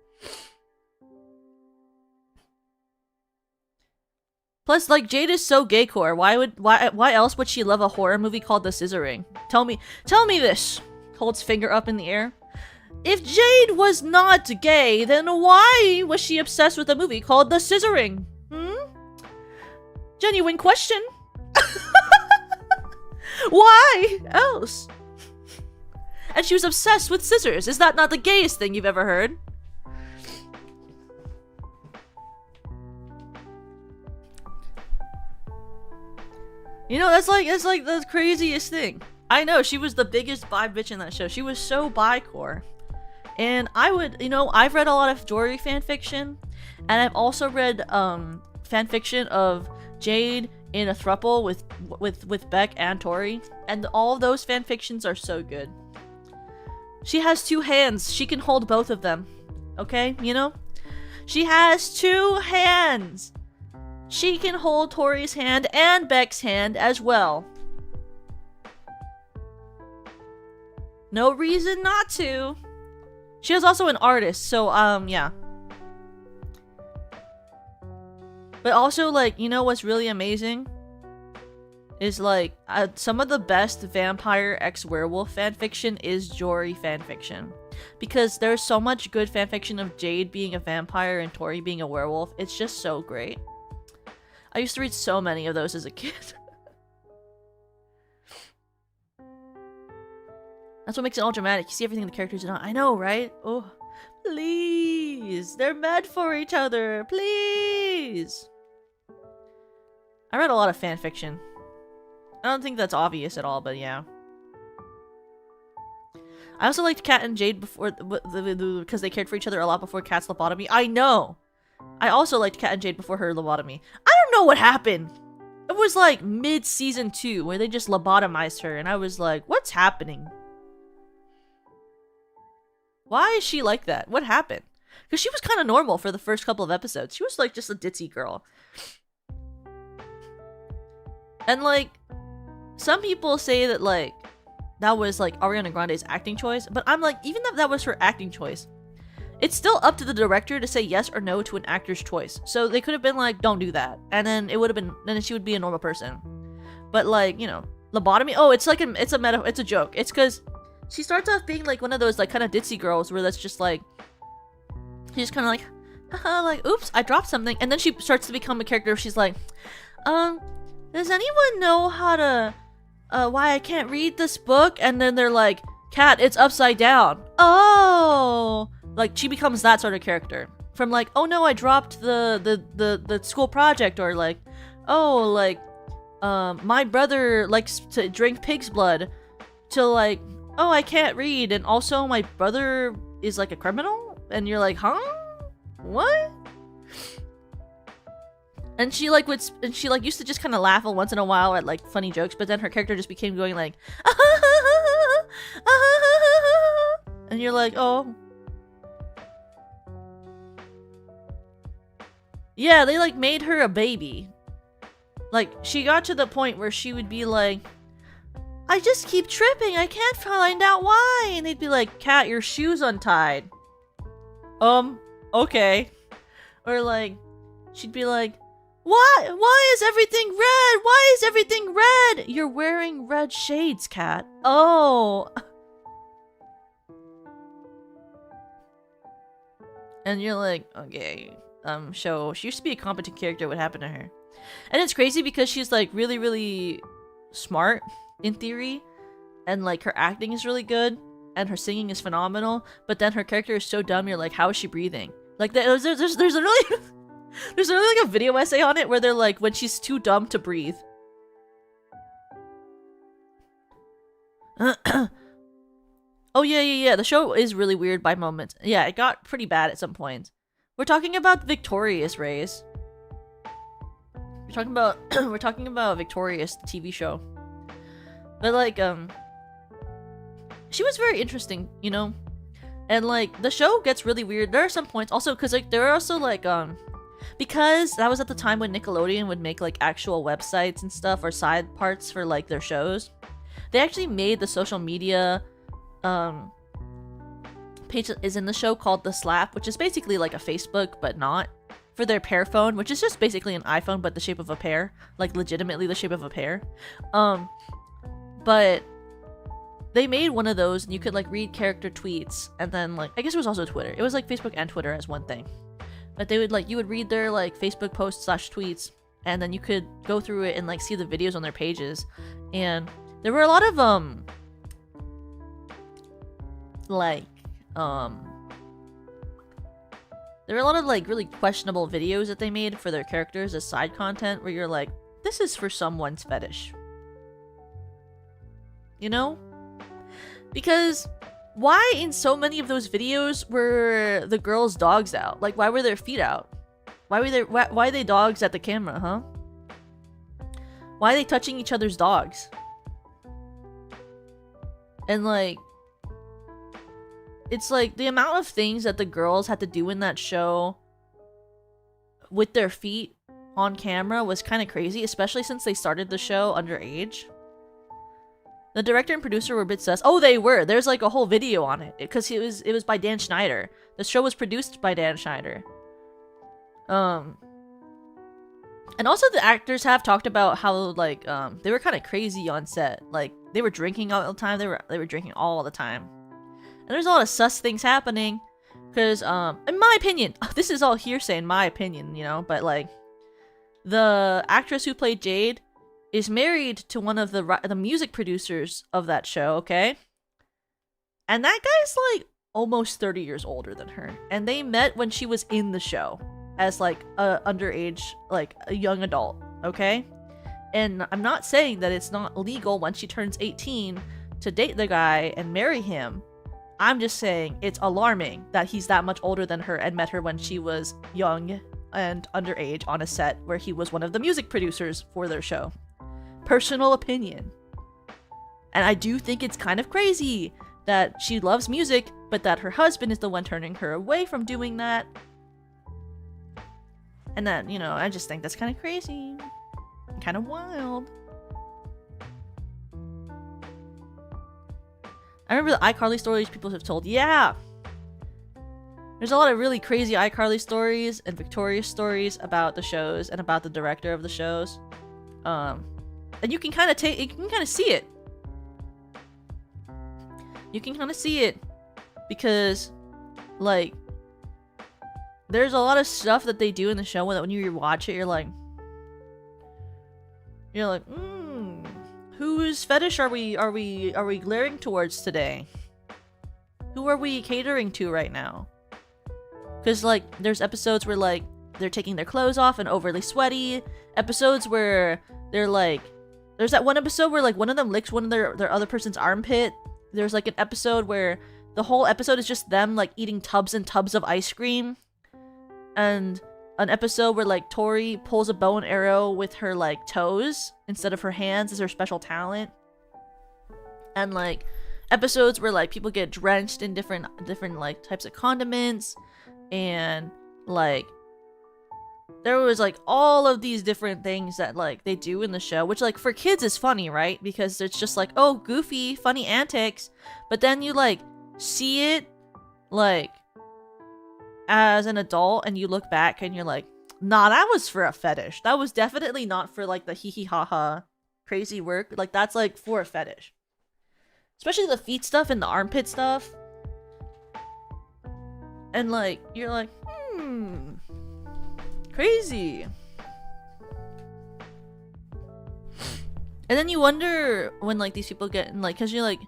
Plus, like, Jade is so gay-core. Why else would she love a horror movie called The Scissoring? Tell me this. Holds finger up in the air. If Jade was not gay, then why was she obsessed with a movie called The Scissoring? Genuine question. Why else? And she was obsessed with scissors. Is that not the gayest thing you've ever heard? You know, that's like the craziest thing. I know, she was the biggest bi bitch in that show. She was so bi-core. And I've read a lot of Jory fanfiction, and I've also read fanfiction of Jade in a throuple with Beck and Tori, and all of those fanfictions are so good. She has two hands. She can hold both of them. Okay? You know? She has two hands. She can hold Tori's hand and Beck's hand as well. No reason not to. She is also an artist, so, yeah. But also, like, you know what's really amazing? Is, like, some of the best vampire x werewolf fanfiction is Jory fanfiction. Because there's so much good fanfiction of Jade being a vampire and Tori being a werewolf. It's just so great. I used to read so many of those as a kid. That's what makes it all dramatic. You see everything the characters do not. I know, right? Oh, please. They're meant for each other. Please. I read a lot of fanfiction. I don't think that's obvious at all, but yeah. I also liked Kat and Jade before, because they cared for each other a lot before Kat's lobotomy. I know! I also liked Kat and Jade before her lobotomy. I don't know what happened! It was like mid-season 2, where they just lobotomized her, and I was like, what's happening? Why is she like that? What happened? Because she was kind of normal for the first couple of episodes. She was like just a ditzy girl. And like, some people say that like, that was like Ariana Grande's acting choice, but I'm like, even if that was her acting choice, it's still up to the director to say yes or no to an actor's choice. So they could have been like, don't do that. And then it would have been, then she would be a normal person. But like, you know, lobotomy, oh, it's like, it's a joke. It's because she starts off being like one of those like kind of ditzy girls where that's just like, she's kind of like, haha, like, oops, I dropped something. And then she starts to become a character where she's like, does anyone know how to, why I can't read this book? And then they're like, Kat, it's upside down. Oh, like she becomes that sort of character. From like, oh no, I dropped the school project, or like, oh, like, my brother likes to drink pig's blood, to like, oh, I can't read, and also my brother is like a criminal, and you're like, huh? What? And she like used to just kind of laugh once in a while at like funny jokes, but then her character just became going like, and you're like, oh. Yeah, they like made her a baby. Like, she got to the point where she would be like, I just keep tripping, I can't find out why. And they'd be like, Kat, your shoe's untied. Okay. Or like, she'd be like, why is everything red? Why is everything red? You're wearing red shades, Kat. Oh. And you're like, okay. So she used to be a competent character. What happened to her? And it's crazy because she's like really, really smart in theory, and like her acting is really good, and her singing is phenomenal. But then her character is so dumb. You're like, how is she breathing? Like there's a really there's a really like a video essay on it where they're like, when she's too dumb to breathe. Oh yeah. The show is really weird by moments. Yeah, it got pretty bad at some point. We're talking about Victorious, Rays. We're talking about Victorious, the TV show. But like, she was very interesting, you know? And like, the show gets really weird. There are some points also, because like, there are also like, because that was at the time when Nickelodeon would make like actual websites and stuff, or side parts for like their shows. They actually made the social media, page that is in the show called The Slap, which is basically like a Facebook, but not. for their pear phone, which is just basically an iPhone but the shape of a pear, like legitimately the shape of a pear. But they made one of those, and you could like read character tweets, and then like I guess it was also Twitter. It was like Facebook and Twitter as one thing. But they would like you would read their like Facebook posts / tweets, and then you could go through it and like see the videos on their pages. And there were a lot of there were a lot of like really questionable videos that they made for their characters as side content where you're like, this is for someone's fetish. You know? Because why in so many of those videos were the girls' dogs out? Like, why were their feet out? Why are they dogs at the camera, huh? Why are they touching each other's dogs? And like, it's like the amount of things that the girls had to do in that show with their feet on camera was kind of crazy, especially since they started the show underage. The director and producer were a bit sus. Oh, they were. There's like a whole video on it because it was by Dan Schneider. The show was produced by Dan Schneider. And also the actors have talked about how like they were kind of crazy on set. Like they were drinking all the time. They were drinking all the time. And there's a lot of sus things happening because in my opinion, this is all hearsay in my opinion, you know, but like the actress who played Jade is married to one of the music producers of that show, okay? And that guy's like almost 30 years older than her. And they met when she was in the show as like a underage, like a young adult, okay? And I'm not saying that it's not legal when she turns 18 to date the guy and marry him. I'm just saying it's alarming that he's that much older than her and met her when she was young and underage on a set where he was one of the music producers for their show. Personal opinion. And I do think it's kind of crazy that she loves music, but that her husband is the one turning her away from doing that. And that, you know, I just think that's kind of crazy. Kind of wild. I remember the iCarly stories people have told. Yeah! There's a lot of really crazy iCarly stories and Victoria stories about the shows and about the director of the shows. And you can kind of see it. You can kind of see it because, like, there's a lot of stuff that they do in the show when you watch it, you're like, whose fetish are we glaring towards today? Who are we catering to right now? Because like, there's episodes where like they're taking their clothes off and overly sweaty. Episodes where they're like. There's that one episode where like one of them licks one of their other person's armpit. There's like an episode where the whole episode is just them like eating tubs and tubs of ice cream. And an episode where like Tori pulls a bow and arrow with her like toes instead of her hands as her special talent. And like episodes where like people get drenched in different like types of condiments. And like there was like all of these different things that like they do in the show, which like for kids is funny, right? Because it's just like, oh, goofy, funny antics. But then you like see it like as an adult and you look back and you're like, nah, that was for a fetish. That was definitely not for like the hee hee ha ha crazy work. Like that's like for a fetish. Especially the feet stuff and the armpit stuff. And like, you're like, crazy. And then you wonder when like these people get in like, cause you're like,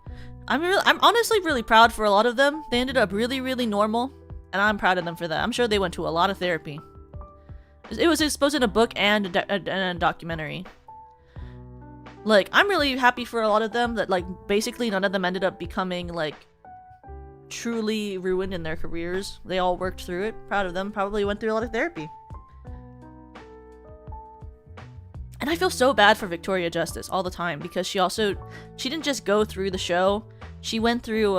I'm honestly really proud for a lot of them. They ended up really, really normal, and I'm proud of them for that. I'm sure they went to a lot of therapy. It was exposed in a book and a documentary. Like, I'm really happy for a lot of them that like basically none of them ended up becoming like truly ruined in their careers. They all worked through it. Proud of them. Probably went through a lot of therapy. And I feel so bad for Victoria Justice all the time because she didn't just go through the show. She went through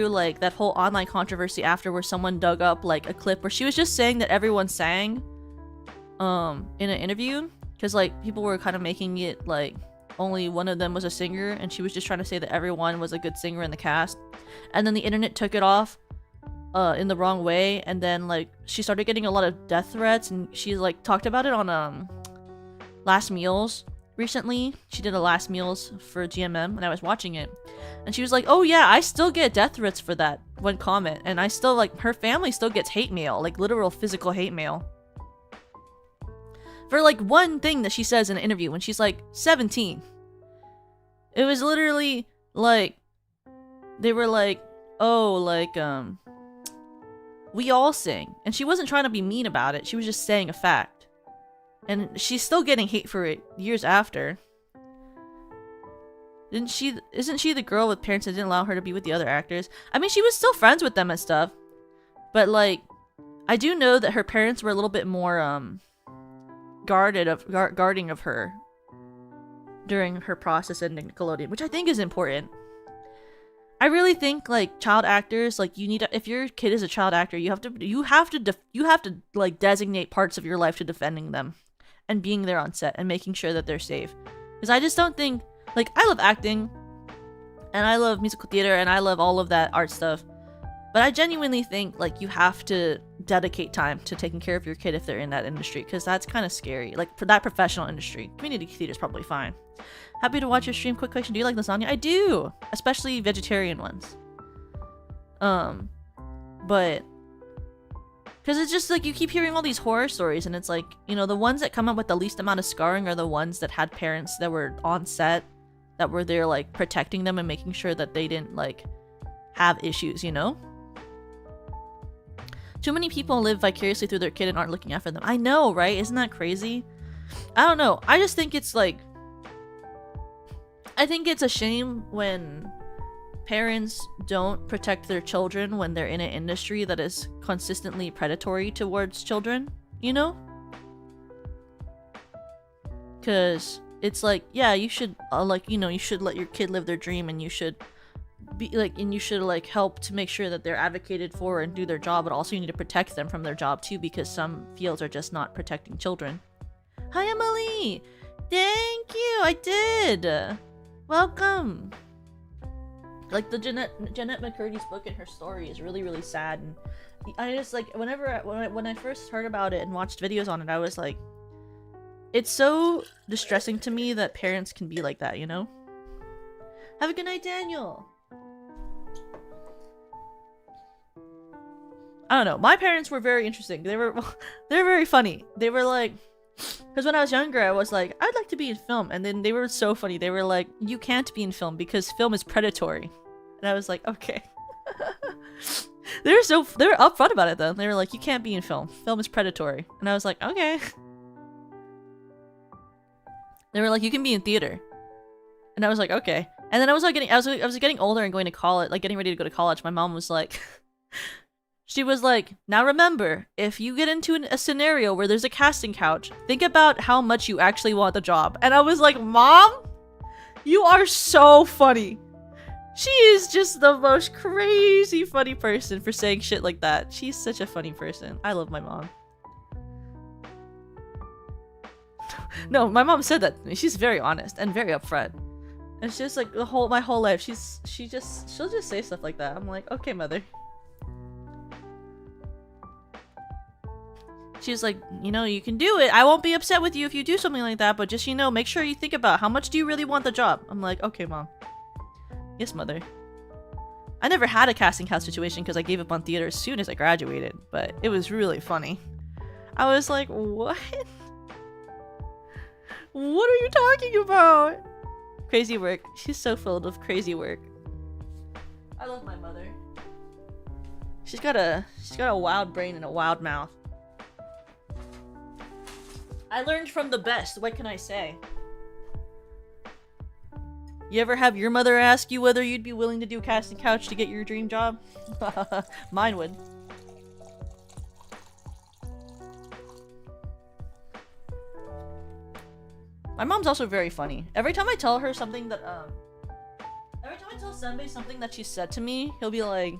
like that whole online controversy after where someone dug up like a clip where she was just saying that everyone sang in an interview because like people were kind of making it like only one of them was a singer, and she was just trying to say that everyone was a good singer in the cast. And then the internet took it off in the wrong way, and then like she started getting a lot of death threats, and she like talked about it on Last Meals recently. She did a Last Meals for GMM, and I was watching it, and she was like, oh yeah, I still get death threats for that one comment, and I still like, her family still gets hate mail, like literal physical hate mail for like one thing that she says in an interview when she's like 17. It was literally like, they were like, oh, like we all sing, and she wasn't trying to be mean about it, she was just saying a fact. And she's still getting hate for it years after. Isn't she the girl with parents that didn't allow her to be with the other actors? I mean, she was still friends with them and stuff. But like, I do know that her parents were a little bit more guarding of her during her process in Nickelodeon, which I think is important. I really think like child actors, like you need to, if your kid is a child actor, you have to like designate parts of your life to defending them and being there on set and making sure that they're safe. Because I just don't think, like, I love acting and I love musical theater and I love all of that art stuff, but I genuinely think like you have to dedicate time to taking care of your kid if they're in that industry, because that's kind of scary. Like for that professional industry, community theater is probably fine. Happy to watch your stream. Quick question, do you like lasagna? I do, especially vegetarian ones. But because it's just like you keep hearing all these horror stories, and it's like, you know, the ones that come up with the least amount of scarring are the ones that had parents that were on set, that were there like protecting them and making sure that they didn't like have issues, you know? Too many people live vicariously through their kid and aren't looking after them. I know, right? Isn't that crazy? I don't know. I just think it's like, I think it's a shame when parents don't protect their children when they're in an industry that is consistently predatory towards children, you know? Because it's like, yeah, you should, like, you know, you should let your kid live their dream, and you should be like, and you should like help to make sure that they're advocated for and do their job, but also you need to protect them from their job too, because some fields are just not protecting children. Hi, Emily! Thank you! I did! Welcome! Like, the Jeanette McCurdy's book and her story is really, really sad, and I just, like, when I first heard about it and watched videos on it, I was like, it's so distressing to me that parents can be like that, you know? Have a good night, Daniel! I don't know, my parents were very interesting. They were very funny. They were like, because when I was younger, I was like, I'd like to be in film. And then they were so funny. They were like, you can't be in film because film is predatory. And I was like, okay. They were upfront about it though. They were like, you can't be in film. Film is predatory. And I was like, okay. They were like, you can be in theater. And I was like, okay. And then I was like I was getting older and going to college, like getting ready to go to college. My mom was like, she was like, now remember, if you get into a scenario where there's a casting couch, think about how much you actually want the job. And I was like, Mom, you are so funny. She is just the most crazy funny person for saying shit like that. She's such a funny person. I love my mom. No, my mom said that to me. She's very honest and very upfront. And it's just like my whole life, she'll just say stuff like that. I'm like, okay, mother. She's like, you know, you can do it. I won't be upset with you if you do something like that, but just, you know, make sure you think about how much do you really want the job. I'm like, okay, Mom. Yes, mother. I never had a casting couch situation because I gave up on theater as soon as I graduated, but it was really funny. I was like, what? What are you talking about? Crazy work. She's so filled with crazy work. I love my mother. She's got a wild brain and a wild mouth. I learned from the best, what can I say? You ever have your mother ask you whether you'd be willing to do casting couch to get your dream job? Mine would. My mom's also very funny. Every time I tell her something that, every time I tell Senbei something that she said to me, he'll be like,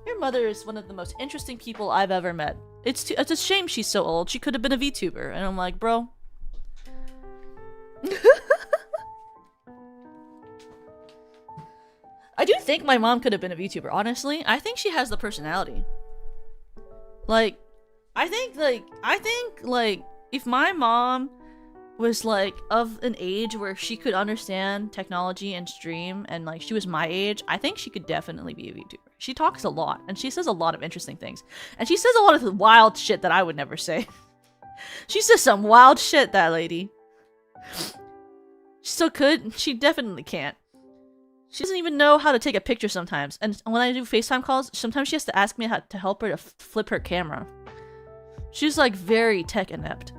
your mother is one of the most interesting people I've ever met. It's a shame she's so old. She could have been a VTuber. And I'm like, bro. I do think my mom could have been a VTuber, honestly. I think she has the personality. Like, I think if my mom was like of an age where she could understand technology and stream, and like she was my age, I think she could definitely be a VTuber. She talks a lot and she says a lot of interesting things, and she says a lot of wild shit that I would never say. She says some wild shit, that lady. She still could. She definitely can't. She doesn't even know how to take a picture sometimes, and when I do FaceTime calls, sometimes she has to ask me how to help her to flip her camera. She's like very tech inept.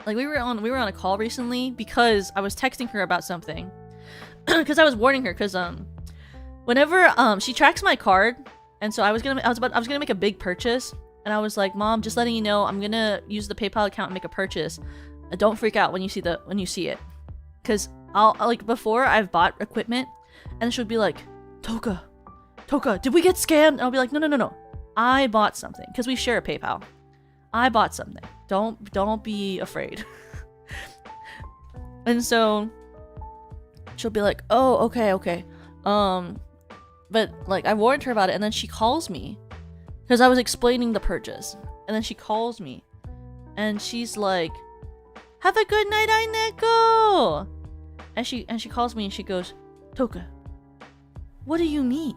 Like we were on a call recently because I was texting her about something, because I was warning her, because whenever she tracks my card, and so I was gonna make a big purchase, and I was like, Mom, just letting you know, I'm gonna use the PayPal account and make a purchase. Don't freak out when you see it, because I'll like, before I've bought equipment, and she'll be like, Toka, did we get scammed? And I'll be like, no, I bought something, because we share a PayPal. I bought something. Don't be afraid. And so she'll be like, oh, okay. But like I warned her about it, and then she calls me because I was explaining the purchase, and then she calls me and she's like, have a good night, Aineko. And she calls me and she goes, Toka, what do you mean?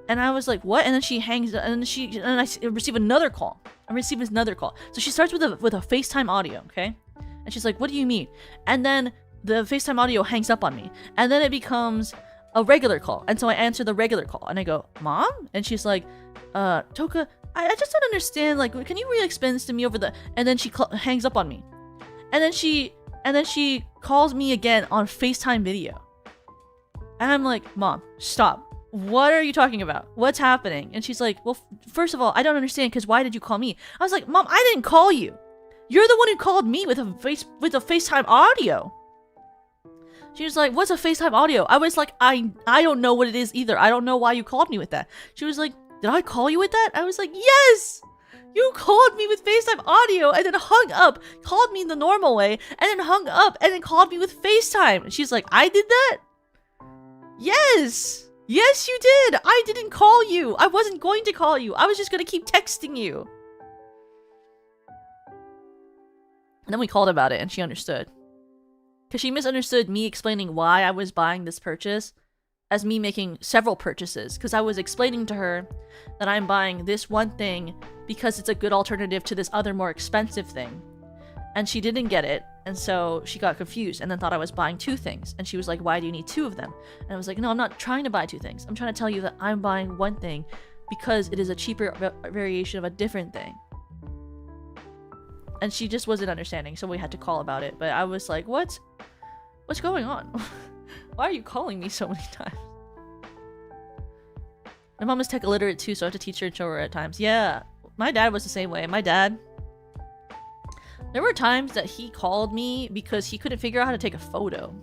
And I was like, what? And then she hangs, and I receive another call. So she starts with a FaceTime audio, okay? And she's like, what do you mean? And then the FaceTime audio hangs up on me. And then it becomes a regular call. And so I answer the regular call. And I go, Mom? And she's like, Toka, I just don't understand. Like, can you really explain this to me over the... And then she hangs up on me. And then she calls me again on FaceTime video. And I'm like, Mom, stop. What are you talking about? What's happening? And she's like, well, first of all, I don't understand, because why did you call me? I was like, Mom, I didn't call you. You're the one who called me with a FaceTime audio. She was like, what's a FaceTime audio? I was like, I don't know what it is either. I don't know why you called me with that. She was like, did I call you with that? I was like, yes! You called me with FaceTime audio and then hung up, called me the normal way, and then hung up, and then called me with FaceTime. And she's like, I did that? Yes! Yes, you did! I didn't call you! I wasn't going to call you! I was just gonna keep texting you! And then we called about it, and she understood. Because she misunderstood me explaining why I was buying this purchase as me making several purchases. Because I was explaining to her that I'm buying this one thing because it's a good alternative to this other more expensive thing. And she didn't get it, and so she got confused and then thought I was buying two things. And she was like, why do you need two of them? And I was like, no, I'm not trying to buy two things. I'm trying to tell you that I'm buying one thing because it is a cheaper variation of a different thing. And she just wasn't understanding, so we had to call about it. But I was like, what's going on? Why are you calling me so many times? My mom is tech illiterate too, so I have to teach her and show her at times. Yeah, my dad was the same way. My dad, there were times that he called me because he couldn't figure out how to take a photo.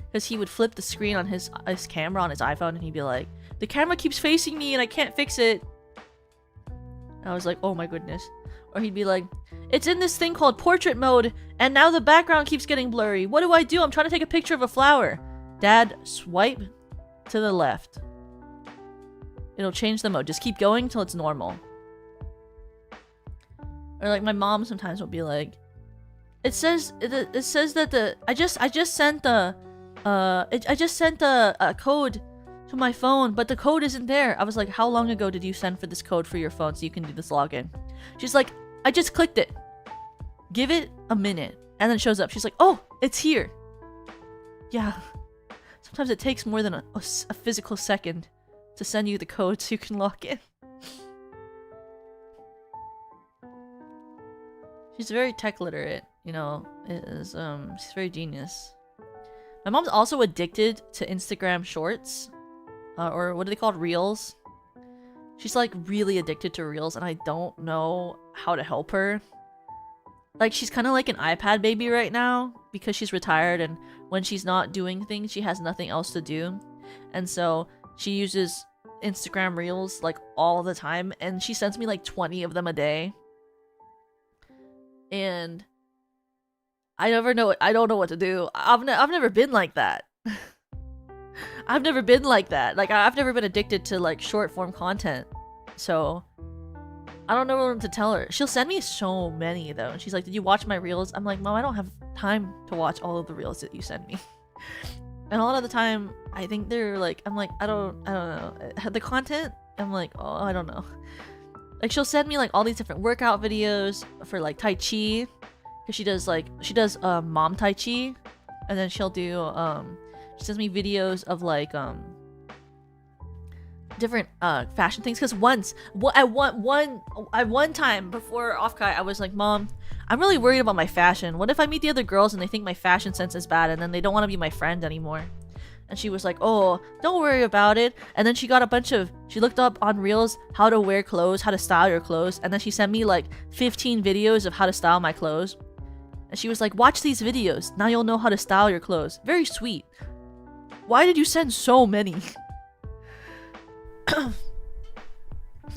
Because he would flip the screen on his camera on his iPhone, and he'd be like, the camera keeps facing me and I can't fix it. And I was like, oh my goodness. Or he'd be like, it's in this thing called portrait mode, and now the background keeps getting blurry. What do I do? I'm trying to take a picture of a flower. Dad, swipe to the left. It'll change the mode. Just keep going till it's normal. Or like my mom sometimes will be like, it says that I just sent the code to my phone, but the code isn't there. I was like, how long ago did you send for this code for your phone so you can do this login? She's like, I just clicked it. Give it a minute. And then it shows up. She's like, oh, it's here. Yeah. Sometimes it takes more than a physical second to send you the code so you can log in. She's very tech literate, you know. She's very genius. My mom's also addicted to Instagram shorts. Or what are they called? Reels. She's like really addicted to Reels, and I don't know how to help her. Like, she's kind of like an iPad baby right now because she's retired, and when she's not doing things, she has nothing else to do. And so she uses Instagram Reels like all the time, and she sends me like 20 of them a day. And I don't know what to do. I've never been like that. I've never been like that. Like, I've never been addicted to like short form content. So I don't know what to tell her. She'll send me so many though. And she's like, did you watch my reels? I'm like, Mom, I don't have time to watch all of the reels that you send me. And a lot of the time, I think they're like, I'm like, I don't know. The content, I'm like, oh, I don't know. Like, she'll send me like all these different workout videos for like Tai Chi. Cause she does mom Tai Chi. And then she'll do, she sends me videos of like, different fashion things. Because at one time before Offkai, I was like, Mom, I'm really worried about my fashion. What if I meet the other girls and they think my fashion sense is bad and then they don't want to be my friend anymore? And she was like, oh, don't worry about it. And then she looked up on Reels how to wear clothes, how to style your clothes, and then she sent me like 15 videos of how to style my clothes. And she was like, watch these videos, now you'll know how to style your clothes. Very sweet. Why did you send so many?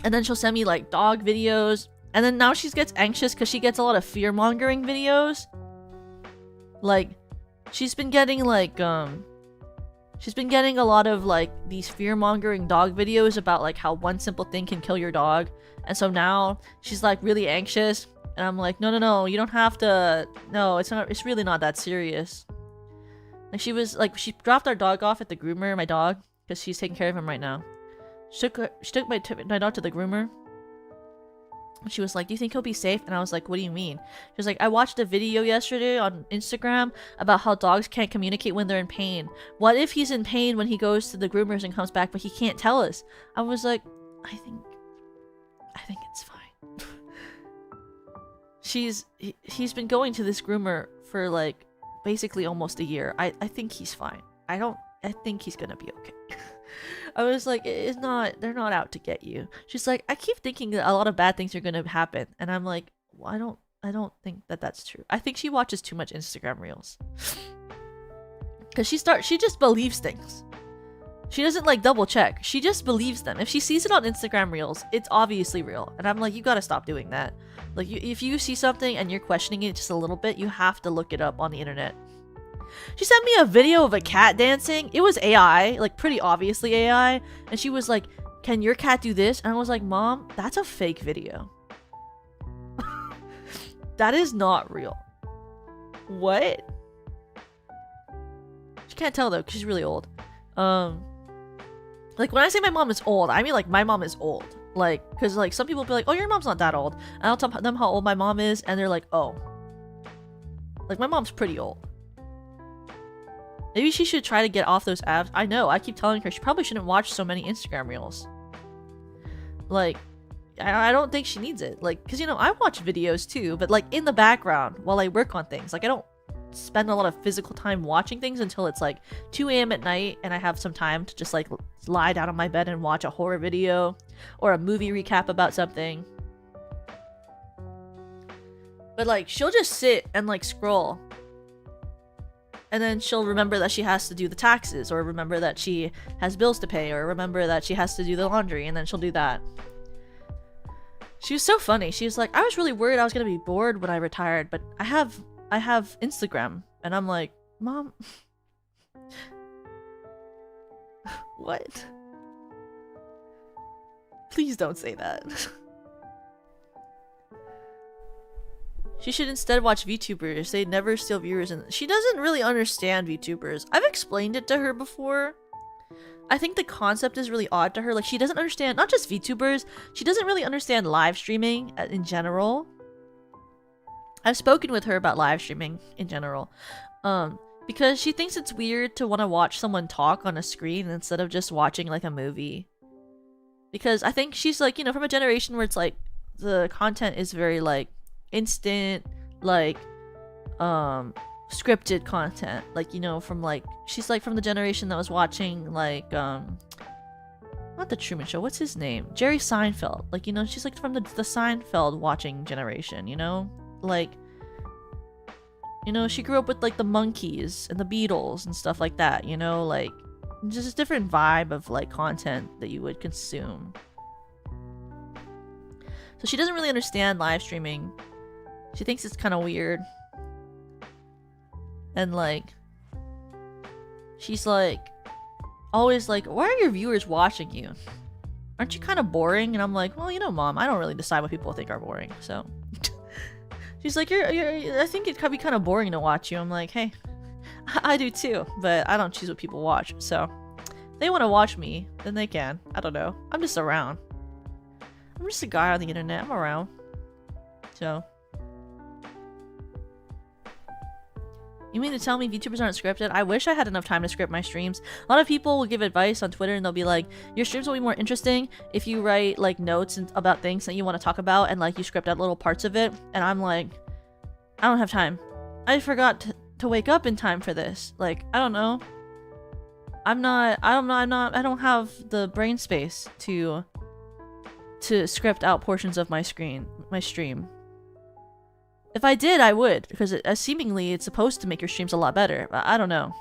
And then she'll send me like dog videos. And then now she gets anxious because she gets a lot of fear-mongering videos. Like, she's been getting a lot of like these fear-mongering dog videos about like how one simple thing can kill your dog. And so now she's like really anxious. And I'm like, no, you don't have to. No, it's really not that serious. Like, she dropped our dog off at the groomer, my dog, because she's taking care of him right now. She took my dog to the groomer. She was like, do you think he'll be safe? And I was like, what do you mean? She was like, I watched a video yesterday on Instagram about how dogs can't communicate when they're in pain. What if he's in pain when he goes to the groomers and comes back, but he can't tell us? I was like, I think it's fine. He's been going to this groomer for like basically almost a year. I think he's fine. I think he's gonna be okay. I was like, they're not out to get you. She's like, I keep thinking that a lot of bad things are gonna happen, and I'm like, well, I don't think that that's true. I think she watches too much Instagram Reels, because she just believes things. She doesn't like double check. She just believes them. If she sees it on Instagram Reels, it's obviously real, and I'm like, you gotta stop doing that. Like, if you see something and you're questioning it just a little bit, you have to look it up on the internet. She sent me a video of a cat dancing. It was AI, like pretty obviously AI. And she was like, can your cat do this? And I was like, Mom, that's a fake video. That is not real. What? She can't tell though, because she's really old. Like, when I say my mom is old, I mean like my mom is old. Like, because like some people be like, oh, your mom's not that old. And I'll tell them how old my mom is, and they're like, oh. Like, my mom's pretty old. Maybe she should try to get off those apps. I know, I keep telling her she probably shouldn't watch so many Instagram Reels. Like, I don't think she needs it. Like, because, you know, I watch videos too, but like in the background while I work on things. Like, I don't spend a lot of physical time watching things until it's like 2 a.m. at night and I have some time to just like lie down on my bed and watch a horror video or a movie recap about something. But like, she'll just sit and like scroll. And then she'll remember that she has to do the taxes, or remember that she has bills to pay, or remember that she has to do the laundry, and then she'll do that. She was so funny. She was like, I was really worried I was gonna be bored when I retired, but I have Instagram. And I'm like, Mom, what? Please don't say that. She should instead watch VTubers. They never steal viewers, and she doesn't really understand VTubers. I've explained it to her before. I think the concept is really odd to her. Like, she doesn't understand, not just VTubers, she doesn't really understand live streaming in general. I've spoken with her about live streaming in general. Because she thinks it's weird to want to watch someone talk on a screen instead of just watching like a movie. Because I think she's like, you know, from a generation where it's like the content is very like instant, like scripted content, like, you know, from like, she's like from the generation that was watching like not the Truman Show, what's his name, Jerry Seinfeld, like, you know, she's like from the Seinfeld watching generation, you know, like, you know, she grew up with like the Monkees and the Beatles and stuff like that, you know, like just a different vibe of like content that you would consume. So she doesn't really understand live streaming. She thinks it's kind of weird. And like, she's like, always like, why are your viewers watching you? Aren't you kind of boring? And I'm like, well, you know, Mom, I don't really decide what people think are boring, so. She's like, I think it could be kind of boring to watch you. I'm like, hey, I do too, but I don't choose what people watch, so. If they want to watch me, then they can. I don't know. I'm just around. I'm just a guy on the internet. I'm around. So. You mean to tell me VTubers aren't scripted? I wish I had enough time to script my streams. A lot of people will give advice on Twitter and they'll be like, your streams will be more interesting if you write like notes about things that you want to talk about and like you script out little parts of it. And I'm like, I don't have time. I forgot to wake up in time for this. Like, I don't know. I don't have the brain space to script out portions of my stream. If I did, I would, because seemingly it's supposed to make your streams a lot better, but I don't know.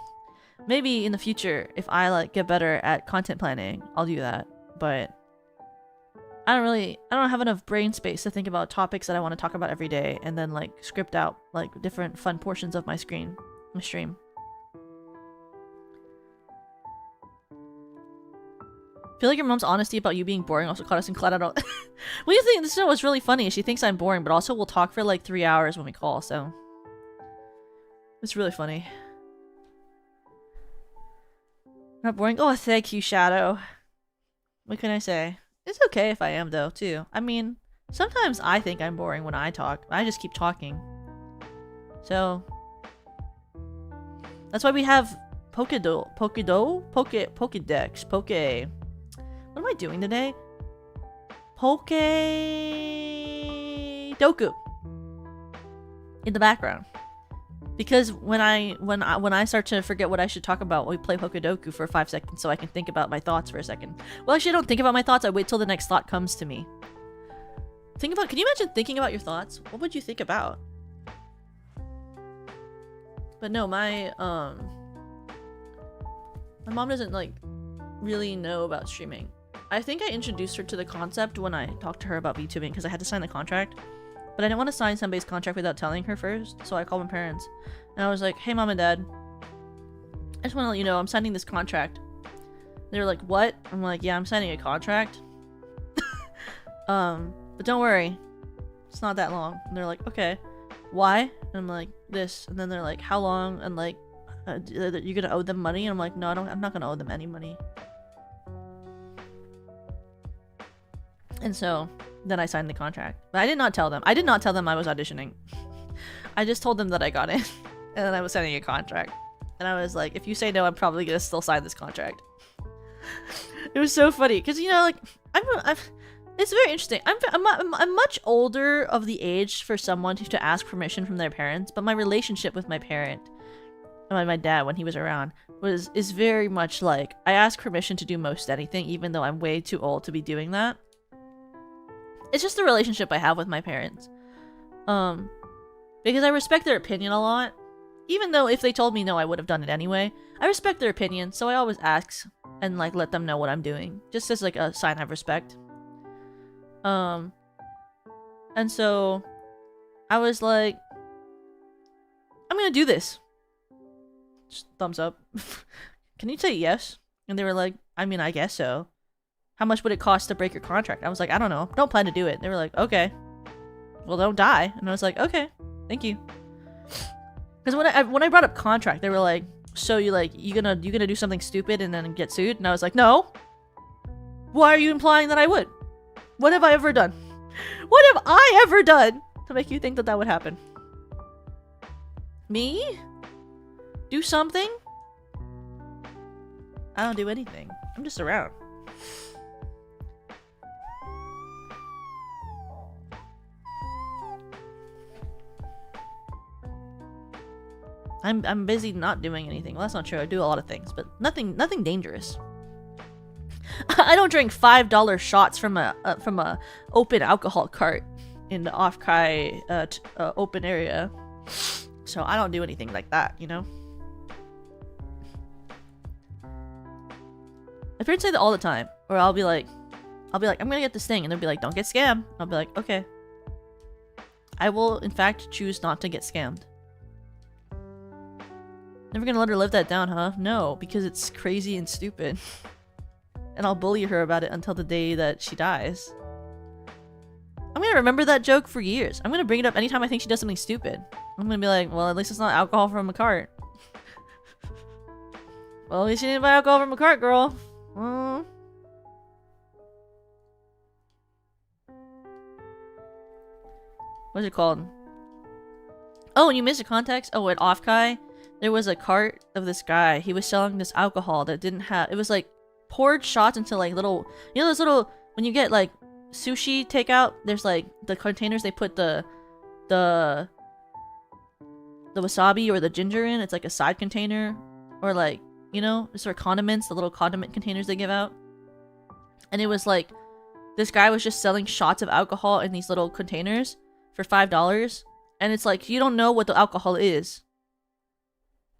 Maybe in the future, if I like get better at content planning, I'll do that, but I don't have enough brain space to think about topics that I want to talk about every day and then like script out like different fun portions of my stream. I feel like your mom's honesty about you being boring also caught us in cloud. I don't. What do you think? This is what's really funny. She thinks I'm boring, but also we'll talk for like 3 hours when we call, so it's really funny. Not boring. Oh, thank you, Shadow. What can I say? It's okay if I am though, too. I mean, sometimes I think I'm boring when I talk. I just keep talking. So that's why we have Pokedex. What am I doing today? Doku in the background, because when I start to forget what I should talk about, we play Doku for 5 seconds so I can think about my thoughts for a second. Well, actually, I don't think about my thoughts. I wait till the next thought comes to me. Can you imagine thinking about your thoughts? What would you think about? But no, my mom doesn't like really know about streaming. I think I introduced her to the concept when I talked to her about VTubing because I had to sign the contract. But I didn't want to sign somebody's contract without telling her first, so I called my parents. And I was like, hey, Mom and Dad, I just want to let you know I'm signing this contract. They were like, what? I'm like, yeah, I'm signing a contract. But don't worry, it's not that long. And they're like, okay, why? And I'm like, this. And then they're like, how long? And like, you're gonna owe them money? And I'm like, no, I'm not gonna owe them any money. And so then I signed the contract. But I did not tell them. I did not tell them I was auditioning. I just told them that I got in. And then I was signing a contract. And I was like, if you say no, I'm probably gonna still sign this contract. It was so funny. Because, you know, like, it's very interesting. I'm much older of the age for someone to ask permission from their parents. But my relationship with my parent, my dad, when he was around, is very much like, I ask permission to do most anything, even though I'm way too old to be doing that. It's just the relationship I have with my parents. Because I respect their opinion a lot. Even though if they told me no, I would have done it anyway. I respect their opinion, so I always ask and like let them know what I'm doing. Just as like a sign of respect. And so I was like, I'm gonna do this. Just thumbs up. Can you say yes? And they were like, I mean, I guess so. How much would it cost to break your contract? I was like, I don't know. Don't plan to do it. They were like, okay. Well, don't die. And I was like, okay. Thank you. Because when I brought up contract, they were like, so you gonna do something stupid and then get sued? And I was like, no. Why are you implying that I would? What have I ever done? What have I ever done to make you think that that would happen? Me? Do something? I don't do anything. I'm just around. I'm busy not doing anything. Well, that's not true. I do a lot of things, but nothing dangerous. I don't drink $5 shots from a open alcohol cart in the off-kai open area. So I don't do anything like that, you know? My parents say that all the time. Or I'll be like, I'm gonna get this thing, and they'll be like, don't get scammed. I'll be like, okay. I will, in fact, choose not to get scammed. Never gonna let her live that down, huh? No, because it's crazy and stupid. And I'll bully her about it until the day that she dies. I'm gonna remember that joke for years. I'm gonna bring it up anytime I think she does something stupid. I'm gonna be like, well, at least it's not alcohol from a cart. Well, at least you didn't buy alcohol from a cart, girl. What's it called? Oh, and you missed the context? Oh, at Offkai, there was a cart of this guy. He was selling this alcohol that didn't have... It was like poured shots into like little... You know those little... When you get like sushi takeout, there's like the containers they put the wasabi or the ginger in. It's like a side container. Or like, you know, sort of condiments, the little condiment containers they give out. And it was like... This guy was just selling shots of alcohol in these little containers for $5. And it's like, you don't know what the alcohol is.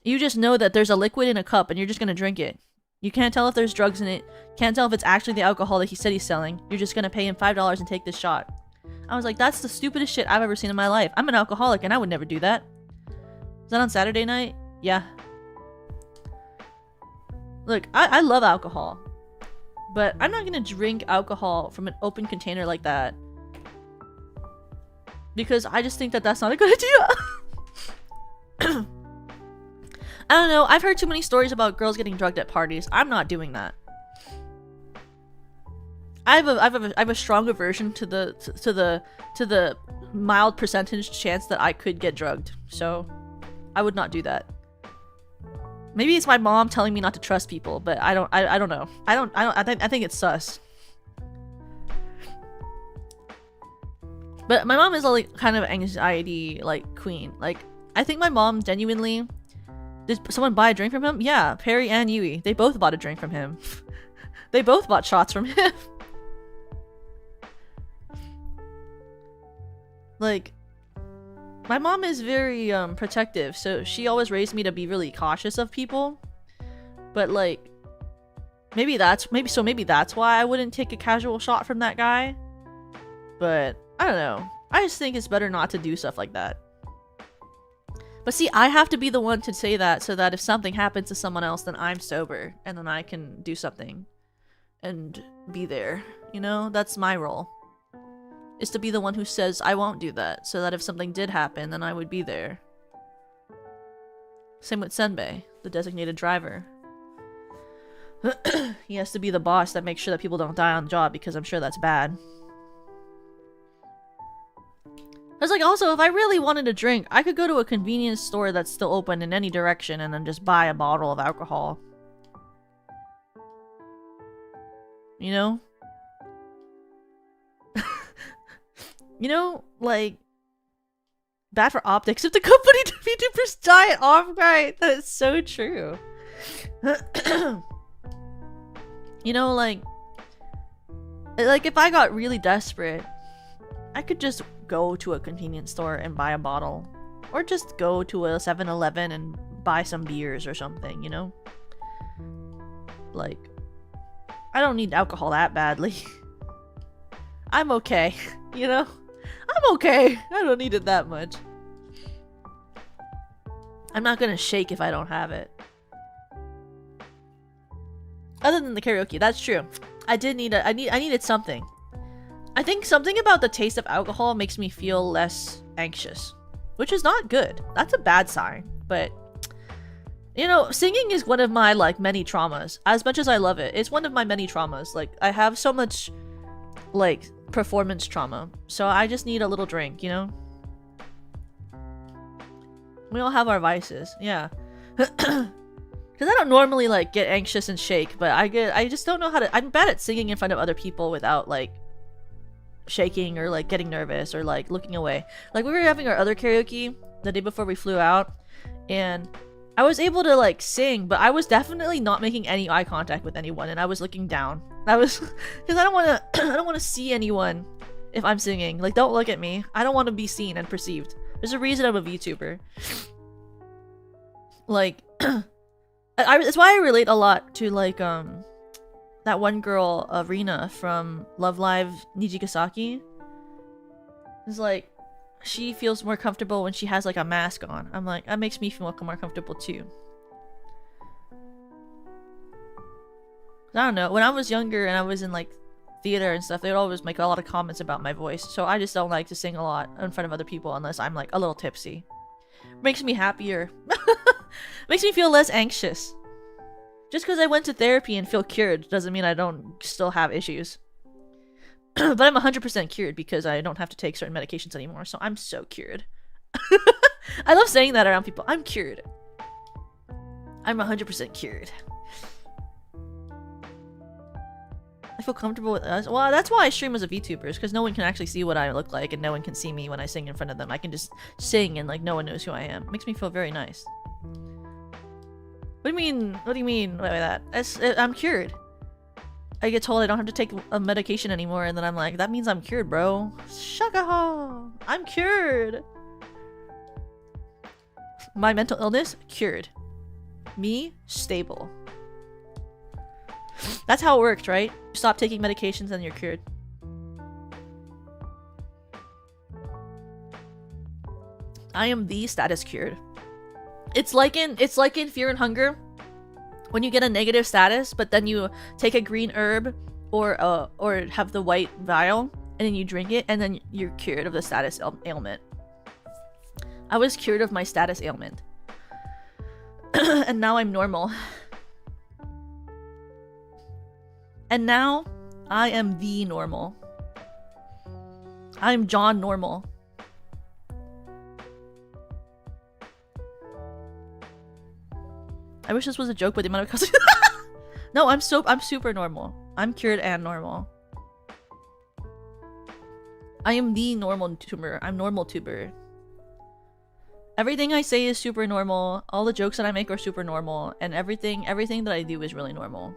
You just know that there's a liquid in a cup and you're just gonna drink it. You can't tell if there's drugs in it. Can't tell if it's actually the alcohol that he said he's selling. You're just gonna pay him $5 and take this shot. I was like, that's the stupidest shit I've ever seen in my life. I'm an alcoholic and I would never do that. Is that on Saturday night? Yeah. Look, I love alcohol. But I'm not gonna drink alcohol from an open container like that. Because I just think that that's not a good idea. I don't know. I've heard too many stories about girls getting drugged at parties. I'm not doing that. I have a strong aversion to the mild percentage chance that I could get drugged. So I would not do that. Maybe it's my mom telling me not to trust people, but I don't know. I think it's sus. But my mom is a like, kind of anxiety like queen. Like I think my mom genuinely... Did someone buy a drink from him? Yeah, Perry and Yui. They both bought a drink from him. They both bought shots from him. Like, my mom is very protective, so she always raised me to be really cautious of people. But like, maybe that's why I wouldn't take a casual shot from that guy. But I don't know. I just think it's better not to do stuff like that. But see, I have to be the one to say that so that if something happens to someone else, then I'm sober and then I can do something and be there. You know, that's my role. Is to be the one who says I won't do that so that if something did happen, then I would be there. Same with Senbei, the designated driver. He has to be the boss that makes sure that people don't die on the job because I'm sure that's bad. I was like, also, if I really wanted a drink, I could go to a convenience store that's still open in any direction and then just buy a bottle of alcohol. You know? You know, like, bad for optics if the company defeaters die at off-right. That is so true. You know, like if I got really desperate, I could just go to a convenience store and buy a bottle. Or just go to a 7-Eleven and buy some beers or something, you know? Like, I don't need alcohol that badly. I'm okay, you know? I'm okay. I don't need it that much. I'm not gonna shake if I don't have it. Other than the karaoke, that's true. I needed something. I think something about the taste of alcohol makes me feel less anxious, which is not good. That's a bad sign. But you know, singing is one of my like many traumas. As much as I love it, it's one of my many traumas. Like I have so much like performance trauma, so I just need a little drink, you know? We all have our vices, yeah. Because I don't normally like get anxious and shake, but I just don't know how to. I'm bad at singing in front of other people without like shaking or like getting nervous or like looking away. Like we were having our other karaoke the day before we flew out, and I was able to like sing, but I was definitely not making any eye contact with anyone, and I was looking down. I was because I don't want to see anyone if I'm singing. Like, don't look at me. I don't want to be seen and perceived. There's a reason I'm a VTuber. Like, that's why I relate a lot to like that one girl, Rina from Love Live Nijigasaki. It's like she feels more comfortable when she has like a mask on. I'm like, that makes me feel more comfortable too. I don't know. When I was younger and I was in like theater and stuff, they would always make a lot of comments about my voice. So I just don't like to sing a lot in front of other people unless I'm like a little tipsy. Makes me happier. Makes me feel less anxious. Just because I went to therapy and feel cured doesn't mean I don't still have issues. But I'm 100% cured because I don't have to take certain medications anymore. So I'm so cured. I love saying that around people. I'm cured. I'm 100% cured. I feel comfortable with us. Well, that's why I stream as a VTuber, because no one can actually see what I look like and no one can see me when I sing in front of them. I can just sing and like no one knows who I am. It makes me feel very nice. What do you mean? What do you mean by that? I'm cured. I get told I don't have to take a medication anymore, and then I'm like, that means I'm cured, bro. Shakaha! I'm cured! My mental illness? Cured. Me? Stable. That's how it works, right? Stop taking medications and you're cured. I am the status cured. It's like in Fear and Hunger, when you get a negative status, but then you take a green herb or have the white vial and then you drink it and then you're cured of the status ailment. I was cured of my status ailment. And now I'm normal. And now I am the normal. I'm John Normal. I wish this was a joke, but the amount of customers. No, I'm super normal. I'm cured and normal. I am the normal tuber. I'm normal tuber. Everything I say is super normal. All the jokes that I make are super normal, and everything that I do is really normal.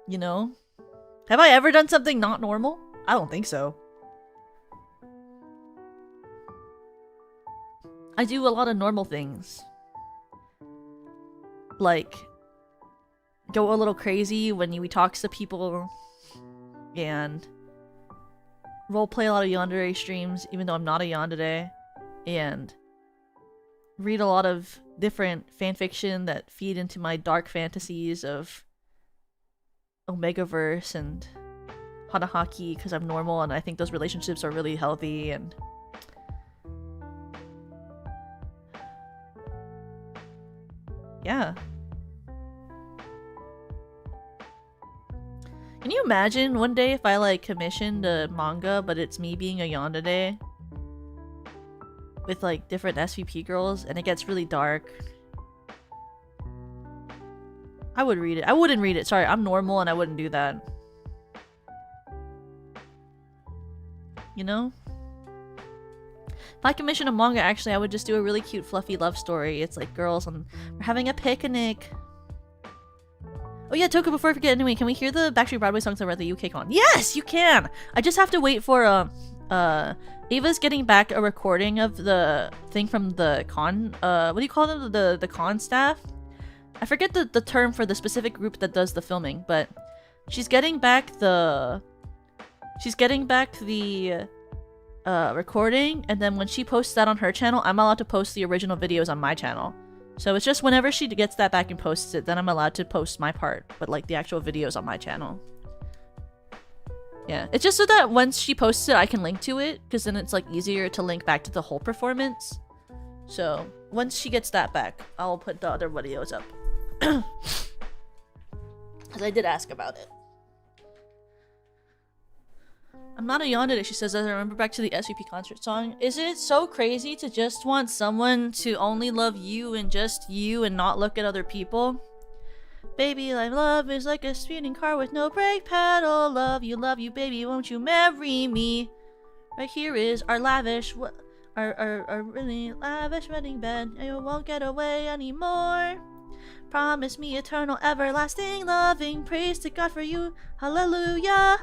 You know? Have I ever done something not normal? I don't think so. I do a lot of normal things. Like, go a little crazy when we talk to people, and roleplay a lot of yandere streams, even though I'm not a yandere, and read a lot of different fanfiction that feed into my dark fantasies of Omegaverse and Hanahaki because I'm normal and I think those relationships are really healthy. And yeah. Can you imagine one day if I like commissioned a manga but it's me being a yandere with like different SVP girls and it gets really dark? I would read it. I wouldn't read it. Sorry, I'm normal and I wouldn't do that. You know? If I commission a manga, actually, I would just do a really cute, fluffy love story. It's like girls and we're having a picnic. Oh yeah, Toku, before I forget, anyway, can we hear the Backstreet Broadway songs that were at the UK con? Yes, you can! I just have to wait for, Ava's getting back a recording of the thing from the con, what do you call them? The con staff? I forget the term for the specific group that does the filming, but she's getting back the recording, and then when she posts that on her channel, I'm allowed to post the original videos on my channel. So it's just whenever she gets that back and posts it, then I'm allowed to post my part, but like the actual videos on my channel. Yeah, it's just so that once she posts it, I can link to it, because then it's like easier to link back to the whole performance. So once she gets that back, I'll put the other videos up. Because I did ask about it. I'm not a yandere, she says, as I remember back to the SVP concert song. Isn't it so crazy to just want someone to only love you and just you and not look at other people? Baby, like love is like a speeding car with no brake pedal. Love you, baby, won't you marry me? Right here is our lavish, our really lavish wedding bed. You won't get away anymore. Promise me eternal, everlasting, loving. Praise to God for you. Hallelujah.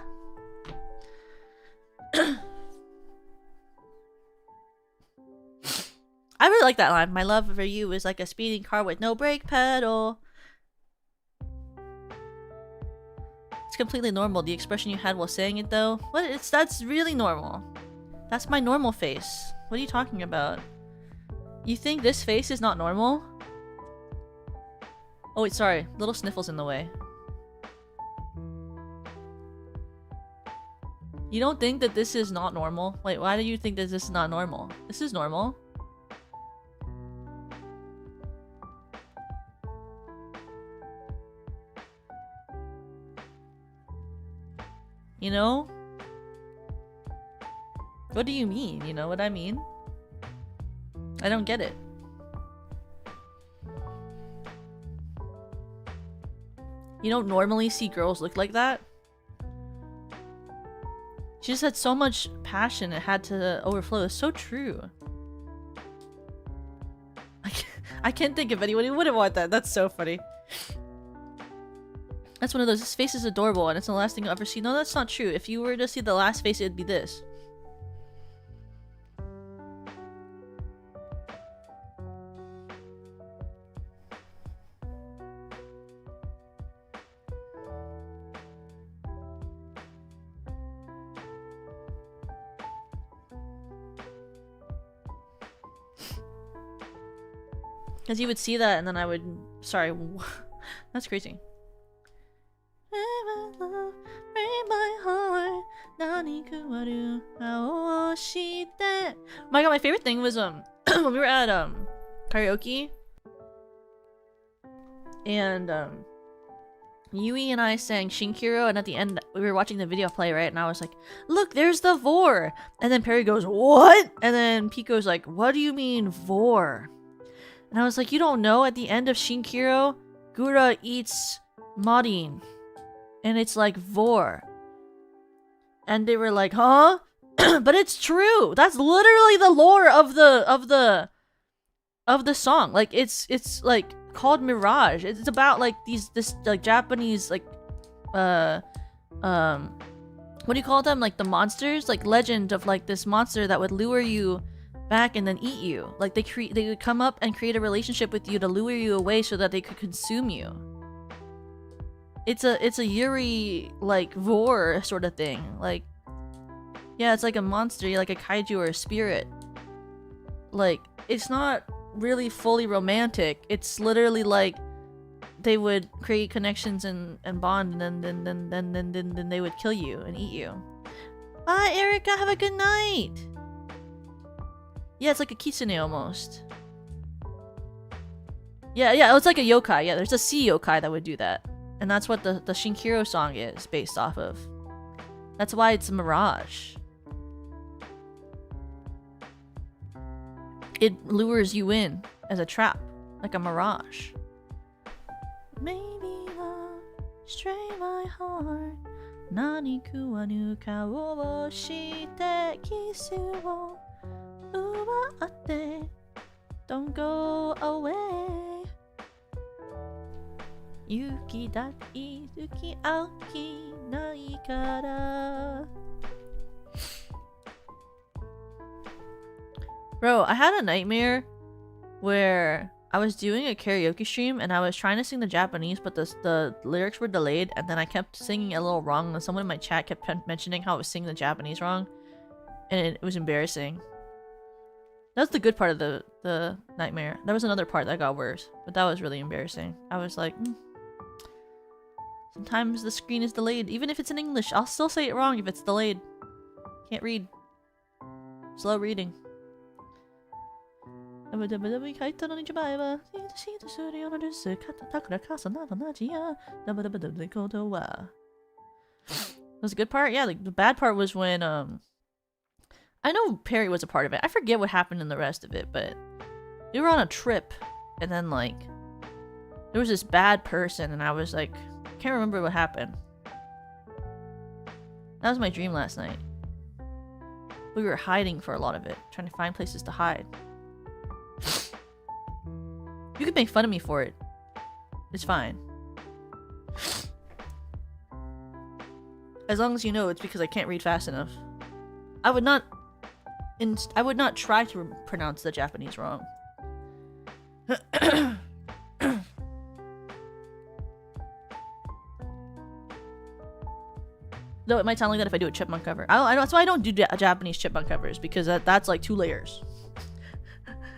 I really like that line. My love for you is like a speeding car with no brake pedal. It's completely normal. The expression you had while saying it, though. That's really normal. That's my normal face. What are you talking about? You think this face is not normal? Oh wait, sorry. Little sniffles in the way. You don't think that this is not normal? Wait, why do you think that this is not normal? This is normal. You know? What do you mean? You know what I mean? I don't get it. You don't normally see girls look like that? She just had so much passion, it had to overflow. It's so true. I can't think of anyone who wouldn't want that. That's so funny. That's one of those, this face is adorable and it's the last thing you'll ever see. No, that's not true. If you were to see the last face, it'd be this. Because you would see that and then I would... Sorry. That's crazy. Oh my god, my favorite thing was when we were at karaoke and Yui and I sang Shinkiro, and at the end we were watching the video play, right? And I was like, look, there's the vor. And then Perry goes, what? And then Pico's like, what do you mean vor? And I was like, you don't know, at the end of Shinkiro, Gura eats Marin. And it's like vor. And they were like, huh? But it's true. That's literally the lore of the song. Like it's like called Mirage. It's about like this like Japanese like what do you call them? Like the monsters, like legend of like this monster that would lure you back and then eat you. Like they would come up and create a relationship with you to lure you away so that they could consume you. It's a Yuri like vor sort of thing. Like yeah, it's like a monster, like a kaiju or a spirit. Like it's not really fully romantic. It's literally like they would create connections and bond, and then they would kill you and eat you. Bye, Erica. Have a good night. Yeah, it's like a kitsune almost. Yeah, it's like a yokai. Yeah, there's a sea yokai that would do that. And that's what the Shinkiro song is based off of. That's why it's a mirage. It lures you in as a trap, like a mirage. Maybe love stray my heart. Naniku wa nu kao wo shite kisu wo uwaate. Don't go away. Yuki dai yuki aoki nai kara. Bro, I had a nightmare where I was doing a karaoke stream and I was trying to sing the Japanese, but the lyrics were delayed, and then I kept singing it a little wrong, and someone in my chat kept mentioning how I was singing the Japanese wrong, and it was embarrassing. That was the good part of the nightmare. There was another part that got worse, but that was really embarrassing. I was like, sometimes the screen is delayed. Even if it's in English, I'll still say it wrong if it's delayed. Can't read. Slow reading. Bro, I was a good part? Yeah, like the bad part was when I know Perry was a part of it. I forget what happened in the rest of it, but we were on a trip and then like there was this bad person and I was like, can't remember what happened. That was my dream last night. We were hiding for a lot of it, trying to find places to hide. You could make fun of me for it. It's fine. As long as you know it's because I can't read fast enough. I would not try to pronounce the Japanese wrong. Though it might sound like that if I do a chipmunk cover. That's why I don't do Japanese chipmunk covers, because that's like 2 layers.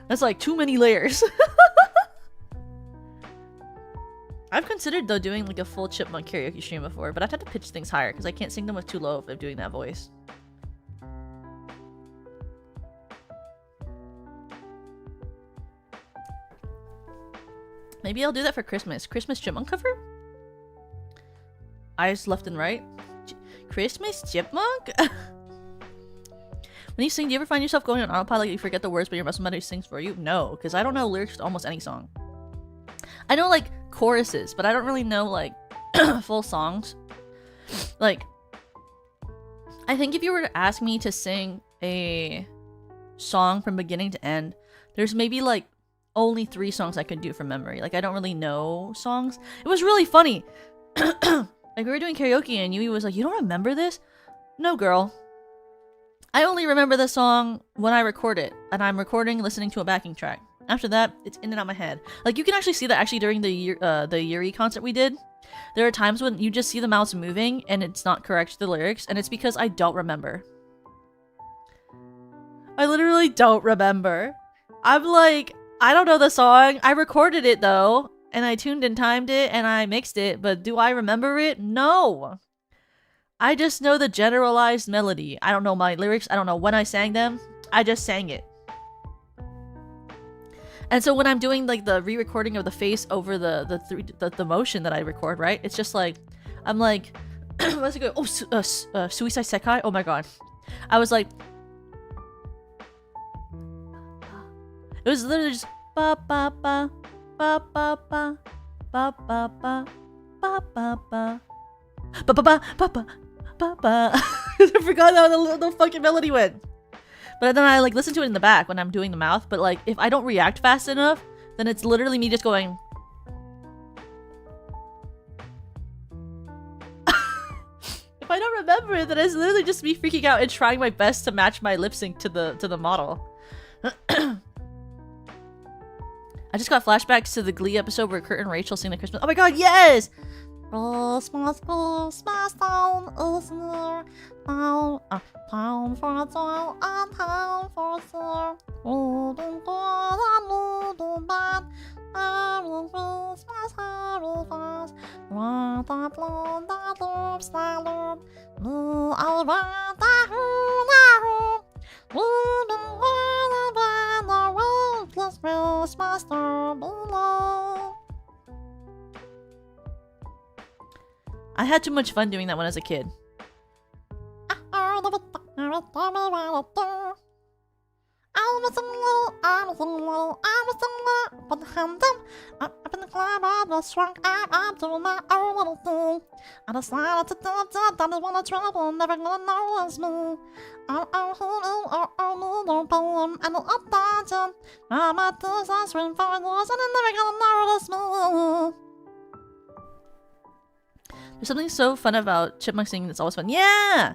That's like too many layers. I've considered though doing like a full chipmunk karaoke stream before, but I've had to pitch things higher because I can't sing them with too low if I'm doing that voice. Maybe I'll do that for Christmas. Christmas chipmunk cover? Eyes left and right. Christmas chipmunk? When you sing, do you ever find yourself going on autopilot, you forget the words but your muscle memory sings for you? No, because I don't know lyrics to almost any song. I know like choruses, but I don't really know like full songs. Like, I think if you were to ask me to sing a song from beginning to end, there's maybe like only 3 songs I could do from memory. Like, I don't really know songs. It was really funny. Like, we were doing karaoke and Yui was like, you don't remember this? No, girl. I only remember the song when I record it, and I'm recording listening to a backing track. After that, it's in and out my head. Like, you can actually see that actually during the Yuri concert we did. There are times when you just see the mouse moving and it's not correct to the lyrics, and it's because I don't remember. I literally don't remember. I'm like, I don't know the song. I recorded it though, and I tuned and timed it, and I mixed it, but do I remember it? No! I just know the generalized melody. I don't know my lyrics. I don't know when I sang them. I just sang it. And so when I'm doing like the re-recording of the face over the motion that I record, right? It's just like, I'm like, what's it go? Oh, Suicide Sekai? Oh my god. I was like, it was literally just ba ba ba ba ba ba ba ba ba ba ba ba ba ba ba ba ba. I forgot how the fucking melody went. But then I like listen to it in the back when I'm doing the mouth. But like if I don't react fast enough, then it's literally me just going. If I don't remember it, then it's literally just me freaking out and trying my best to match my lip sync to the model. I just got flashbacks to the Glee episode where Kurt and Rachel sing the Christmas. Oh my god, yes! Christmas, Christmas down is near. Time for joy and time for fear. Looking good and looking bad. Merry Christmas, Merry Fast. What a blood that loops that loop. Blue around the hula. Looking good and bad. The ruthless Christmas star below. I had too much fun doing that when I was a kid. There's something so fun about chipmunk singing that's always fun. Yeah!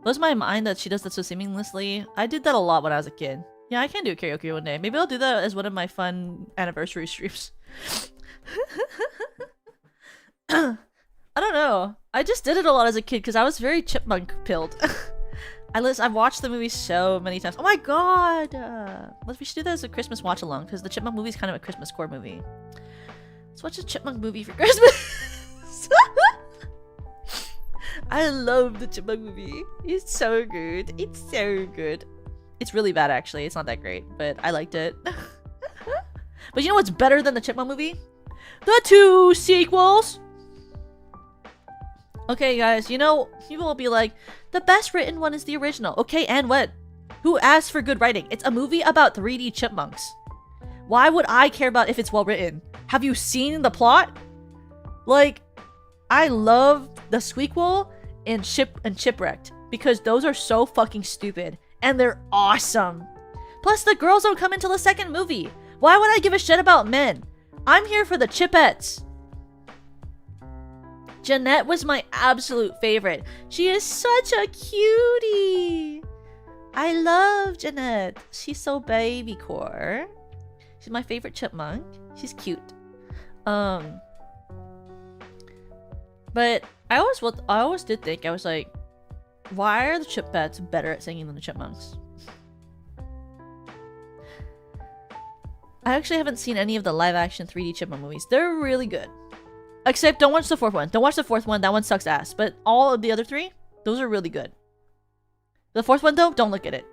Blows my mind that she does that so seamlessly. I did that a lot when I was a kid. Yeah, I can do karaoke one day. Maybe I'll do that as one of my fun anniversary streams. I don't know. I just did it a lot as a kid because I was very chipmunk-pilled. I've watched the movie so many times. Oh my god! We should do that as a Christmas watch-along because the Chipmunk movie is kind of a Christmas core movie. Let's watch a Chipmunk movie for Christmas! I love the Chipmunk movie. It's so good. It's so good. It's really bad actually. It's not that great, but I liked it. But you know what's better than the Chipmunk movie? The 2 sequels! Okay guys, you know, people will be like, the best written one is the original. Okay, and what? Who asked for good writing? It's a movie about 3D chipmunks. Why would I care about if it's well written? Have you seen the plot? Like, I love the Squeakquel and Chipwrecked because those are so fucking stupid and they're awesome. Plus, the girls don't come until the second movie. Why would I give a shit about men? I'm here for the Chipettes. Jeanette was my absolute favorite. She is such a cutie. I love Jeanette. She's so baby core. She's my favorite chipmunk. She's cute. But I always did think, I was like, why are the Chipettes better at singing than the Chipmunks? I actually haven't seen any of the live-action 3D Chipmunk movies. They're really good. Except don't watch the fourth one. Don't watch the fourth one. That one sucks ass. But all of the other three, those are really good. The fourth one though, don't look at it.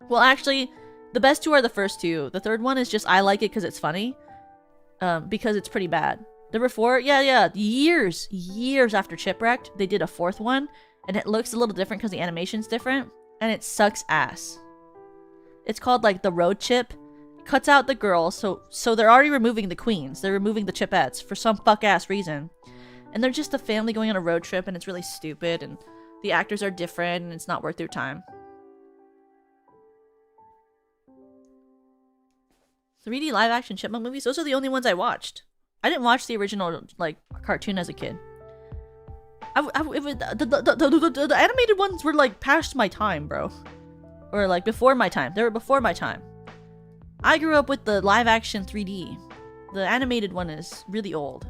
Well, actually, the best two are the first two. The third one is just I like it because it's funny. Because it's pretty bad. There were four, yeah, years after Chipwrecked, they did a fourth one, and it looks a little different because the animation's different, and it sucks ass. It's called like the Road Chip. It cuts out the girls, so they're already removing the queens. They're removing the Chipettes for some fuck ass reason, and they're just a family going on a road trip, and it's really stupid, and the actors are different, and it's not worth your time. 3D live action chipmunk movies, those are the only ones I watched. I didn't watch the original like cartoon as a kid. The animated ones were like past my time, bro. Or like before my time. They were before my time. I grew up with the live action 3D. The animated one is really old.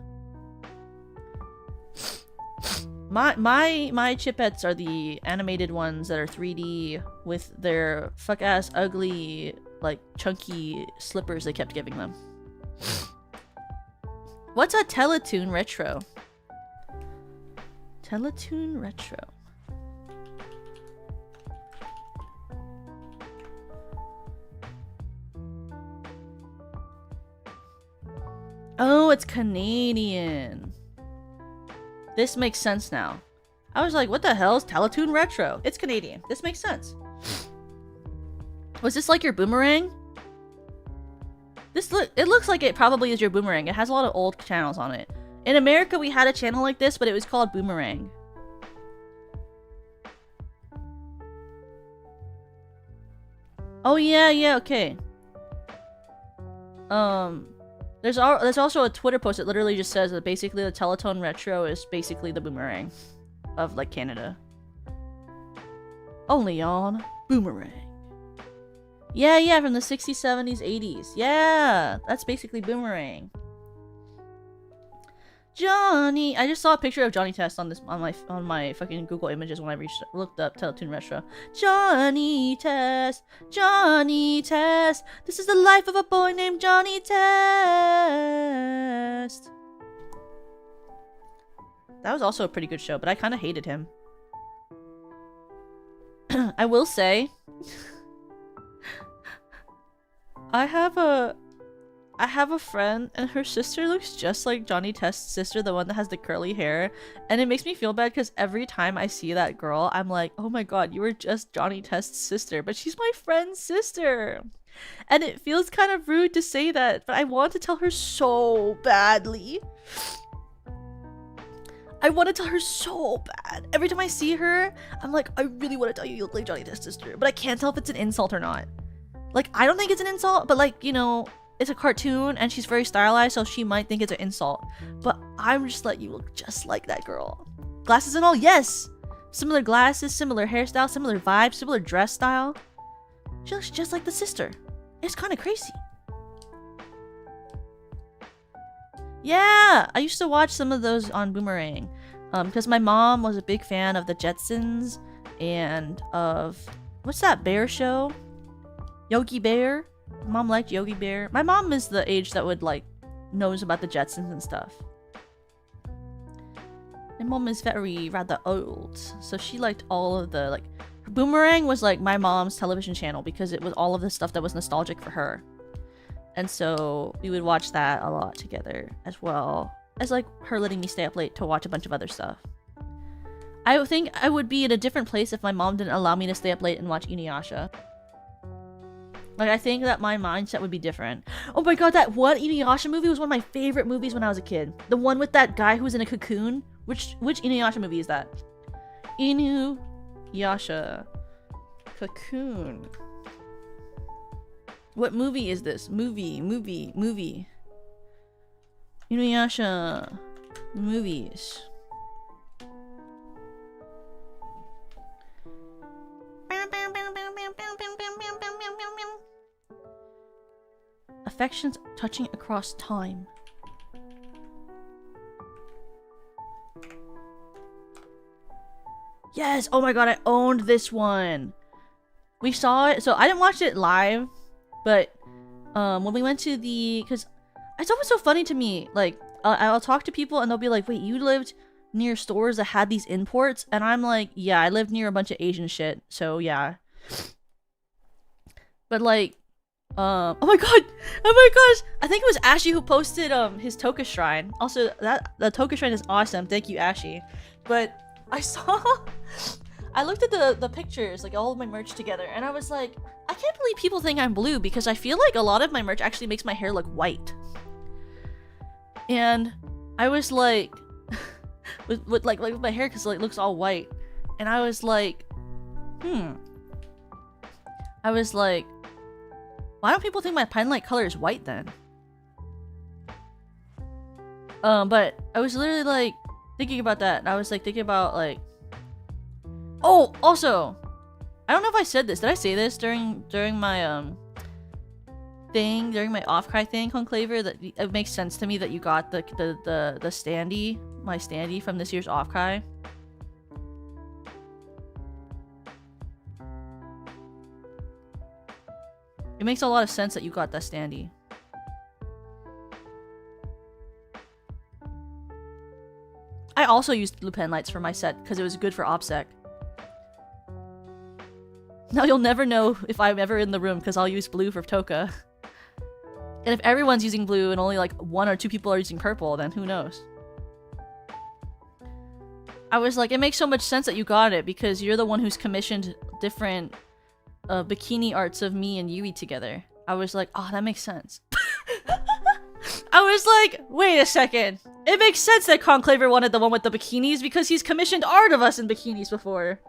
My Chipettes are the animated ones that are 3D with their fuck ass ugly like chunky slippers they kept giving them. What's a Teletoon Retro? Teletoon Retro. Oh, it's Canadian. This makes sense now. I was like, what the hell is Teletoon Retro? It's Canadian. This makes sense. Was this like your Boomerang? It looks like it probably is your Boomerang. It has a lot of old channels on it. In America, we had a channel like this, but it was called Boomerang. Oh yeah, okay. There's also a Twitter post that literally just says that basically the Teletoon Retro is basically the Boomerang of like Canada. Only on Boomerang. Yeah, from the 60s, 70s, 80s. Yeah, that's basically Boomerang. Johnny, I just saw a picture of Johnny Test on my fucking Google Images when I looked up Teletoon Retro. Johnny Test, this is the life of a boy named Johnny Test. That was also a pretty good show, but I kind of hated him. I will say, I have a friend, and her sister looks just like Johnny Test's sister, the one that has the curly hair, and it makes me feel bad because every time I see that girl, I'm like, oh my god, you were just Johnny Test's sister, but she's my friend's sister. And it feels kind of rude to say that, but I want to tell her so badly. I want to tell her so bad. Every time I see her, I'm like, I really want to tell you you look like Johnny Test's sister, but I can't tell if it's an insult or not. Like, I don't think it's an insult, but like, you know, it's a cartoon and she's very stylized, so she might think it's an insult. But I'm just like, you look just like that girl. Glasses and all, yes! Similar glasses, similar hairstyle, similar vibe, similar dress style. She looks just like the sister. It's kind of crazy. Yeah! I used to watch some of those on Boomerang. Because my mom was a big fan of the Jetsons and of... what's that bear show? Yogi Bear? Mom liked Yogi Bear. My mom is the age that would like knows about the Jetsons and stuff. My mom is rather old, so she liked all of the like. Boomerang was like my mom's television channel because it was all of the stuff that was nostalgic for her, and so we would watch that a lot together, as well as like her letting me stay up late to watch a bunch of other stuff. I think I would be in a different place if my mom didn't allow me to stay up late and watch Inuyasha. Like, I think that my mindset would be different. Oh my god, that one Inuyasha movie was one of my favorite movies when I was a kid. The one with that guy who was in a cocoon. Which Inuyasha movie is that? Inuyasha. Cocoon. What movie is this? Movie. Inuyasha. Movies. Affections touching across time. Yes! Oh my god, I owned this one! We saw it, so I didn't watch it live, but when we went to the... because it's always so funny to me. Like, I'll talk to people and they'll be like, wait, you lived near stores that had these imports? And I'm like, yeah, I lived near a bunch of Asian shit, so yeah. But like, oh my god, oh my gosh, I think it was Ashy who posted his Toka shrine. Also, the Toka shrine is awesome. Thank you, Ashy. But I saw, I looked at the pictures, like all of my merch together, and I was like, I can't believe people think I'm blue, because I feel like a lot of my merch actually makes my hair look white. And I was like, with my hair, because it looks all white, and I was like, I was like, why don't people think my pine light color is white then? But I was literally like thinking about that, and I was like thinking about like, oh, also, I don't know if I said this. Did I say this during my thing, during my off-cry thing, Conclaver? That it makes sense to me that you got the standee, my standee from this year's off-cry. It makes a lot of sense that you got that standee. I also used blue pen lights for my set because it was good for OPSEC. Now you'll never know if I'm ever in the room because I'll use blue for Toka. And if everyone's using blue and only like 1 or 2 people are using purple, then who knows? I was like, it makes so much sense that you got it because you're the one who's commissioned different bikini arts of me and Yui together. I was like, oh, that makes sense. I was like, wait a second. It makes sense that Conclaver wanted the one with the bikinis because he's commissioned art of us in bikinis before.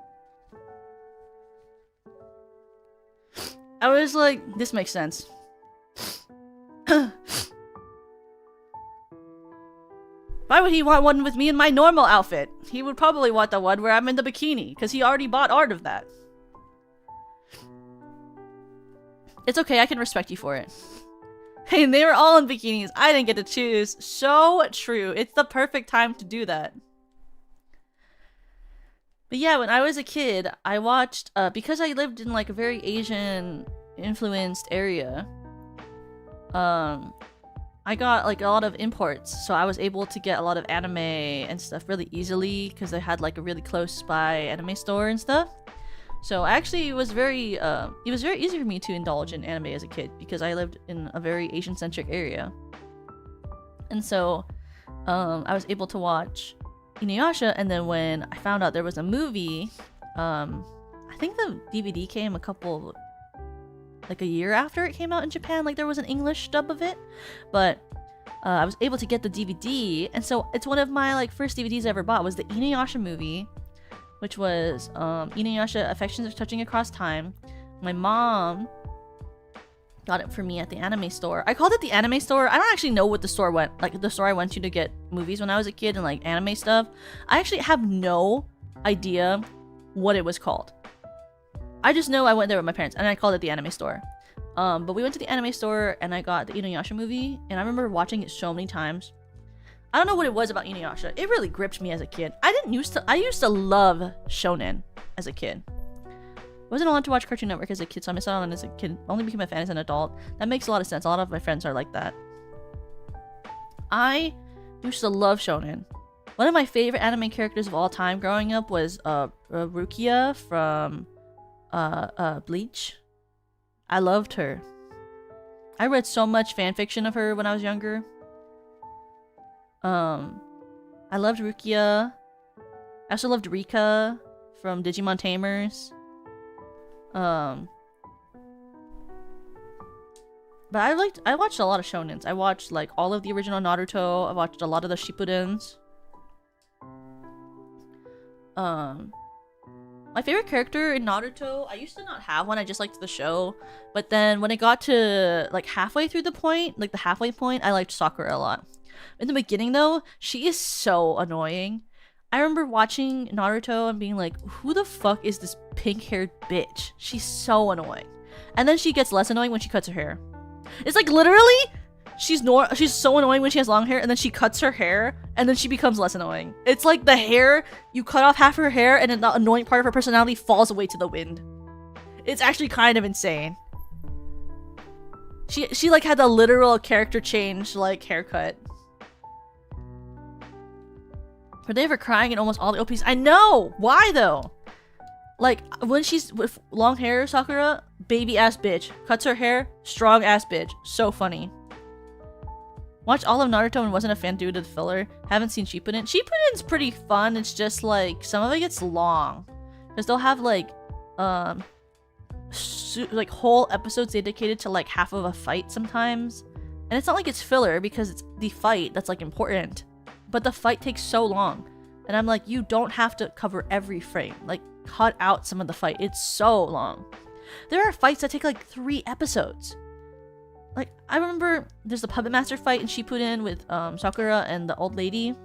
I was like, this makes sense. Why would he want one with me in my normal outfit? He would probably want the one where I'm in the bikini because he already bought art of that. It's okay, I can respect you for it. Hey, they were all in bikinis. I didn't get to choose. So true. It's the perfect time to do that. But yeah, when I was a kid, I watched, because I lived in like a very Asian influenced area, I got like a lot of imports, so I was able to get a lot of anime and stuff really easily because they had like a really close by anime store and stuff. So actually it was very easy for me to indulge in anime as a kid because I lived in a very Asian-centric area. And so I was able to watch Inuyasha, and then when I found out there was a movie, I think the DVD came like a year after it came out in Japan. Like there was an English dub of it, but I was able to get the DVD, and so it's one of my like first DVDs I ever bought was the Inuyasha movie, which was Inuyasha Affections Are Touching Across Time. My mom got it for me at the anime store. I called it the anime store. I don't actually know what the store went, like the store I went to get movies when I was a kid and like anime stuff. I actually have no idea what it was called. I just know I went there with my parents and I called it the anime store. But we went to the anime store and I got the Inuyasha movie, and I remember watching it so many times. I don't know what it was about Inuyasha. It really gripped me as a kid. I used to love shonen as a kid. Wasn't allowed to watch Cartoon Network as a kid, so I missed out on it as a kid. Only became a fan as an adult. That makes a lot of sense. A lot of my friends are like that. I used to love shonen. One of my favorite anime characters of all time growing up was Rukia from Bleach. I loved her. I read so much fanfiction of her when I was younger. I loved Rukia. I also loved Rika from Digimon Tamers. But I watched a lot of shonens. I watched like all of the original Naruto. I watched a lot of the Shippudens. My favorite character in Naruto, I used to not have one, I just liked the show. But then when it got to like halfway through the point, like the halfway point, I liked Sakura a lot. In the beginning though, she is so annoying. I remember watching Naruto and being like, who the fuck is this pink-haired bitch? She's so annoying. And then she gets less annoying when she cuts her hair. It's like literally, she's so annoying when she has long hair, and then she cuts her hair, and then she becomes less annoying. It's like the hair, you cut off half her hair, and then the annoying part of her personality falls away to the wind. It's actually kind of insane. She like had the literal character change like haircut. Were they ever crying in almost all the OPs? I know! Why though? Like, when she's with long hair, Sakura, baby ass bitch. Cuts her hair, strong ass bitch. So funny. Watched all of Naruto and wasn't a fan due to the filler. Haven't seen Shippuden. Shippuden's pretty fun. It's just like, some of it gets long. Because they'll have like, like whole episodes dedicated to like half of a fight sometimes. And it's not like it's filler because it's the fight that's like important. But the fight takes so long. And I'm like, you don't have to cover every frame. Like, cut out some of the fight. It's so long. There are fights that take like 3 episodes. Like, I remember there's the Puppet Master fight in Shippuden with Sakura and the old lady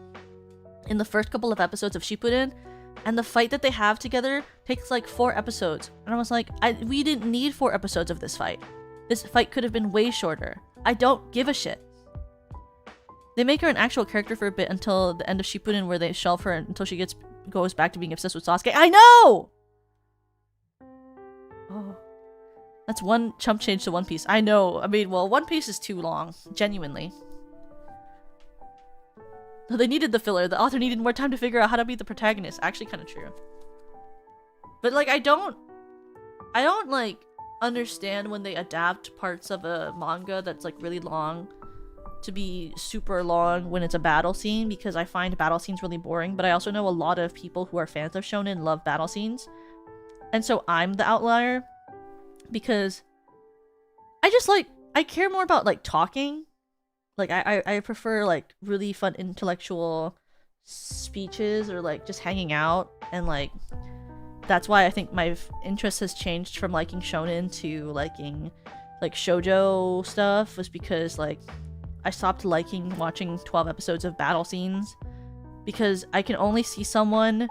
in the first couple of episodes of Shippuden. And the fight that they have together takes like 4 episodes. And I was like, we didn't need 4 episodes of this fight. This fight could have been way shorter. I don't give a shit. They make her an actual character for a bit until the end of Shippuden where they shelve her until she goes back to being obsessed with Sasuke. I know! Oh. That's one chump change to One Piece. I know. I mean, well, One Piece is too long. Genuinely. No, they needed the filler. The author needed more time to figure out how to be the protagonist. Actually, kind of true. But, like, I don't, like, understand when they adapt parts of a manga that's, like, really long to be super long when it's a battle scene, because I find battle scenes really boring. But I also know a lot of people who are fans of shonen love battle scenes. And so I'm the outlier. Because I just, like, I care more about, like, talking. Like, I prefer, like, really fun intellectual speeches or, like, just hanging out. And, like, that's why I think my interest has changed from liking shonen to liking, like, shoujo stuff, was because, like, I stopped liking watching 12 episodes of battle scenes. Because I can only see someone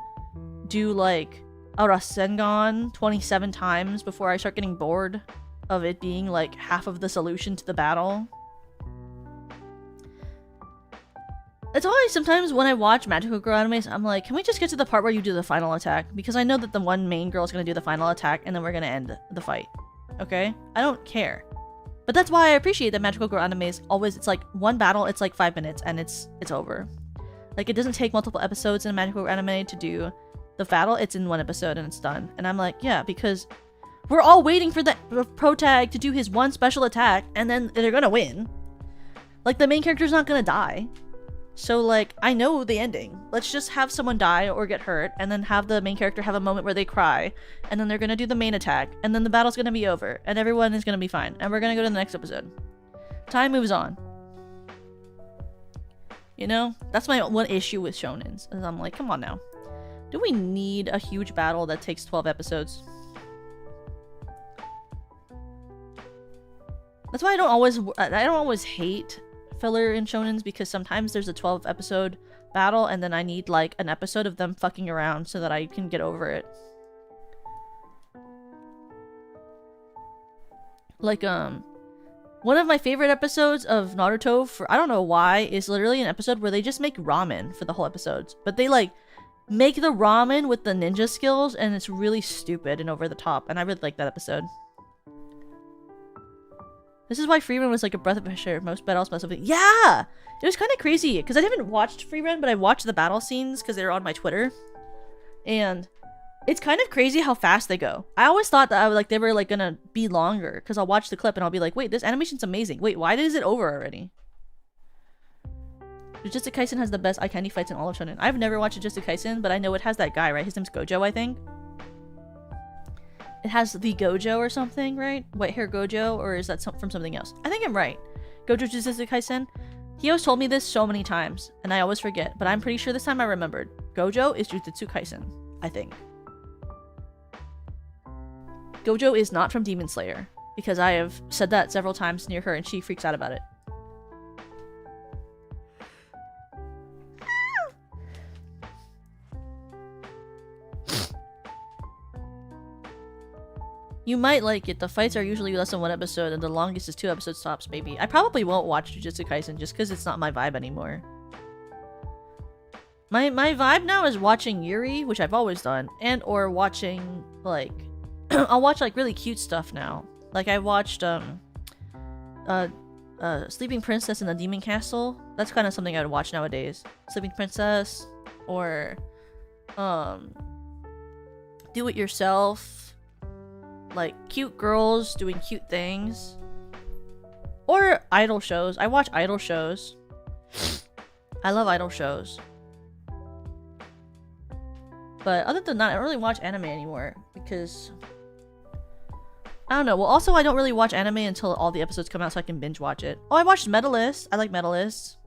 do, like, a Rasengan 27 times before I start getting bored of it being, like, half of the solution to the battle. It's always sometimes when I watch magical girl animes, I'm like, can we just get to the part where you do the final attack? Because I know that the one main girl is going to do the final attack and then we're going to end the fight. Okay? I don't care. But that's why I appreciate that magical girl animes always, it's like one battle, it's like 5 minutes and it's over. Like, it doesn't take multiple episodes in a magical girl anime to do the battle. It's in one episode and it's done. And I'm like, yeah, because we're all waiting for the protag to do his one special attack and then they're going to win. Like, the main character's not going to die. So, like, I know the ending. Let's just have someone die or get hurt, and then have the main character have a moment where they cry, and then they're gonna do the main attack, and then the battle's gonna be over, and everyone is gonna be fine, and we're gonna go to the next episode. Time moves on. You know? That's my one issue with shonens, is I'm like, come on now. Do we need a huge battle that takes 12 episodes? That's why I don't always hate filler in shonens, because sometimes there's a 12 episode battle and then I need like an episode of them fucking around so that I can get over it. Like, one of my favorite episodes of Naruto, for I don't know why, is literally an episode where they just make ramen for the whole episodes. But they like make the ramen with the ninja skills and it's really stupid and over the top, and I really like that episode. This is why Freerun was like a breath of fresh air. Most battles must have been. Yeah! It was kind of crazy because I haven't watched Freerun, but I watched the battle scenes because they were on my Twitter. And it's kind of crazy how fast they go. I always thought that they were like gonna be longer because I'll watch the clip and I'll be like, wait, this animation's amazing. Wait, why is it over already? Jujutsu Kaisen has the best eye candy fights in all of shonen. I've never watched Jujutsu Kaisen, but I know it has that guy, right? His name's Gojo, I think. It has the Gojo or something, right? White hair Gojo, or is that from something else? I think I'm right. Gojo Jujutsu Kaisen. He always told me this so many times, and I always forget, but I'm pretty sure this time I remembered. Gojo is Jujutsu Kaisen, I think. Gojo is not from Demon Slayer, because I have said that several times near her and she freaks out about it. You might like it. The fights are usually less than 1 episode, and the longest is 2 episodes tops, baby. I probably won't watch Jujutsu Kaisen just because it's not my vibe anymore. My vibe now is watching Yuri, which I've always done, and or watching, like... I'll watch, like, really cute stuff now. Like, I watched, Sleeping Princess in the Demon Castle. That's kind of something I would watch nowadays. Sleeping Princess, or Do It Yourself, like cute girls doing cute things, or idol shows. I watch idol shows. I love idol shows. But other than that, I don't really watch anime anymore because I don't know. Well, also I don't really watch anime until all the episodes come out so I can binge watch it. Oh, I watched Medalist. I like Medalist.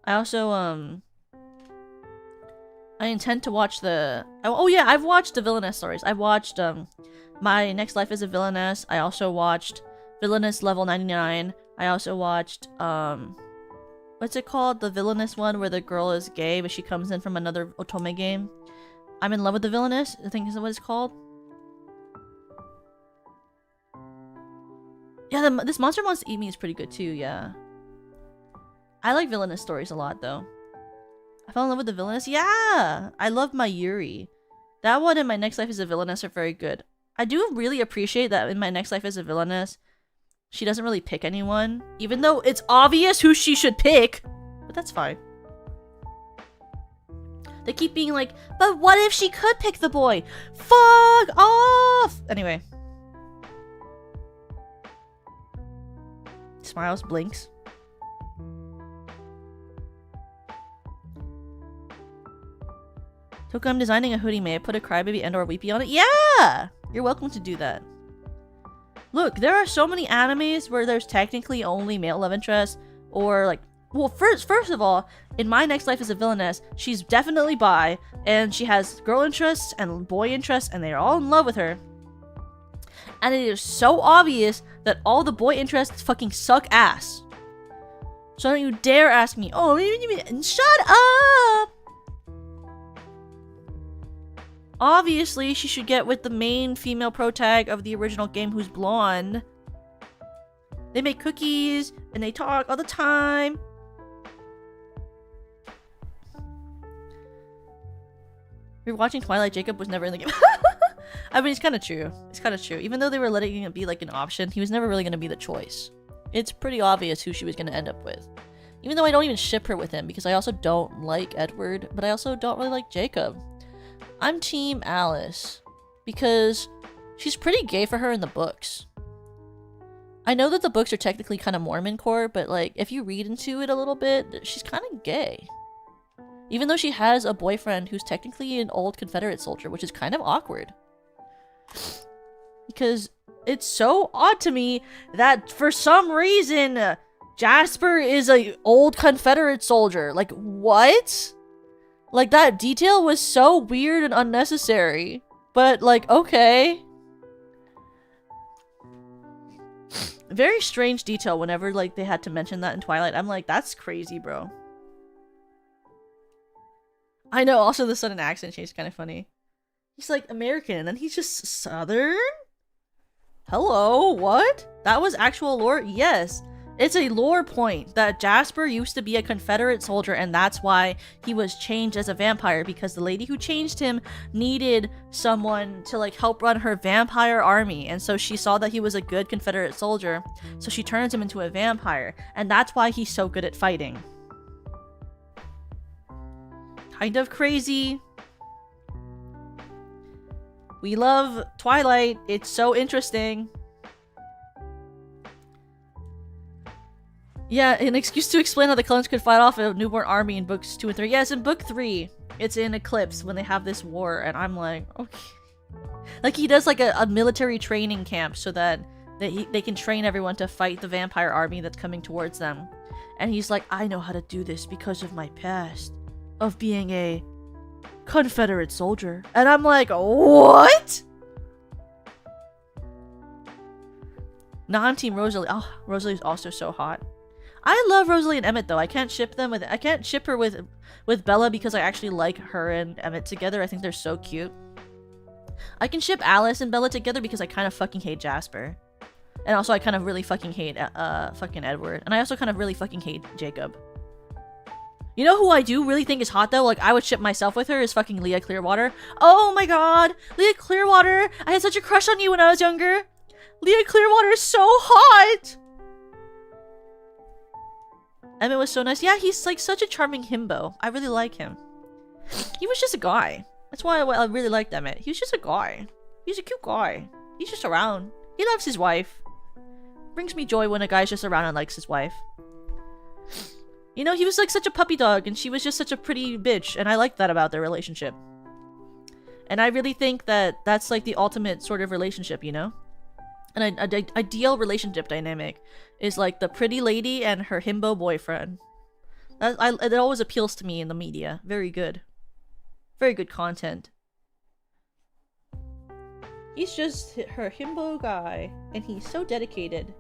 I also I intend to watch the oh yeah, I've watched the Villainess stories. I've watched My Next Life as a Villainess. I also watched Villainous Level 99. I also watched what's it called? The Villainous one where the girl is gay but she comes in from another otome game. I'm in Love with the Villainous, I think is what it's called. Yeah, this Monster Wants to Eat Me is pretty good too, yeah. I like Villainous stories a lot though. I fell in love with the Villainous? Yeah! I love my Yuri. That one and My Next Life as a Villainess are very good. I do really appreciate that in My Next Life as a Villainess, she doesn't really pick anyone. Even though it's obvious who she should pick. But that's fine. They keep being like, but what if she could pick the boy? Fuck off! Anyway. Smiles, blinks. Toka, I'm designing a hoodie. May I put a Crybaby and or Weepy on it? Yeah! You're welcome to do that. Look, there are so many animes where there's technically only male love interest, or like, well, first of all, in My Next Life as a Villainess, she's definitely bi, and she has girl interests and boy interests, and they're all in love with her. And it is so obvious that all the boy interests fucking suck ass. So don't you dare ask me, oh, shut up! Obviously, she should get with the main female protag of the original game who's blonde. They make cookies, and they talk all the time. You're watching Twilight, Jacob was never in the game. I mean, it's kind of true. It's kind of true. Even though they were letting it be like an option, he was never really going to be the choice. It's pretty obvious who she was going to end up with. Even though I don't even ship her with him, because I also don't like Edward, but I also don't really like Jacob. I'm team Alice, because she's pretty gay for her in the books. I know that the books are technically kind of Mormon core, but like, if you read into it a little bit, she's kind of gay. Even though she has a boyfriend who's technically an old Confederate soldier, which is kind of awkward. Because it's so odd to me that for some reason, Jasper is an old Confederate soldier. Like, what? Like, that detail was so weird and unnecessary. But, like, okay. Very strange detail whenever, like, they had to mention that in Twilight. I'm like, that's crazy, bro. I know, also the sudden accent change is kind of funny. He's, like, American, and then he's just Southern? Hello, what? That was actual lore? Yes. It's a lore point that Jasper used to be a Confederate soldier, and that's why he was changed as a vampire, because the lady who changed him needed someone to like help run her vampire army, and so she saw that he was a good Confederate soldier, so she turns him into a vampire, and that's why he's so good at fighting. Kind of crazy. We love Twilight. It's so interesting. Yeah, an excuse to explain how the Cullens could fight off a newborn army in books 2 and 3. Yes, in book 3, it's in Eclipse when they have this war, and I'm like, okay. Like, he does like a military training camp so that they can train everyone to fight the vampire army that's coming towards them. And he's like, I know how to do this because of my past of being a Confederate soldier. And I'm like, what? Nah, I'm team Rosalie. Oh, Rosalie's also so hot. I love Rosalie and Emmett though. I can't ship her with Bella because I actually like her and Emmett together. I think they're so cute. I can ship Alice and Bella together because I kind of fucking hate Jasper. And also I kind of really fucking hate fucking Edward. And I also kind of really fucking hate Jacob. You know who I do really think is hot though? Like, I would ship myself with her is fucking Leah Clearwater. Oh my god! Leah Clearwater! I had such a crush on you when I was younger! Leah Clearwater is so hot! Emmett was so nice. Yeah, he's like such a charming himbo. I really like him. He was just a guy. That's why I really liked Emmett. He was just a guy. He's a cute guy. He's just around. He loves his wife. Brings me joy when a guy's just around and likes his wife. You know, he was like such a puppy dog and she was just such a pretty bitch, and I liked that about their relationship. And I really think that that's like the ultimate sort of relationship, you know? An ideal relationship dynamic is like the pretty lady and her himbo boyfriend. It always appeals to me in the media. Very good. Very good content. He's just her himbo guy, and he's so dedicated.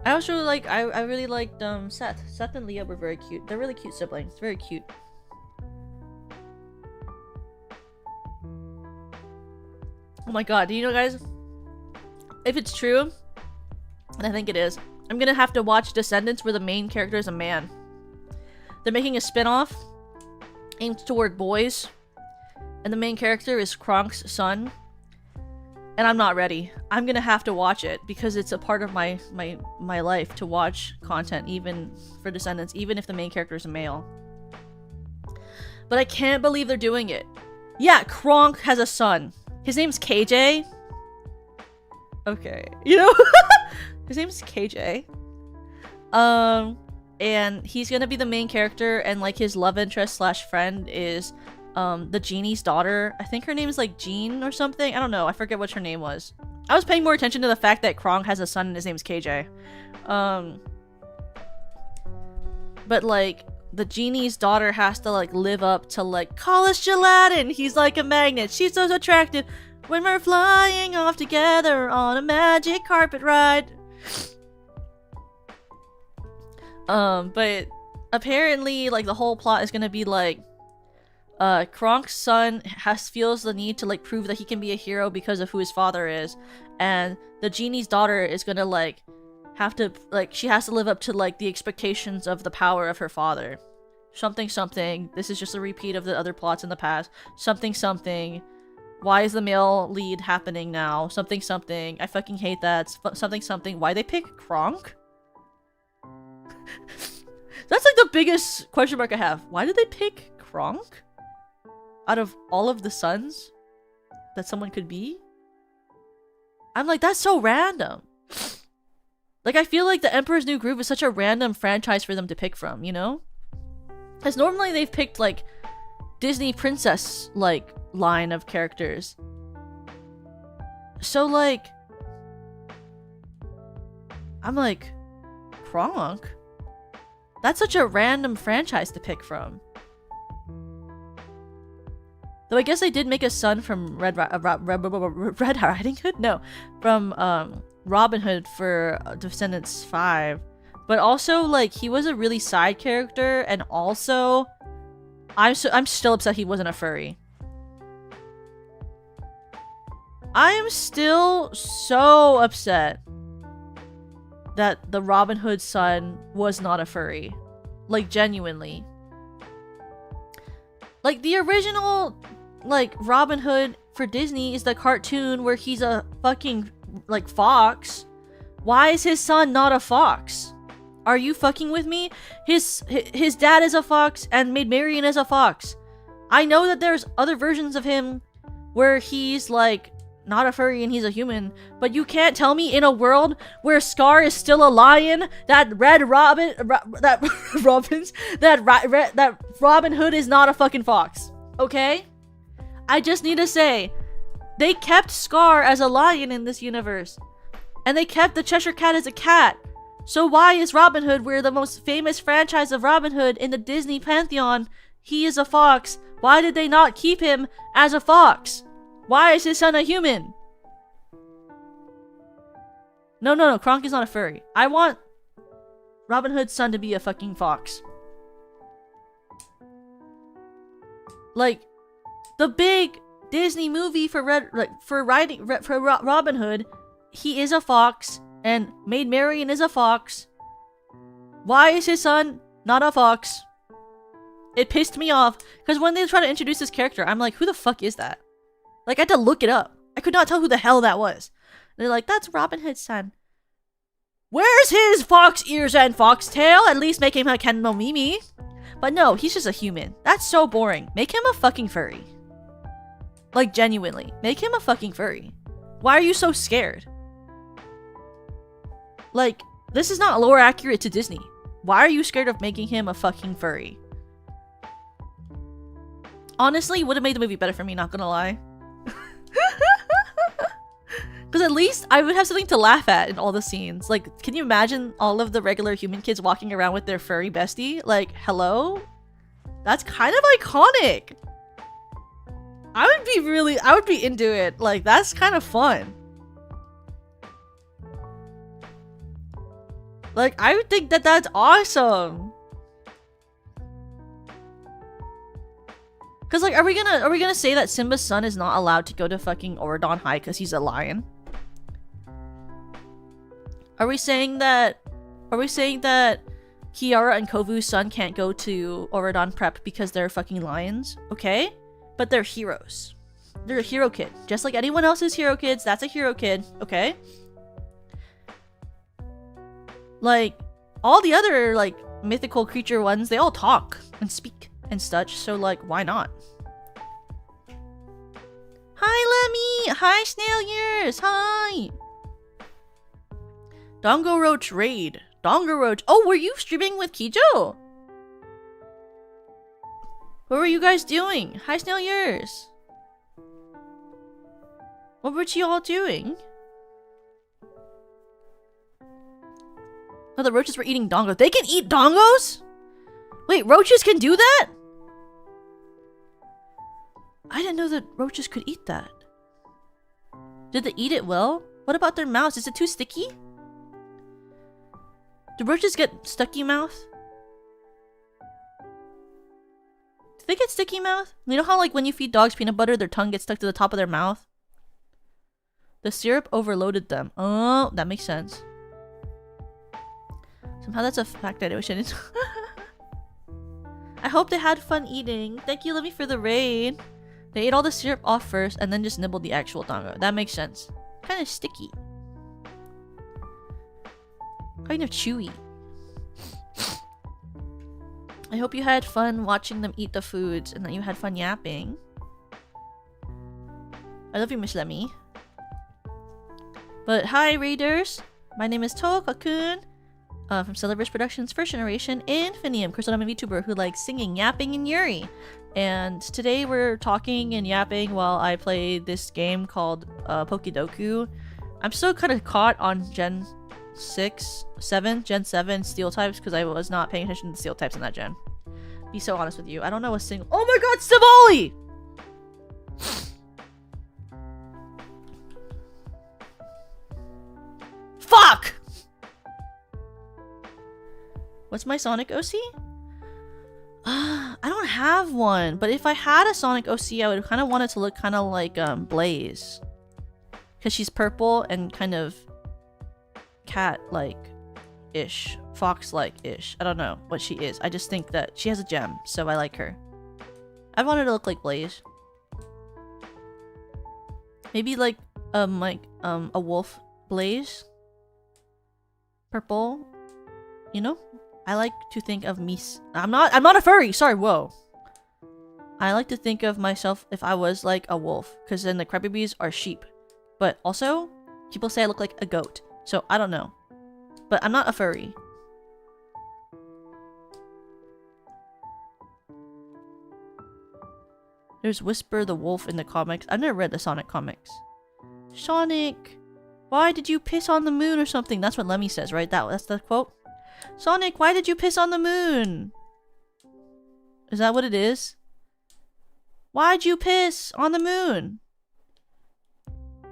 I also like, I really liked Seth. Seth and Leah were very cute. They're really cute siblings. Very cute. Oh my god, do you know, guys? If it's true, and I think it is, I'm gonna have to watch Descendants where the main character is a man. They're making a spin-off aimed toward boys, and the main character is Kronk's son. And I'm not ready. I'm gonna have to watch it because it's a part of my life to watch content, even for Descendants, even if the main character is a male. But I can't believe they're doing it. Yeah, Kronk has a son. His name's KJ. Okay, you know, his name's KJ. And he's gonna be the main character, and like his love interest slash friend is the genie's daughter. I think her name is like Jean or something. I don't know. I forget what her name was. I was paying more attention to the fact that Kronk has a son and his name's KJ. But like the genie's daughter has to like live up to like, call us gelatin. He's like a magnet. She's so attractive when we're flying off together on a magic carpet ride. But apparently like the whole plot is gonna be like Kronk's son feels the need to like prove that he can be a hero because of who his father is, and the genie's daughter is gonna like have to like, she has to live up to like the expectations of the power of her father. Something something. This is just a repeat of the other plots in the past. Something something. Why is the male lead happening now? Something something. I fucking hate that. Something something. Why they pick Kronk? That's like the biggest question mark I have. Why did they pick Kronk? Out of all of the sons that someone could be? I'm like, that's so random. Like, I feel like the Emperor's New Groove is such a random franchise for them to pick from, you know? Because normally they've picked, like, Disney princess, like, line of characters. So, like, I'm like, Kronk? That's such a random franchise to pick from. Though I guess they did make a son from Red Riding Hood? No, from Robin Hood for Descendants 5. But also, like, he was a really side character, and also, I'm still upset he wasn't a furry. I am still so upset that the Robin Hood son was not a furry. Like, genuinely. Like, the original, like, Robin Hood for Disney is the cartoon where he's a fucking, like, fox. Why is his son not a fox? Are you fucking with me? His dad is a fox, and Maid Marian is a fox. I know that there's other versions of him where he's, like, not a furry and he's a human, but you can't tell me in a world where Scar is still a lion that Robin Hood is not a fucking fox. Okay? I just need to say, they kept Scar as a lion in this universe, and they kept the Cheshire Cat as a cat. So why is Robin Hood, where the most famous franchise of Robin Hood in the Disney pantheon, he is a fox? Why did they not keep him as a fox? Why is his son a human? No, Kronk is not a furry. I want Robin Hood's son to be a fucking fox. Like, the big Disney movie for Robin Hood, he is a fox, and Maid Marian is a fox. Why is his son not a fox? It pissed me off, because when they try to introduce this character, I'm like, who the fuck is that? Like, I had to look it up. I could not tell who the hell that was. And they're like, that's Robin Hood's son. Where's his fox ears and foxtail? At least make him a Kenmo Mimi. But no, he's just a human. That's so boring. Make him a fucking furry. Like, genuinely. Make him a fucking furry. Why are you so scared? Like, this is not lore accurate to Disney. Why are you scared of making him a fucking furry? Honestly, would have made the movie better for me, not gonna lie. Because at least I would have something to laugh at in all the scenes. Like, can you imagine all of the regular human kids walking around with their furry bestie? Like, hello? That's kind of iconic. I would be into it. Like, that's kind of fun. Like, I would think that that's awesome. Cause like, are we gonna say that Simba's son is not allowed to go to fucking Oradon High because he's a lion? Are we saying that Kiara and Kovu's son can't go to Oradon Prep because they're fucking lions? Okay, but they're heroes. They're a hero kid, just like anyone else's hero kids. That's a hero kid. Okay. Like all the other like mythical creature ones, they all talk and speak and such. So like, why not? Hi, Lemmy! Hi, Snail Ears! Hi! Dongo Roach raid. Dongo Roach. Oh, were you streaming with Kijo? What were you guys doing? Hi, Snail Ears. What were you all doing? Oh, the roaches were eating dongos. They can eat dongos? Wait, roaches can do that? I didn't know that roaches could eat that. Did they eat it well? What about their mouths? Is it too sticky? Do roaches get stucky mouth? Do they get sticky mouth? You know how like when you feed dogs peanut butter, their tongue gets stuck to the top of their mouth? The syrup overloaded them. Oh, that makes sense. Somehow that's a fact that I wish I didn't. I hope they had fun eating. Thank you, Lemmy, for the raid. They ate all the syrup off first and then just nibbled the actual dongo. That makes sense. Kind of sticky. Kind of chewy. I hope you had fun watching them eat the foods and that you had fun yapping. I love you, Miss Lemmy. But hi, raiders. My name is Toka-kun. From Celebrus Productions First Generation Infinium. Of course, I'm a VTuber who likes singing, yapping, and Yuri. And today we're talking and yapping while I play this game called Pokidoku. I'm still kind of caught on Gen 7 steel types because I was not paying attention to the steel types in that gen. Be so honest with you. I don't know a single— Oh my god, Savali! Fuck! What's my Sonic OC? I don't have one, but if I had a Sonic OC, I would kind of want it to look kind of like Blaze. Because she's purple and kind of cat-like-ish. Fox-like-ish. I don't know what she is. I just think that she has a gem, so I like her. I want her to look like Blaze. Maybe like a wolf Blaze? Purple? You know? I like to think of me— I'm not a furry! Sorry, whoa. I like to think of myself if I was like a wolf, because then the Crybabies are sheep. But also, people say I look like a goat, so I don't know. But I'm not a furry. There's Whisper the Wolf in the comics. I've never read the Sonic comics. Sonic, why did you piss on the moon or something? That's what Lemmy says, right? That's the quote. Sonic, why did you piss on the moon? Is that what it is? Why'd you piss on the moon?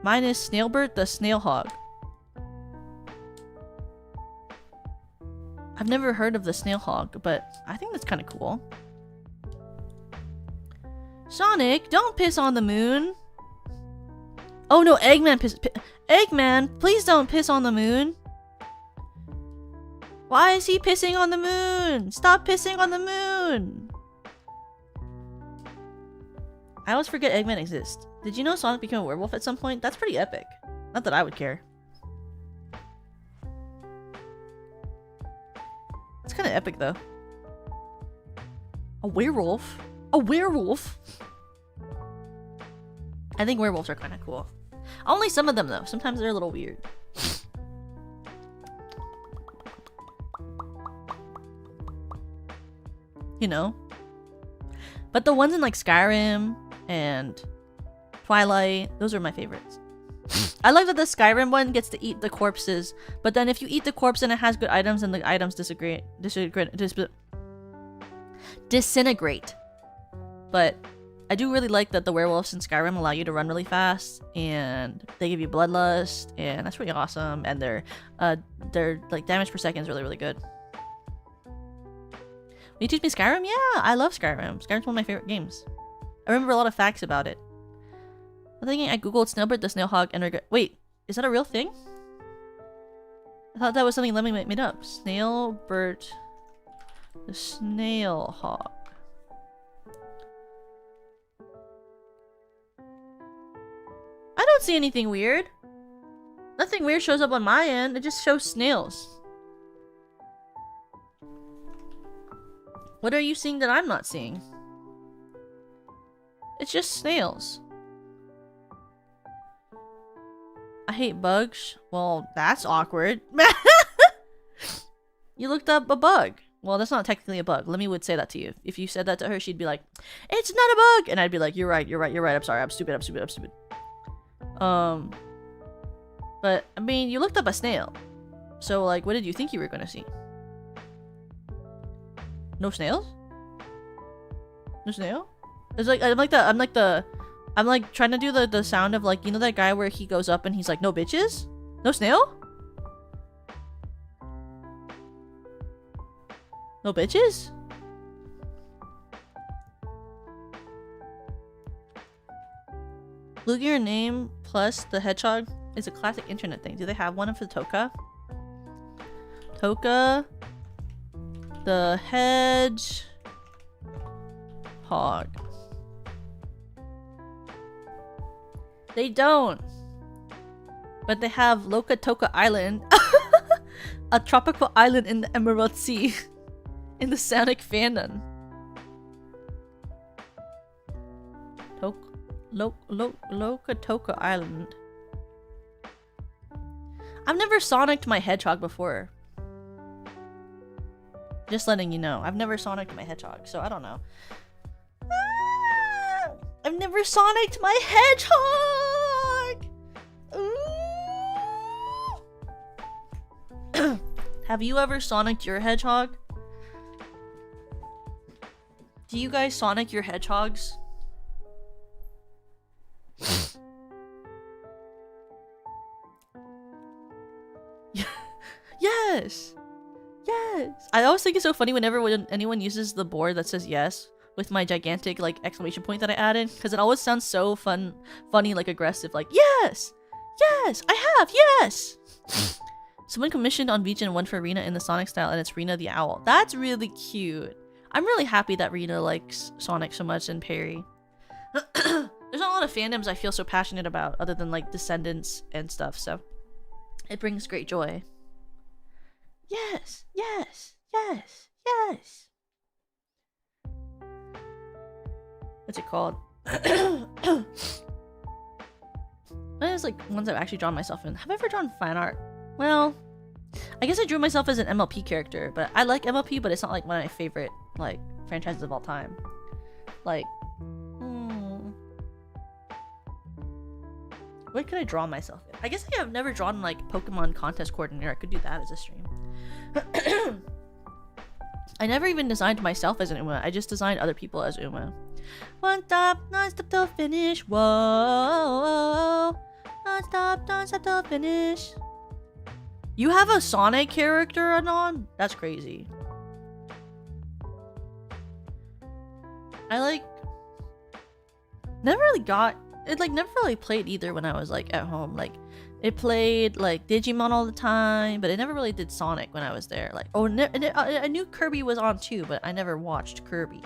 Mine is Snailbert the Snail Hog. I've never heard of the Snail Hog, but I think that's kind of cool. Sonic, don't piss on the moon. Oh no, Eggman Eggman, please don't piss on the moon. Why is he pissing on the moon? Stop pissing on the moon! I always forget Eggman exists. Did you know Sonic became a werewolf at some point? That's pretty epic. Not that I would care. kind of epic though. A werewolf? A werewolf? I think werewolves are kind of cool. Only some of them though. Sometimes they're a little weird. You know? But the ones in like Skyrim and Twilight, those are my favorites. I like that the Skyrim one gets to eat the corpses, but then if you eat the corpse and it has good items, and the items disintegrate. But I do really like that the werewolves in Skyrim allow you to run really fast, and they give you bloodlust, and that's really awesome. And their like damage per second is really, really good. Will you teach me Skyrim? Yeah, I love Skyrim. Skyrim's one of my favorite games. I remember a lot of facts about it. I'm thinking I googled Snailbird the Snailhawk and regret. Wait, is that a real thing? I thought that was something Lemmy made up. Snailbird the Snailhawk. I don't see anything weird. Nothing weird shows up on my end. It just shows snails. What are you seeing that I'm not seeing? It's just snails. I hate bugs. Well, that's awkward. You looked up a bug. Well, that's not technically a bug. Lemmy would say that to you. If you said that to her, she'd be like, "It's not a bug!" And I'd be like, "You're right, you're right, you're right. I'm sorry. I'm stupid, I'm stupid, I'm stupid." But, I mean, you looked up a snail. So, like, what did you think you were gonna see? No snails? No snail? It's like, I'm like trying to do the sound of, like, you know that guy where he goes up and he's like, "No bitches? No snail? No bitches?" Look at your name plus the hedgehog is a classic internet thing. Do they have one for Toka? Toka the hedgehog. They don't. But they have Loka Toka Island. A tropical island in the Emerald Sea. In the Sonic fandom. Loka Toka Island. I've never Sonic'd my hedgehog before. Just letting you know. I've never Sonic'd my hedgehog, so I don't know. Ah! I've never Sonic'd my hedgehog! Have you ever Sonic'd your hedgehog? Do you guys Sonic your hedgehogs? Yes! Yes! I always think it's so funny whenever anyone uses the board that says yes with my gigantic like exclamation point that I added, because it always sounds so funny, like aggressive, like yes! Yes! I have! Yes! Someone commissioned on Vegan one for Rena in the Sonic style, and it's Rena the Owl. That's really cute. I'm really happy that Rena likes Sonic so much and Perry. There's not a lot of fandoms I feel so passionate about other than like Descendants and stuff, so it brings great joy. Yes, yes, yes, yes. What's it called? There's like ones I've actually drawn myself in. Have I ever drawn fan art? Well, I guess I drew myself as an MLP character, but I like MLP, but it's not like one of my favorite like franchises of all time. Like, what could I draw myself in? I guess I have never drawn like Pokemon contest coordinator. I could do that as a stream. I never even designed myself as an Uma. I just designed other people as Uma. One stop, non-stop till finish. Whoa, non-stop till finish. You have a Sonic character, Anon? That's crazy. I like never really got it. Like never really played either when I was like at home. Like it played like Digimon all the time, but it never really did Sonic when I was there. Like I knew Kirby was on too, but I never watched Kirby.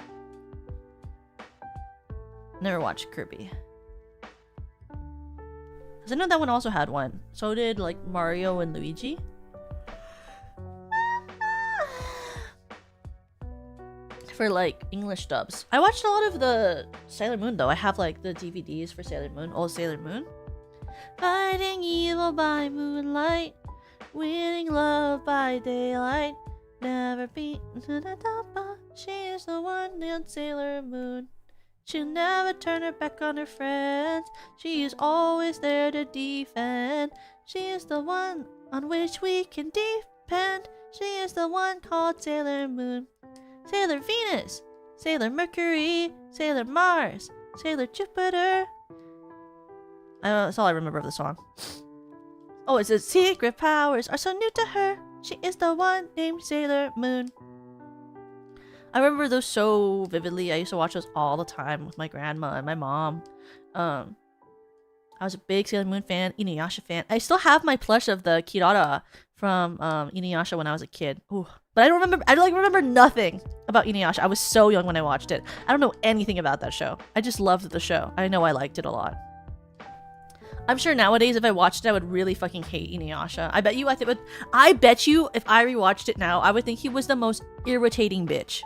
Never watched Kirby. Cause I know that one also had one. So did like Mario and Luigi. for like English dubs. I watched a lot of the Sailor Moon though. I have like the DVDs for Sailor Moon, old Sailor Moon. Fighting evil by moonlight, winning love by daylight, never beaten to the top. She is the one named Sailor Moon. She'll never turn her back on her friends. She is always there to defend. She is the one on which we can depend. She is the one called Sailor Moon. Sailor Venus, Sailor Mercury, Sailor Mars, Sailor Jupiter. That's all I remember of the song. Oh, it says secret powers are so new to her. She is the one named Sailor Moon. I remember those so vividly. I used to watch those all the time with my grandma and my mom. I was a big Sailor Moon fan, Inuyasha fan. I still have my plush of the Kirara from Inuyasha when I was a kid. Ooh. But I don't remember. I remember nothing about Inuyasha. I was so young when I watched it. I don't know anything about that show. I just loved the show. I know I liked it a lot. I'm sure nowadays if I watched it, I would really fucking hate Inuyasha. I bet you if I rewatched it now, I would think he was the most irritating bitch.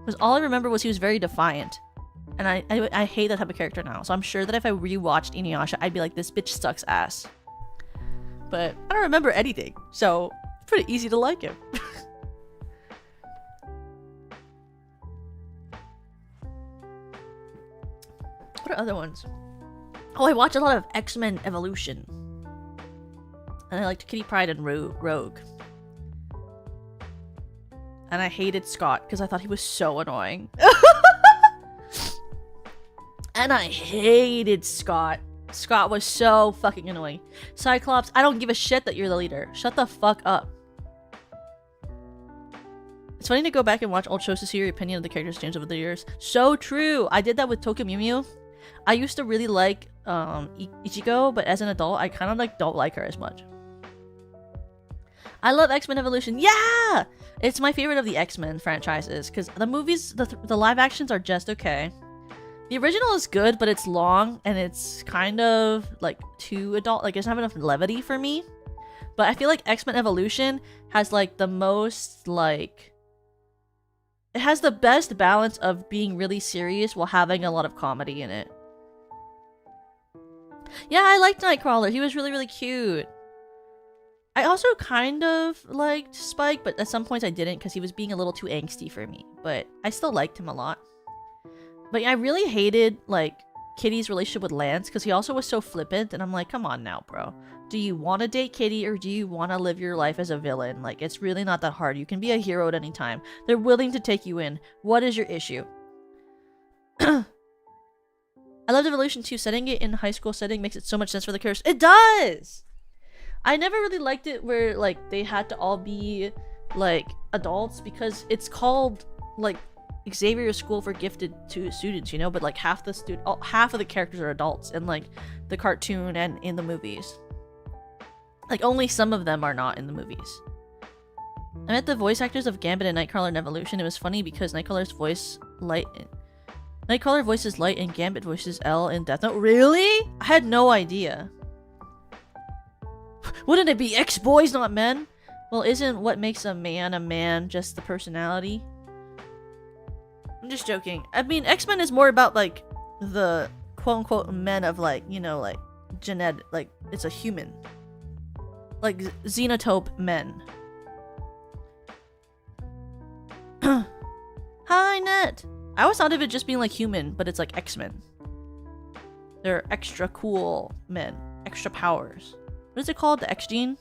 Because all I remember was he was very defiant. And I hate that type of character now. So I'm sure that if I rewatched Inuyasha, I'd be like, this bitch sucks ass. But I don't remember anything. So it's pretty easy to like him. What are other ones? Oh, I watch a lot of X-Men Evolution. And I liked Kitty Pryde and Rogue. And I hated Scott because I thought he was so annoying. And I hated Scott. Scott was so fucking annoying. Cyclops, I don't give a shit that you're the leader. Shut the fuck up. It's funny to go back and watch old shows to see your opinion of the characters change over the years. So true. I did that with Tokyo Mew Mew. I used to really like Ichigo, but as an adult, I kind of like don't like her as much. I love X-Men Evolution. Yeah! It's my favorite of the X-Men franchises because the movies, the live actions are just okay. The original is good, but it's long and it's kind of like too adult. Like, it doesn't have enough levity for me. But I feel like X-Men Evolution has like the most like... It has the best balance of being really serious while having a lot of comedy in it. Yeah, I liked Nightcrawler. He was really, really cute. I also kind of liked Spike, but at some points I didn't because he was being a little too angsty for me. But I still liked him a lot. But yeah, I really hated, like, Kitty's relationship with Lance because he also was so flippant. And I'm like, come on now, bro. Do you want to date Kitty or do you want to live your life as a villain? Like, it's really not that hard. You can be a hero at any time. They're willing to take you in. What is your issue? I loved Evolution 2. Setting it in high school setting makes it so much sense for the characters. It does! I never really liked it where, like, they had to all be, like, adults because it's called, like, Xavier School for Gifted Students, you know? But, like, half of the characters are adults in, like, the cartoon and in the movies. Like, only some of them are not in the movies. I met the voice actors of Gambit and Nightcrawler in Evolution. It was funny because Nightcrawler voices Light and Gambit voices L in Death Note. Really? I had no idea. Wouldn't it be ex-boys, not men? Well, isn't what makes a man just the personality? I'm just joking. I mean, X-Men is more about, like, the quote-unquote men of, like, you know, like, genetic, like, it's a human. Like, xenotope men. Hi, Net! I always thought of it just being, like, human, but it's, like, X-Men. They're extra cool men. Extra powers. What is it called? The X-Gene?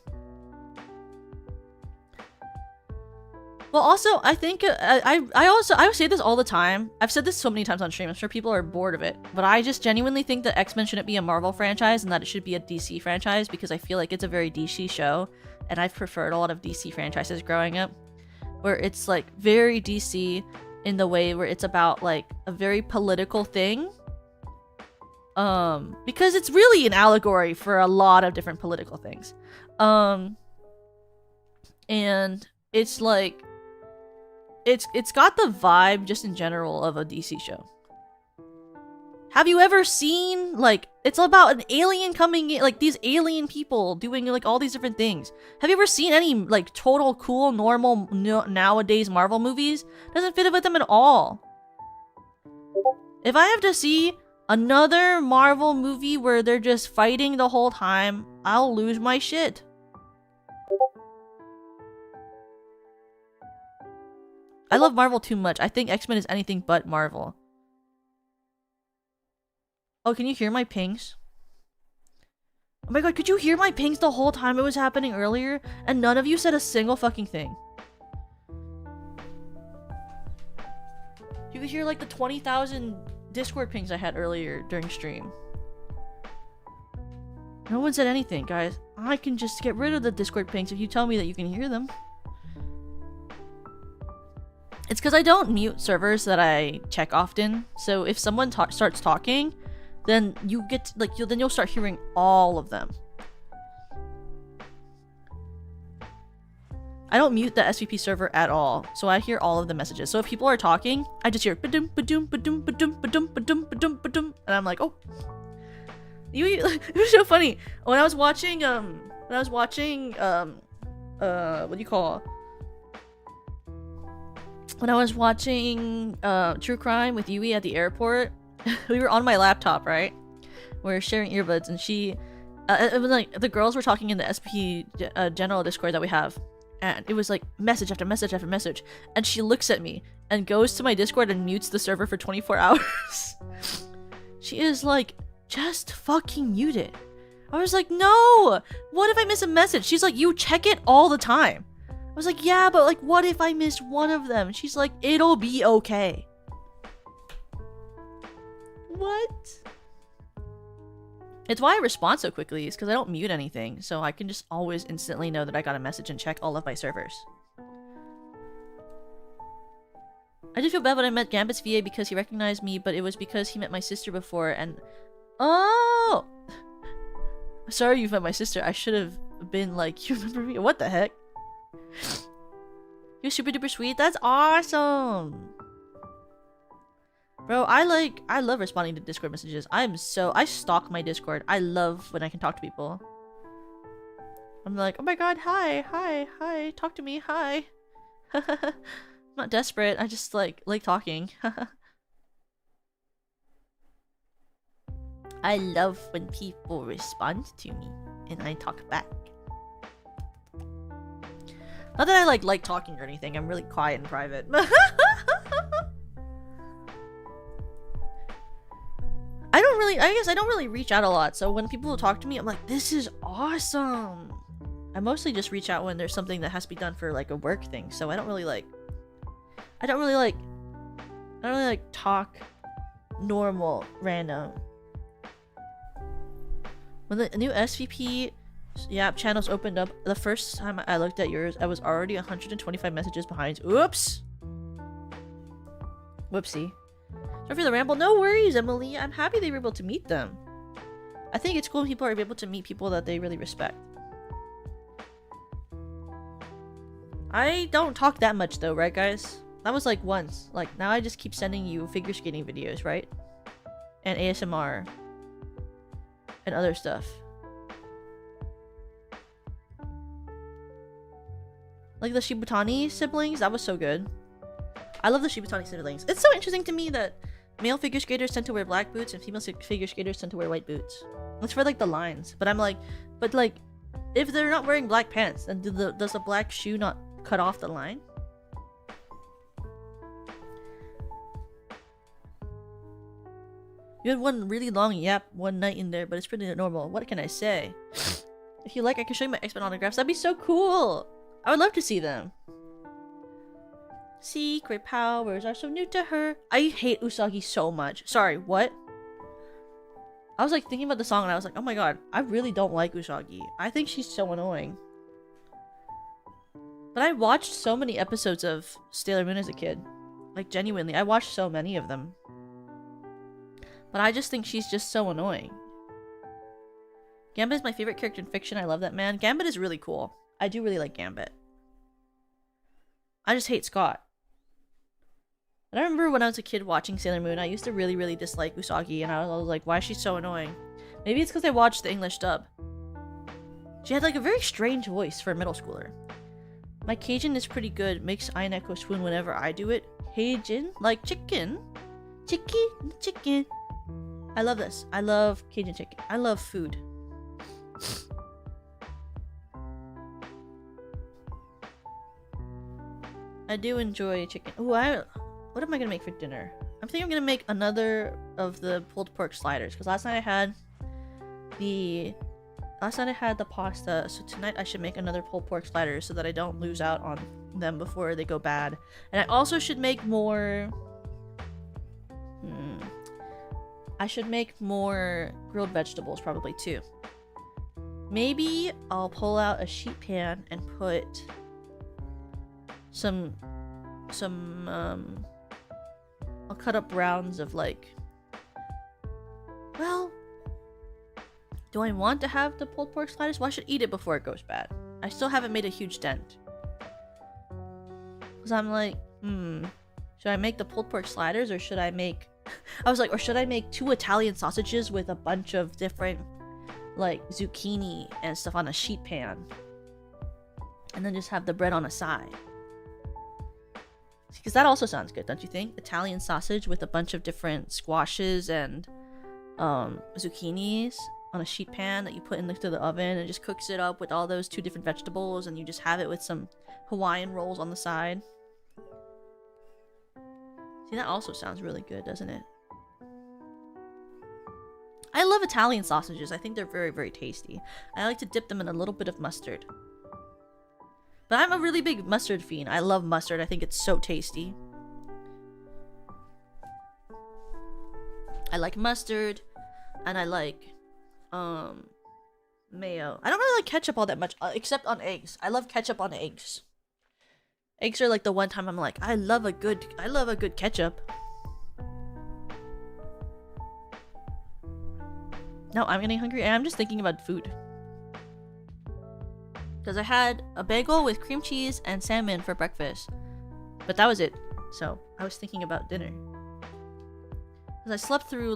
Well, also, I think, I say this all the time. I've said this so many times on stream. I'm sure people are bored of it. But I just genuinely think that X-Men shouldn't be a Marvel franchise and that it should be a DC franchise because I feel like it's a very DC show. And I've preferred a lot of DC franchises growing up. Where it's, like, very DC in the way where it's about, like, a very political thing. Because it's really an allegory for a lot of different political things. And it's, like... It's got the vibe, just in general, of a DC show. Have you ever seen, like, it's about an alien coming in, like, these alien people doing, like, all these different things. Have you ever seen any, like, total cool, normal, nowadays Marvel movies? Doesn't fit with them at all. If I have to see another Marvel movie where they're just fighting the whole time, I'll lose my shit. I love Marvel too much. I think X-Men is anything but Marvel. Oh, can you hear my pings? Oh my god, could you hear my pings the whole time it was happening earlier? And none of you said a single fucking thing. You could hear like the 20,000 Discord pings I had earlier during stream. No one said anything, guys. I can just get rid of the Discord pings if you tell me that you can hear them. It's because I don't mute servers that I check often. So if someone starts talking, then you get like you'll start hearing all of them. I don't mute the SVP server at all, so I hear all of the messages. So if people are talking, I just hear ba-dum ba-dum ba-dum ba-dum ba-dum ba-dum ba-dum ba-dum, and I'm like, oh. It was so funny when I was watching what do you call? When I was watching True Crime with Yui at the airport. We were on my laptop, right? We were sharing earbuds, and she, it was like the girls were talking in the SP general Discord that we have, and it was like message after message after message, and she looks at me and goes to my Discord and mutes the server for 24 hours. She is like, just fucking mute it. I was like, no! What if I miss a message? She's like, you check it all the time. I was like, yeah, but like, what if I missed one of them? She's like, it'll be okay. What? It's why I respond so quickly, is because I don't mute anything, so I can just always instantly know that I got a message and check all of my servers. I did feel bad when I met Gambit's VA because he recognized me, but it was because he met my sister before and... Oh! Sorry you met my sister. I should have been like, you remember me? What the heck? You're super duper sweet. That's awesome! Bro, I love responding to Discord messages. I stalk my Discord. I love when I can talk to people. I'm like, oh my god, hi, talk to me, hi. I'm not desperate, I just like talking. I love when people respond to me and I talk back. Not that I like talking or anything, I'm really quiet and private. I guess I don't really reach out a lot, so when people talk to me, I'm like, this is awesome. I mostly just reach out when there's something that has to be done for like a work thing, so I don't really talk normal, random. When the new SVP channels opened up, the first time I looked at yours, I was already 125 messages behind. Oops! Whoopsie. Sorry for the ramble. No worries, Emily. I'm happy they were able to meet them. I think it's cool when people are able to meet people that they really respect. I don't talk that much though, right guys? That was like once. Like now I just keep sending you figure skating videos, right? And ASMR. And other stuff. Like the Shibutani siblings, that was so good. I love the Shibutani siblings. It's so interesting to me that male figure skaters tend to wear black boots and female figure skaters tend to wear white boots. It's for like the lines. But I'm like, but like, if they're not wearing black pants, then does the black shoe not cut off the line? You had one really long yap one night in there, but it's pretty normal. What can I say? If you like, I can show you my X-Men autographs. That'd be so cool! I would love to see them. Secret powers are so new to her. I hate Usagi so much. Sorry, what? I was like thinking about the song and I was like, oh my god, I really don't like Usagi. I think she's so annoying. But I watched so many episodes of Sailor Moon as a kid. Like genuinely, I watched so many of them. But I just think she's just so annoying. Gambit is my favorite character in fiction. I love that man. Gambit is really cool. I do really like Gambit. I just hate Scott. And I remember when I was a kid watching Sailor Moon, I used to really, really dislike Usagi, and I was like, why is she so annoying? Maybe it's because I watched the English dub. She had like a very strange voice for a middle schooler. My Cajun is pretty good, makes Aineko swoon whenever I do it. Cajun? Like chicken? Chicken. I love this. I love Cajun chicken. I love food. I do enjoy chicken. Ooh, what am I gonna make for dinner? I'm thinking I'm gonna make another of the pulled pork sliders, because last night I had the pasta, so tonight I should make another pulled pork sliders so that I don't lose out on them before they go bad. And I also should make more... I should make more grilled vegetables probably too. Maybe I'll pull out a sheet pan and put some I'll cut up rounds of like, well, do I want to have the pulled pork sliders? Well, I should eat it before it goes bad. I still haven't made a huge dent. Because I'm like, should I make the pulled pork sliders, or should I make... I was like, or should I make 2 Italian sausages with a bunch of different, like, zucchini and stuff on a sheet pan? And then just have the bread on a side. Because that also sounds good, don't you think? Italian sausage with a bunch of different squashes and zucchinis on a sheet pan that you put into the oven, and just cooks it up with all those 2 different vegetables, and you just have it with some Hawaiian rolls on the side. See, that also sounds really good, doesn't it? I love Italian sausages. I think they're very, very tasty. I like to dip them in a little bit of mustard. But I'm a really big mustard fiend. I love mustard. I think it's so tasty. I like mustard, and I like mayo. I don't really like ketchup all that much, except on eggs. I love ketchup on eggs. Eggs are like the one time I'm like, I love a good ketchup. No, I'm getting hungry, and I'm just thinking about food. Because I had a bagel with cream cheese and salmon for breakfast. But that was it. So, I was thinking about dinner. Because I slept through,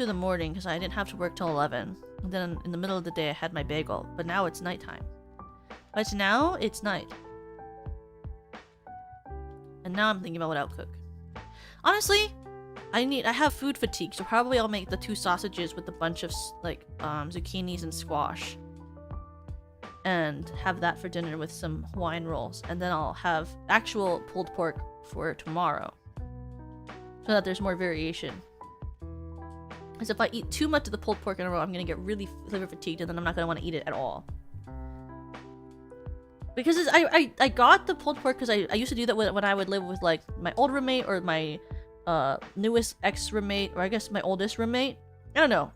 the morning because I didn't have to work till 11. And then in the middle of the day I had my bagel. But now it's nighttime. But now it's night. And now I'm thinking about what I'll cook. Honestly, I have food fatigue. So probably I'll make the 2 sausages with a bunch of, zucchinis and squash. And have that for dinner with some Hawaiian rolls. And then I'll have actual pulled pork for tomorrow. So that there's more variation. Because if I eat too much of the pulled pork in a row, I'm going to get really flavor fatigued, and then I'm not going to want to eat it at all. Because I got the pulled pork because I used to do that when I would live with like my old roommate or my newest ex-roommate, or I guess my oldest roommate. I don't know.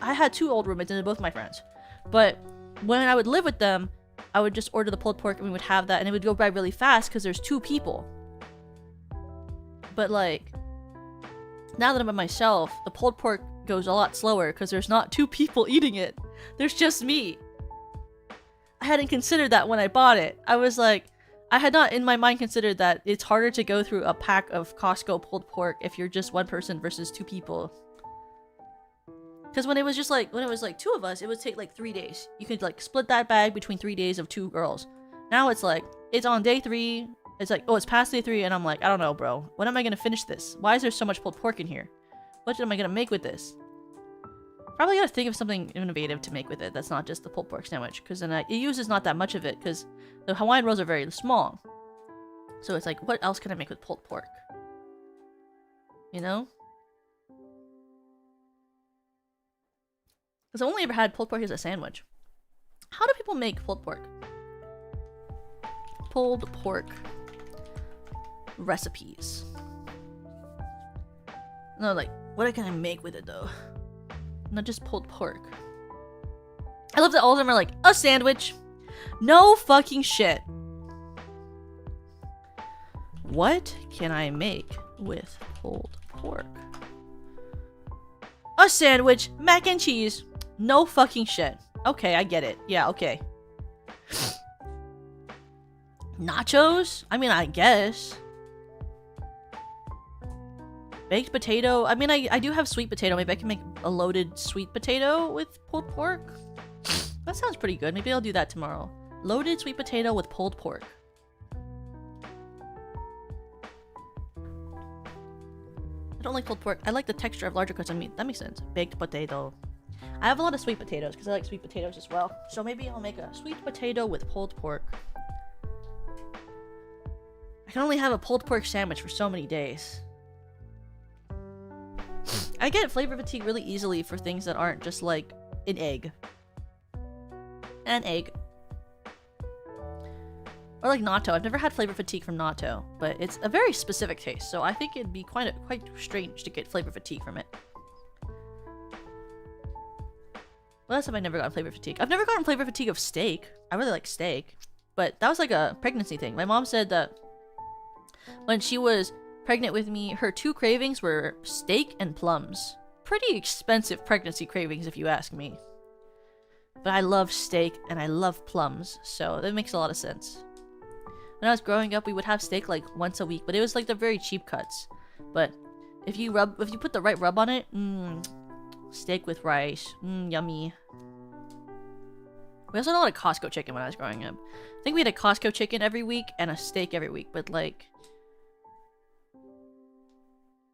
I had 2 old roommates, and they're both my friends. But when I would live with them, I would just order the pulled pork, and we would have that, and it would go by really fast because there's 2 people. But like, now that I'm by myself, the pulled pork goes a lot slower because there's not 2 people eating it. There's just me. I hadn't considered that when I bought it. I was like, I had not in my mind considered that it's harder to go through a pack of Costco pulled pork if you're just 1 person versus 2 people. Because when it was 2 of us, it would take like 3 days. You could like split that bag between 3 days of 2 girls. Now it's like, it's on day 3. It's like, oh, it's past day 3, and I'm like, I don't know, bro. When am I gonna finish this? Why is there so much pulled pork in here? What am I gonna make with this? Probably gotta think of something innovative to make with it that's not just the pulled pork sandwich, because then it uses not that much of it, because the Hawaiian rolls are very small. So it's like, what else can I make with pulled pork? You know? Because I've only ever had pulled pork as a sandwich. How do people make pulled pork? Pulled pork recipes. No, like, what can I make with it though? Not just pulled pork. I love that all of them are like, a sandwich. No fucking shit. What can I make with pulled pork? A sandwich, mac and cheese. No fucking shit. Okay, I get it. Yeah, okay. Nachos? I mean, I guess. Baked potato? I mean, I do have sweet potato. Maybe I can make a loaded sweet potato with pulled pork? That sounds pretty good. Maybe I'll do that tomorrow. Loaded sweet potato with pulled pork. I don't like pulled pork. I like the texture of larger cuts of meat. That makes sense. Baked potato. I have a lot of sweet potatoes because I like sweet potatoes as well. So maybe I'll make a sweet potato with pulled pork. I can only have a pulled pork sandwich for so many days. I get flavor fatigue really easily for things that aren't just like an egg. An egg. Or like natto. I've never had flavor fatigue from natto, but it's a very specific taste, so I think it'd be quite strange to get flavor fatigue from it. What else have I never gotten flavor fatigue? I've never gotten flavor fatigue of steak. I really like steak, but that was like a pregnancy thing. My mom said that when she was pregnant with me, her two cravings were steak and plums. Pretty expensive pregnancy cravings if you ask me. But I love steak and I love plums, so that makes a lot of sense. When I was growing up, we would have steak like once a week, but it was like the very cheap cuts. But if you put the right rub on it, steak with rice, yummy. We also had a lot of Costco chicken when I was growing up. I think we had a Costco chicken every week and a steak every week, but like,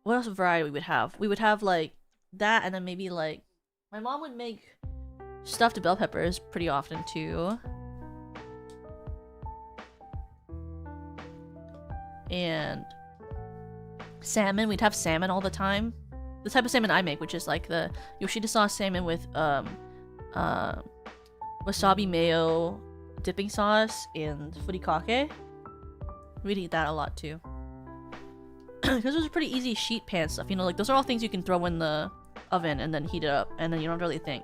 what else variety we would have? We would have like that, and then maybe like my mom would make stuffed bell peppers pretty often too. And salmon, we'd have salmon all the time. The type of salmon I make, which is like the Yoshida sauce salmon with wasabi mayo dipping sauce and furikake. We'd eat that a lot too. Because those are pretty easy sheet pan stuff, you know, like those are all things you can throw in the oven and then heat it up, and then you don't really think.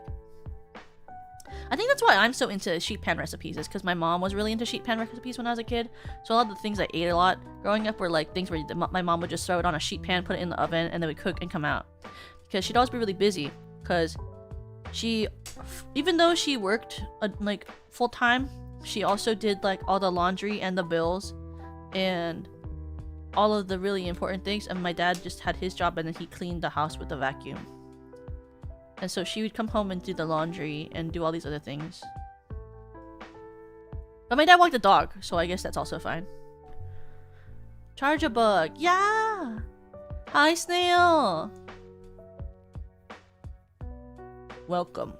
I think that's why I'm so into sheet pan recipes, is because my mom was really into sheet pan recipes when I was a kid. So a lot of the things I ate a lot growing up were like things where my mom would just throw it on a sheet pan, put it in the oven, and then we cook and come out. Because she'd always be really busy, because she, even though she worked like full time, she also did like all the laundry and the bills and all of the really important things, and my dad just had his job and then he cleaned the house with the vacuum. And so she would come home and do the laundry and do all these other things. But my dad walked the dog, so I guess that's also fine. Charge a bug. Yeah! Hi, Snail! Welcome.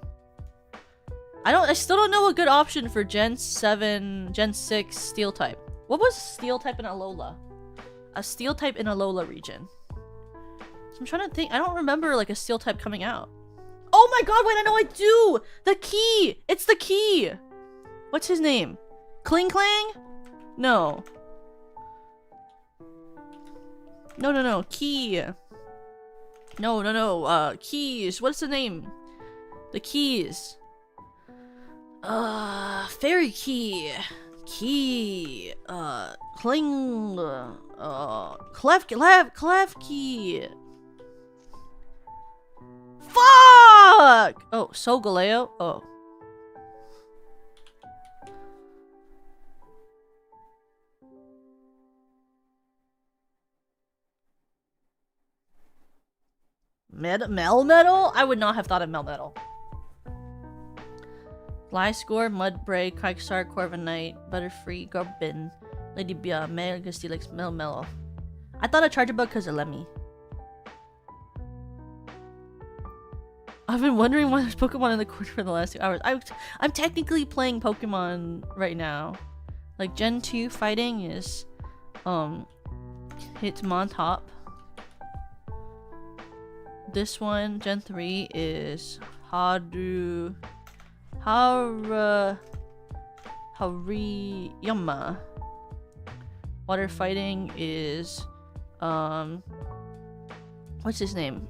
I still don't know a good option for Gen 6 steel type. What was steel type in Alola? A steel type in Alola region. So I'm trying to think. I don't remember like a steel type coming out. Oh my god, wait, I know I do! The key! It's the key! What's his name? Kling Clang? No. No. Key. No. Keys. What's the name? The keys. Fairy key. Key. Kling. Clef key. Fuck! Oh, Solgaleo? Oh. Melmetal? I would not have thought of Melmetal. Gliscor, Mudbray, Quagstar, Corviknight, Butterfree, Gorbin, Lady Bia, Mega Steelix, Melmetal. I thought of Charjabug because of Lemmy. I've been wondering why there's Pokemon in the corner for the last 2 hours. I'm technically playing Pokemon right now. Like Gen 2 fighting is Hitmontop. This one, Gen 3, is Hariyama. Water fighting is what's his name?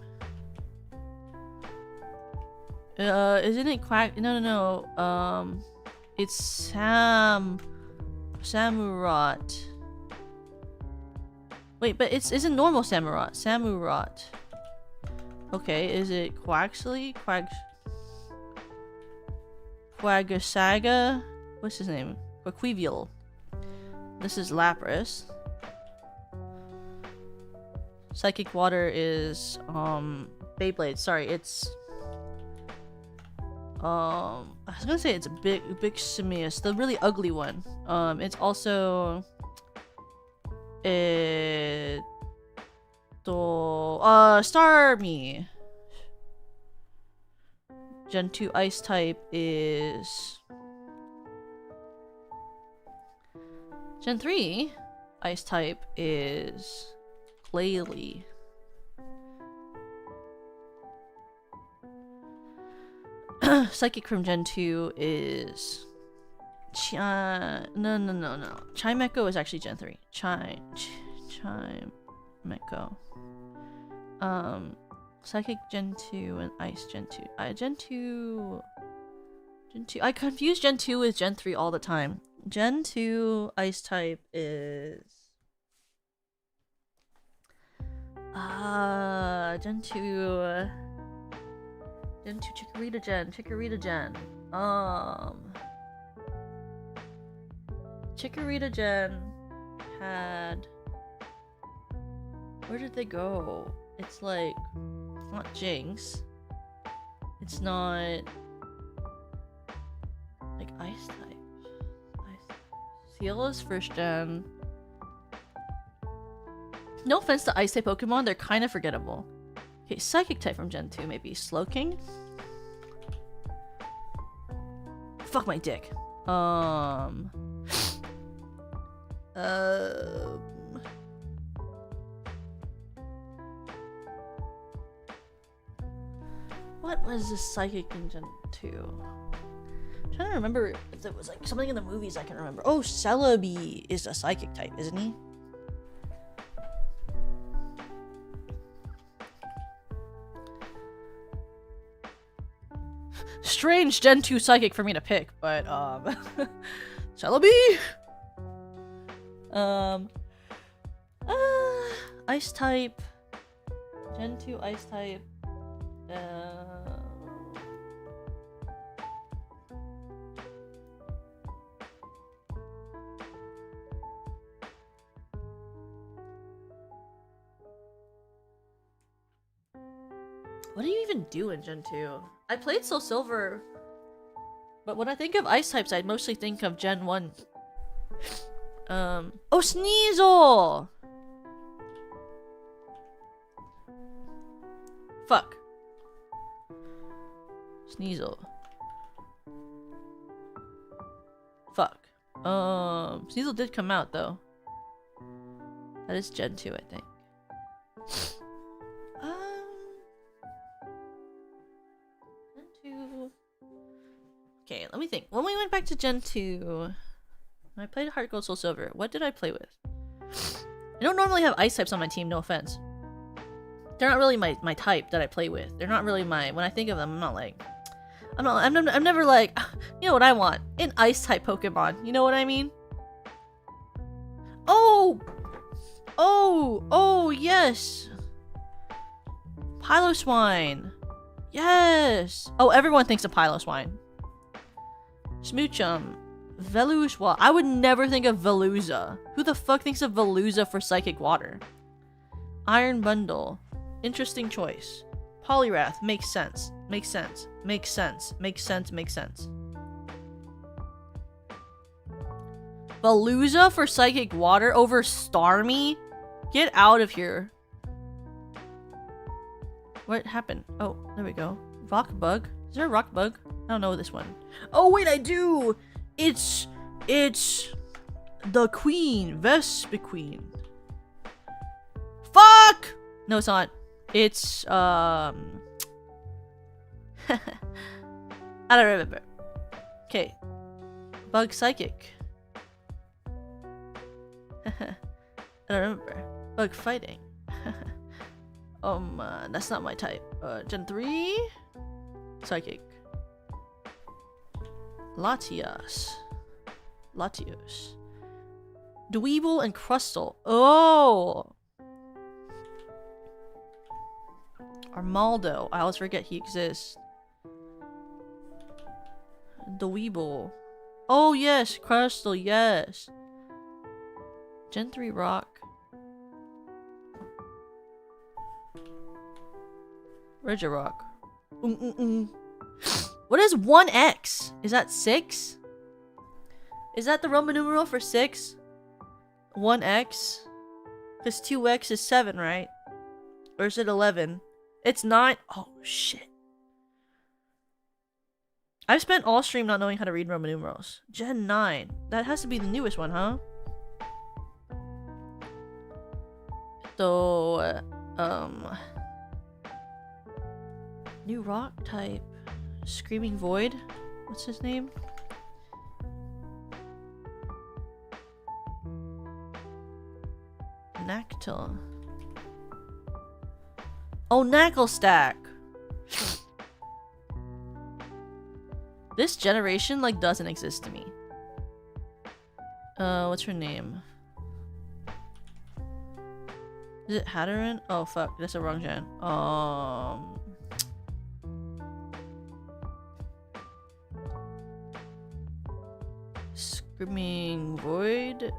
Isn't it Quack? No. It's Samurott. Wait, but isn't normal Samurott? Samurott. Okay, is it Quaxley? Quagosaga? What's his name? Quaquevial. This is Lapras. Psychic water is Beyblade. Sorry, it's I was gonna say it's a big Simius, the really ugly one. It's also Starmie. Gen 2 ice type is Gen 3 ice type is Glalie. Psychic from Gen 2 is no. Chimecho is actually Gen 3. Chimecho. Psychic Gen 2 and Ice Gen 2. Gen 2. I confuse Gen 2 with Gen 3 all the time. Gen 2 Ice type is Gen 2 Chikorita Gen. Chikorita Gen had... Where did they go? It's like... It's not Jinx. It's not... Like Ice type. Ciela's first gen. No offense to Ice type Pokemon, they're kind of forgettable. Okay, Psychic type from Gen 2, maybe Slowking? Fuck my dick. What was the Psychic in Gen 2? I'm trying to remember if there was like something in the movies I can remember. Oh, Celebi is a Psychic type, isn't he? Strange Gen 2 Psychic for me to pick, but Celebi! Ice type. Gen 2 Ice type. What do you even do in Gen 2? I played Soul Silver, but when I think of Ice types, I mostly think of Gen 1. Oh, Sneasel! Fuck. Sneasel. Fuck. Sneasel did come out, though. That is Gen 2, I think. Okay, let me think. When we went back to Gen 2, when I played Heart Gold Soul Silver, what did I play with? I don't normally have Ice types on my team, no offense. They're not really my type that I play with. They're not really my... When I think of them, I'm not like... I'm never like... You know what I want? An Ice type Pokemon. You know what I mean? Oh! Oh, yes! Piloswine! Yes! Oh, everyone thinks of Piloswine. Smoochum. Veluza. I would never think of Veluza. Who the fuck thinks of Veluza for Psychic Water? Iron Bundle. Interesting choice. Poliwrath. Makes sense. Makes sense. Makes sense. Makes sense. Makes sense. Veluza for Psychic Water over Starmie? Get out of here. What happened? Oh, there we go. Rock Bug. Is there a Rock Bug? I don't know this one. Oh wait, I do! It's the Queen. Vespiquen. Fuck! No, it's not. It's I don't remember. Okay. Bug Psychic. I don't remember. Bug Fighting. That's not my type. Gen 3? Psychic. Latios. Dweeble and Crustle. Oh! Armaldo. I always forget he exists. Dweeble. Oh yes, Crustle, yes. Gen 3 rock. Where's your rock? What is 1x? Is that 6? Is that the Roman numeral for 6? 1x? Because 2x is 7, right? Or is it 11? It's 9. Oh, shit. I've spent all stream not knowing how to read Roman numerals. Gen 9. That has to be the newest one, huh? So, new rock type. Screaming Void. What's his name? Nactil. Oh, Knuckle Stack. This generation like doesn't exist to me. What's her name? Is it Hatteran? Oh fuck, that's the wrong gen. Screaming Void.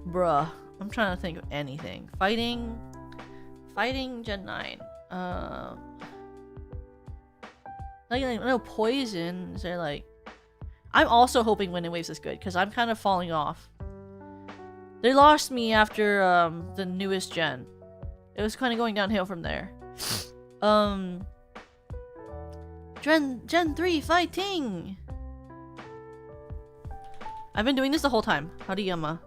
Bruh, I'm trying to think of anything. Fighting Gen 9. Like no poison. Is there like? I'm also hoping Wind and Waves is good because I'm kind of falling off. They lost me after the newest gen. It was kind of going downhill from there. Gen 3 fighting. I've been doing this the whole time. Howdy Yama.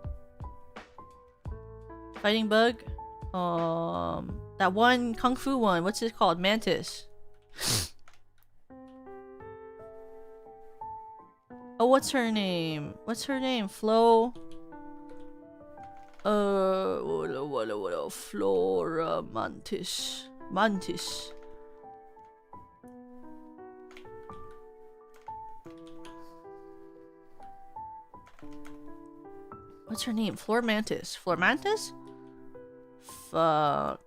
Fighting bug. That one kung fu one. What's it called? Mantis. Oh, what's her name? What's her name? Flo. Flora Mantis. Mantis. What's her name? Flora Mantis. Flora Mantis? Fuck.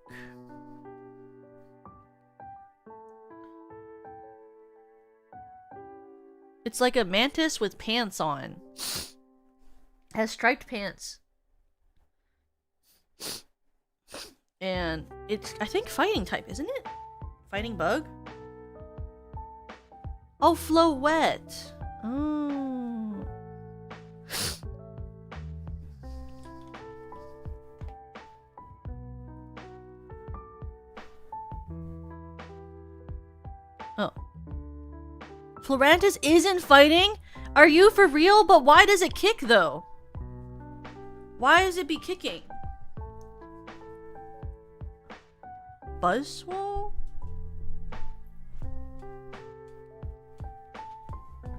It's like a mantis with pants on. Has striped pants. And it's, I think, fighting type, isn't it? Fighting bug? Oh, Flowette. Oh. Oh. Florantis isn't fighting? Are you for real? But why does it kick though? Why does it be kicking? Buzzswole?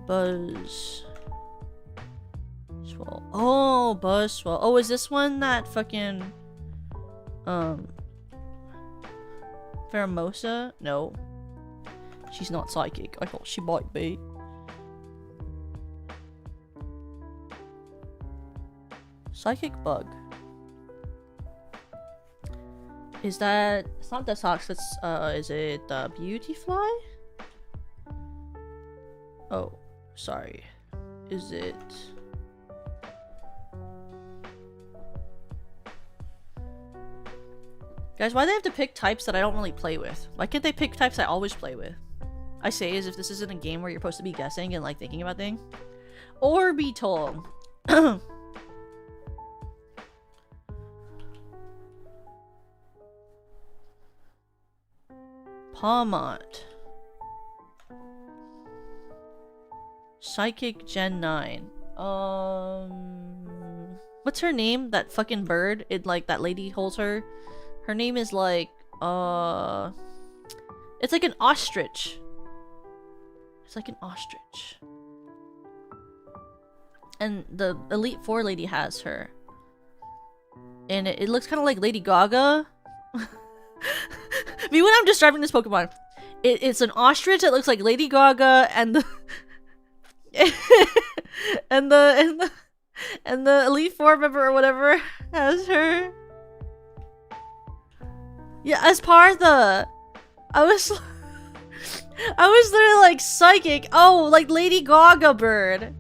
Buzzswole. Oh, Buzzswole. Oh, is this one that fucking Pheromosa? No. She's not psychic. I thought she might be. Psychic bug. Is that... It's not the socks, it's, is it, Beauty Fly? Oh, sorry. Is it... Guys, why do they have to pick types that I don't really play with? Why can't they pick types I always play with? I say as if this isn't a game where you're supposed to be guessing and like thinking about things. Orbital. Palmont. Psychic Gen 9. What's her name? That fucking bird? It like that lady holds her. Her name is like it's like an ostrich. It's like an ostrich. And the Elite Four lady has her. And it looks kind of like Lady Gaga. Me when I'm describing this Pokemon. It's an ostrich that looks like Lady Gaga and the and the Elite Four member or whatever has her. Yeah, Espartha. I was I was literally like psychic. Oh, like Lady Gaga bird.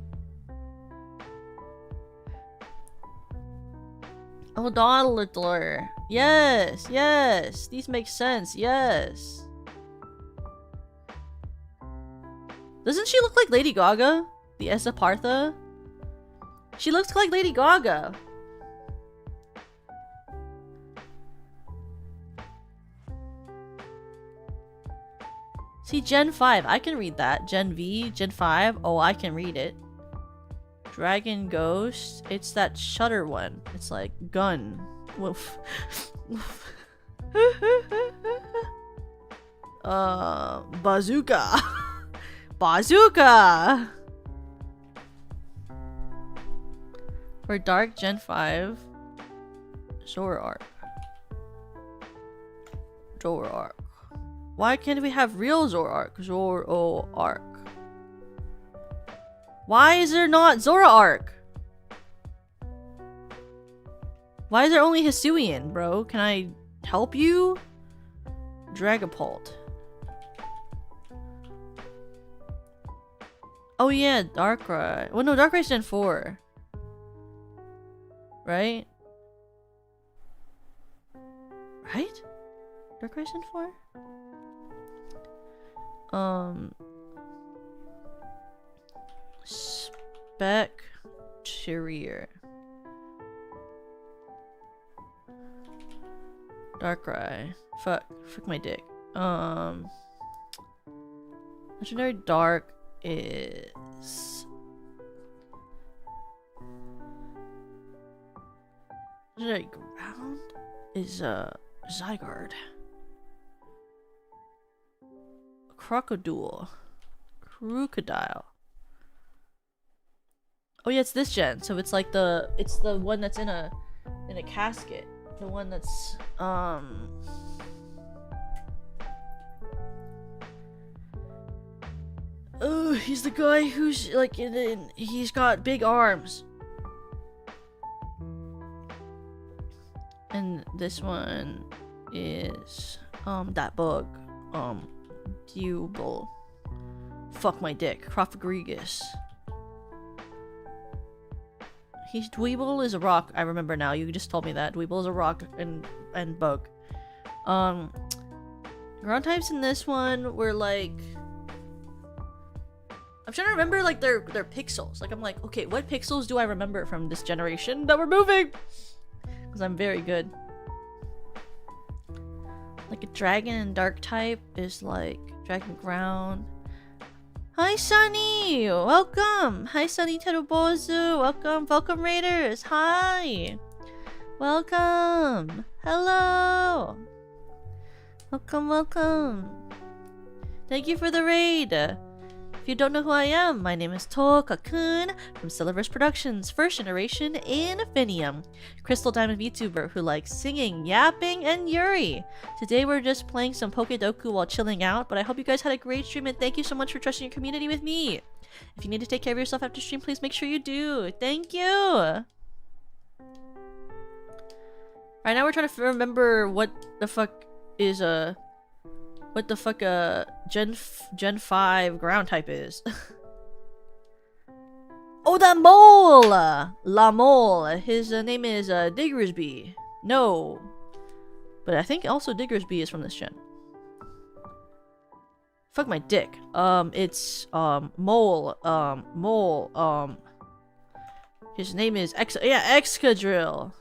Oh, Dodler. Yes, yes. These make sense. Yes. Doesn't she look like Lady Gaga? The Esapartha? She looks like Lady Gaga. See, Gen 5. I can read that. Gen V, Gen 5. Oh, I can read it. Dragon Ghost. It's that Shutter one. It's like gun. Woof. Bazooka. Bazooka. For Dark Gen 5. Zoroark. Zoroark. Why can't we have real Zoroark? Zoroark. Why is there not Zoroark? Why is there only Hisuian, bro? Can I help you? Dragapult. Oh yeah, Darkrai. Well, no, Darkrai's Gen 4. Right? Right? Darkrai's Gen 4? Spectrier. Darkrai. Fuck my dick. Legendary Dark is... Legendary Ground is, Zygarde. Crocodile. Oh yeah, it's this gen. So it's like it's the one that's in a casket. The one that's oh, he's the guy who's like he's got big arms. And this one is that bug. Dewble. Fuck my dick. Crophagigus. Dweeble is a rock. I remember now. You just told me that. Dweeble is a rock and bug. Ground types in this one were like... I'm trying to remember like their pixels. Like I'm like, okay, what pixels do I remember from this generation that we're moving? Because I'm very good. Like a dragon and dark type is like dragon ground. Hi Sunny! Welcome! Hi Sunny Terubozu! Welcome Raiders! Hi! Welcome! Hello! Welcome! Thank you for the raid! If you don't know who I am, my name is Toka-kun from Silververse Productions, first generation Infinium, Crystal Diamond VTuber who likes singing, yapping, and Yuri. Today we're just playing some Pokedoku while chilling out, but I hope you guys had a great stream and thank you so much for trusting your community with me. If you need to take care of yourself after stream, please make sure you do. Thank you! Right now we're trying to remember what the fuck is Gen 5 ground type is. Oh, that mole! La Mole. His name is Diggersby. No. But I think also Diggersby is from this gen. Fuck my dick. It's Mole. His name is Excadrill.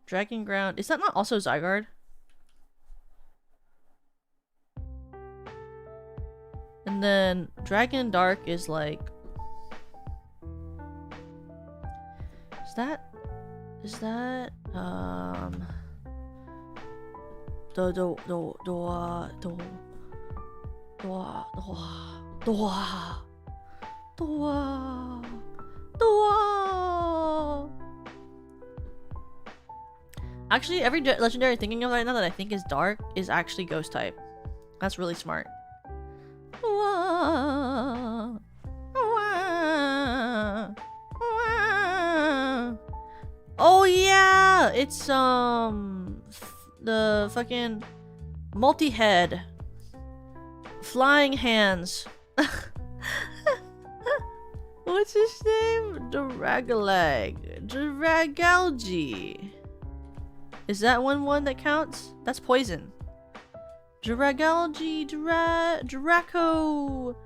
Dragon Ground. Is that not also Zygarde? And then Dragon Dark is like... Is that... Actually, every legendary thinking of right now that I think is dark is actually ghost type. That's really smart. Oh yeah, it's the fucking multi-head, flying hands. What's his name? Dragalgi. Is that one that counts? That's poison. Dragalgi, Draco.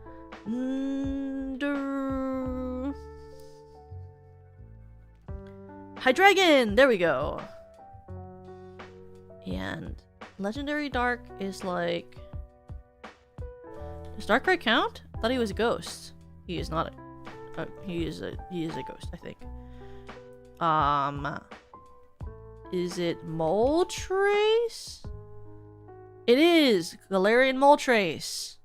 Hydreigon! There we go. And Legendary Dark is like... Does Darkrai count? I thought he was a ghost. He is not a... he is a ghost, I think. Is it Moltres? It is! Galarian Moltres.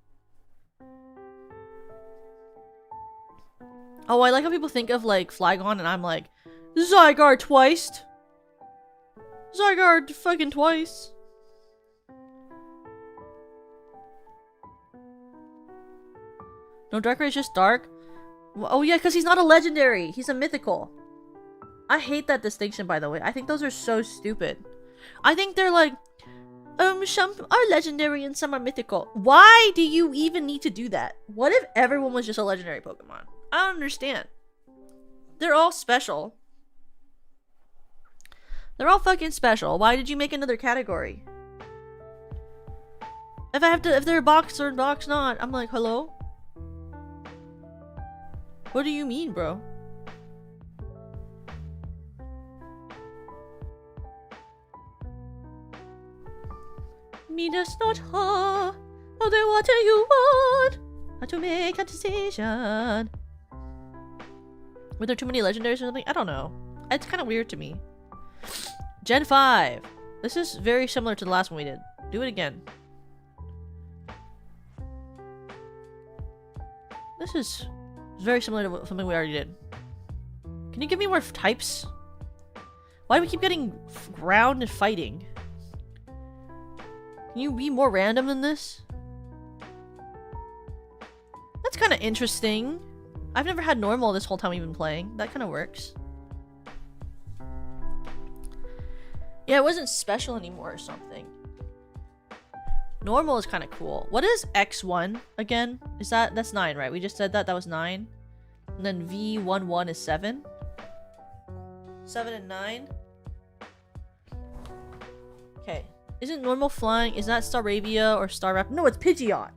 Oh, I like how people think of like Flygon and I'm like, Zygarde twice! Zygarde fucking twice! No, Darkrai is just dark? Oh yeah, because he's not a legendary! He's a mythical! I hate that distinction, by the way. I think those are so stupid. I think they're like, some are legendary and some are mythical. Why do you even need to do that? What if everyone was just a legendary Pokemon? I don't understand. They're all special. They're all fucking special. Why did you make another category? If they're boxed or boxed not, I'm like, hello? What do you mean, bro? Meet us not her. Oh, then what do you want? How to make a decision? Were there too many legendaries or something? I don't know. It's kind of weird to me. Gen 5. This is very similar to the last one we did. Do it again. This is very similar to something we already did. Can you give me more types? Why do we keep getting ground and fighting? Can you be more random than this? That's kind of interesting. I've never had normal this whole time we've been playing. That kind of works. Yeah, it wasn't special anymore or something. Normal is kind of cool. What is X1 again? Is that's 9, right? We just said that was 9. And then V11 is 7. 7 and 9. Okay. Isn't normal flying? Is that Staravia or Staraptor? No, it's Pidgeot.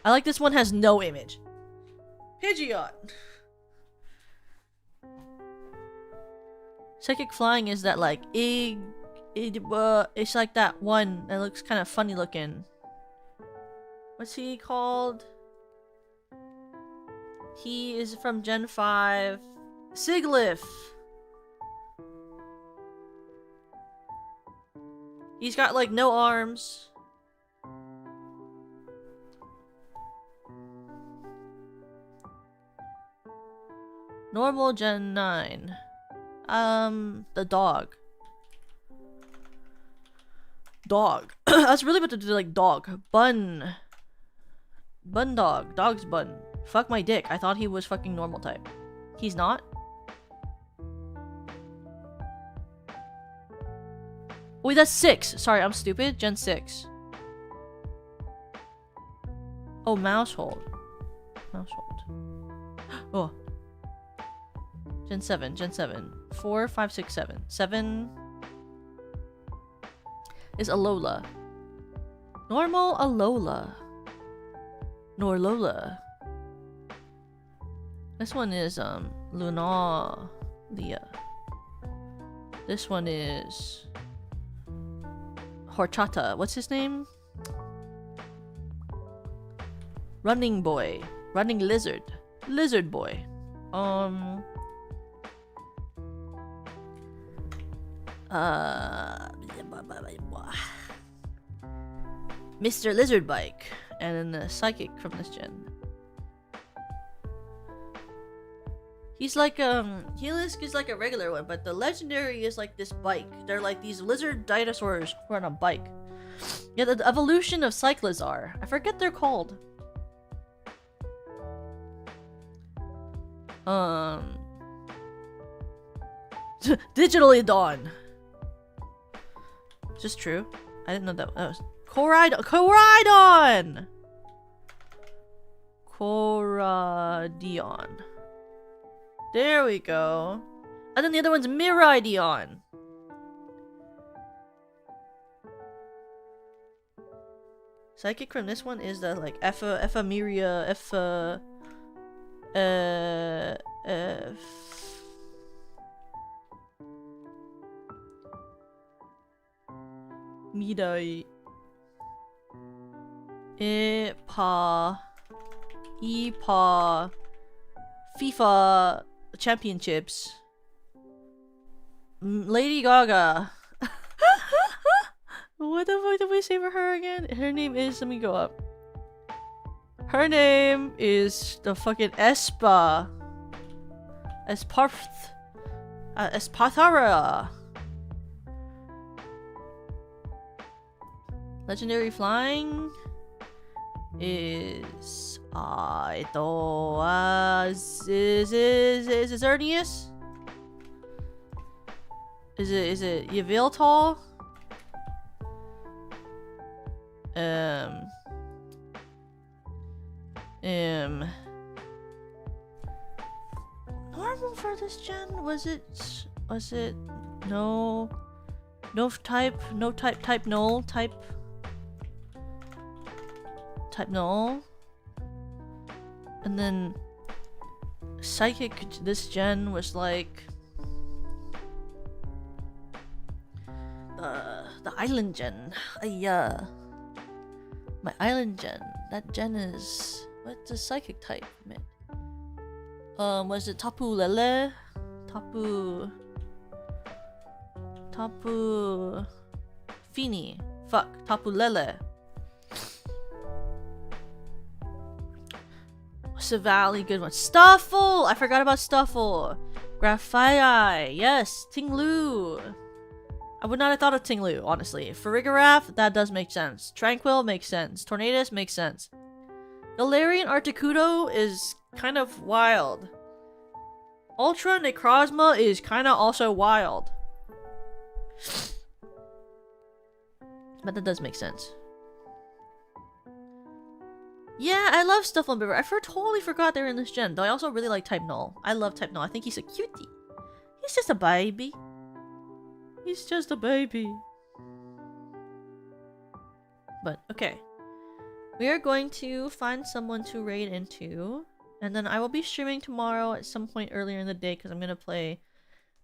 I like this one has no image. Pidgeot. Psychic flying is that like it's like that one that looks kind of funny looking. What's he called? He is from Gen 5. Siglif. He's got like no arms. Normal Gen 9. The dog. Dog. I was really about to do like dog. Bun. Bun dog. Dog's bun. Fuck my dick. I thought he was fucking normal type. He's not? Wait, that's 6. Sorry, I'm stupid. Gen 6. Oh, Mousehold. Mousehold. Oh. Gen 7. Gen 7. 4, 5, 6, 7. 7 is Alola. Normal Alola. Norlola. This one is Lunalia. This one is Horchata. What's his name? Running Boy. Running Lizard. Lizard Boy. Mr. Lizard Bike. And then the Psychic from this gen. He's like, Helisk is like a regular one, but the legendary is like this bike. They're like these lizard dinosaurs who are on a bike. Yeah, the evolution of Cyclizar. I forget they're called. Digitally done. Is this true? I didn't know that was Koraidon! Koradion. There we go. And then the other one's Miraidon. Psychic from this one is the like Ephemeria, Midai. EPA FIFA Championships. Lady Gaga. What the fuck did we say for her again? Her name is, let me go up. Her name is the fucking Espa. Espathara. Legendary flying is is it Xerneas? Is it Yveltal? Normal for this gen? Was it no type null and then psychic this gen was like the island gen. My island gen. That gen is what's the psychic type? Was it Tapu Lele? Tapu Fini. Fuck, Tapu Lele. What's a valley good one? Stuffle! I forgot about Stuffle. Graphii. Yes, Tinglu. I would not have thought of Tinglu, honestly. Farigarath, that does make sense. Tranquil makes sense. Tornadus makes sense. Galarian Articuno is kind of wild. Ultra Necrozma is kind of also wild. But that does make sense. Yeah, I love Stuffle and Biver. I totally forgot they were in this gen. Though I also really like Type Null. I love Type Null. I think he's a cutie. He's just a baby. He's just a baby. But, okay. We are going to find someone to raid into. And then I will be streaming tomorrow at some point earlier in the day because I'm going to play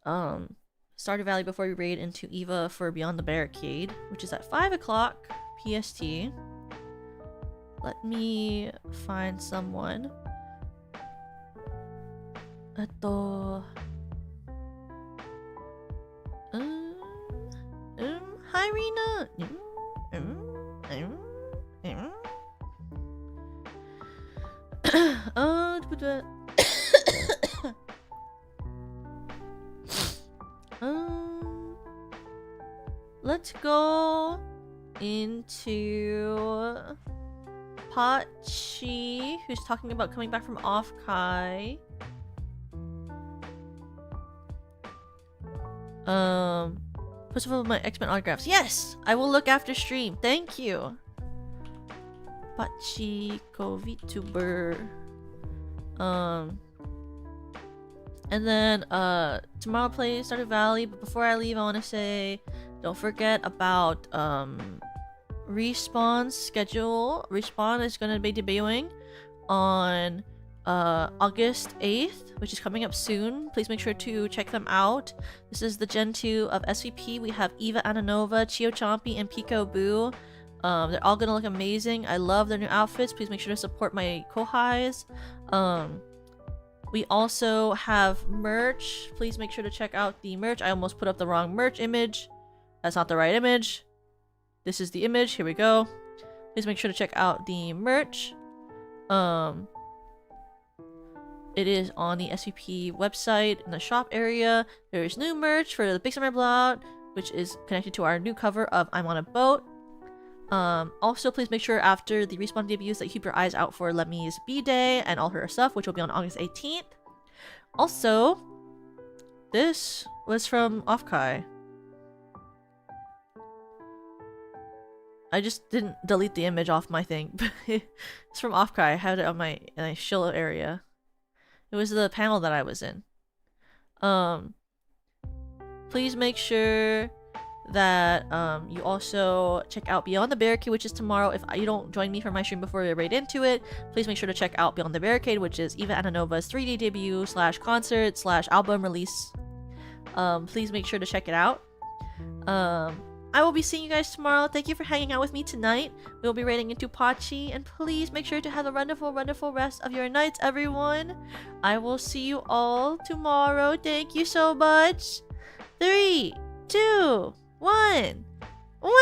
Stardew Valley before we raid into Eva for Beyond the Barricade, which is at 5 o'clock PST. Let me find someone. Hi Rena. Let's go into Pachi, who's talking about coming back from off-kai. Put some of my X-Men autographs. Yes! I will look after stream. Thank you. Pachi VTuber. And then tomorrow I'll play Stardew Valley, but before I leave I want to say don't forget about Respawn's schedule. Respawn is going to be debuting on August 8th, which is coming up soon. Please make sure to check them out. This is the Gen 2 of SVP. We have Eva Ananova, Chio Chompy, and Pico Boo. They're all gonna look amazing. I love their new outfits. Please make sure to support my kohais. We also have merch. Please make sure to check out the merch. I almost put up the wrong merch image. That's not the right image. This is the image. Here we go. Please make sure to check out the merch. It is on the SVP website in the shop area. There is new merch for the Big Summer Blowout, which is connected to our new cover of I'm on a Boat. Also, please make sure after the Respawn debuts that you keep your eyes out for Lemmy's B-Day and all her stuff, which will be on August 18th. Also, this was from Offkai. I just didn't delete the image off my thing. It's from Offkai. I had it on my shill area. It was the panel that I was in. Please make sure that you also check out Beyond the Barricade, which is tomorrow. If you don't join me for my stream before you're right into it, please make sure to check out Beyond the Barricade, which is Eva Ananova's 3D debut / concert / album release. Please make sure to check it out. I will be seeing you guys tomorrow. Thank you for hanging out with me tonight. We'll be raiding into Pachi, and please make sure to have a wonderful, wonderful rest of your nights, everyone. I will see you all tomorrow. Thank you so much. 3, 2, 1. Win!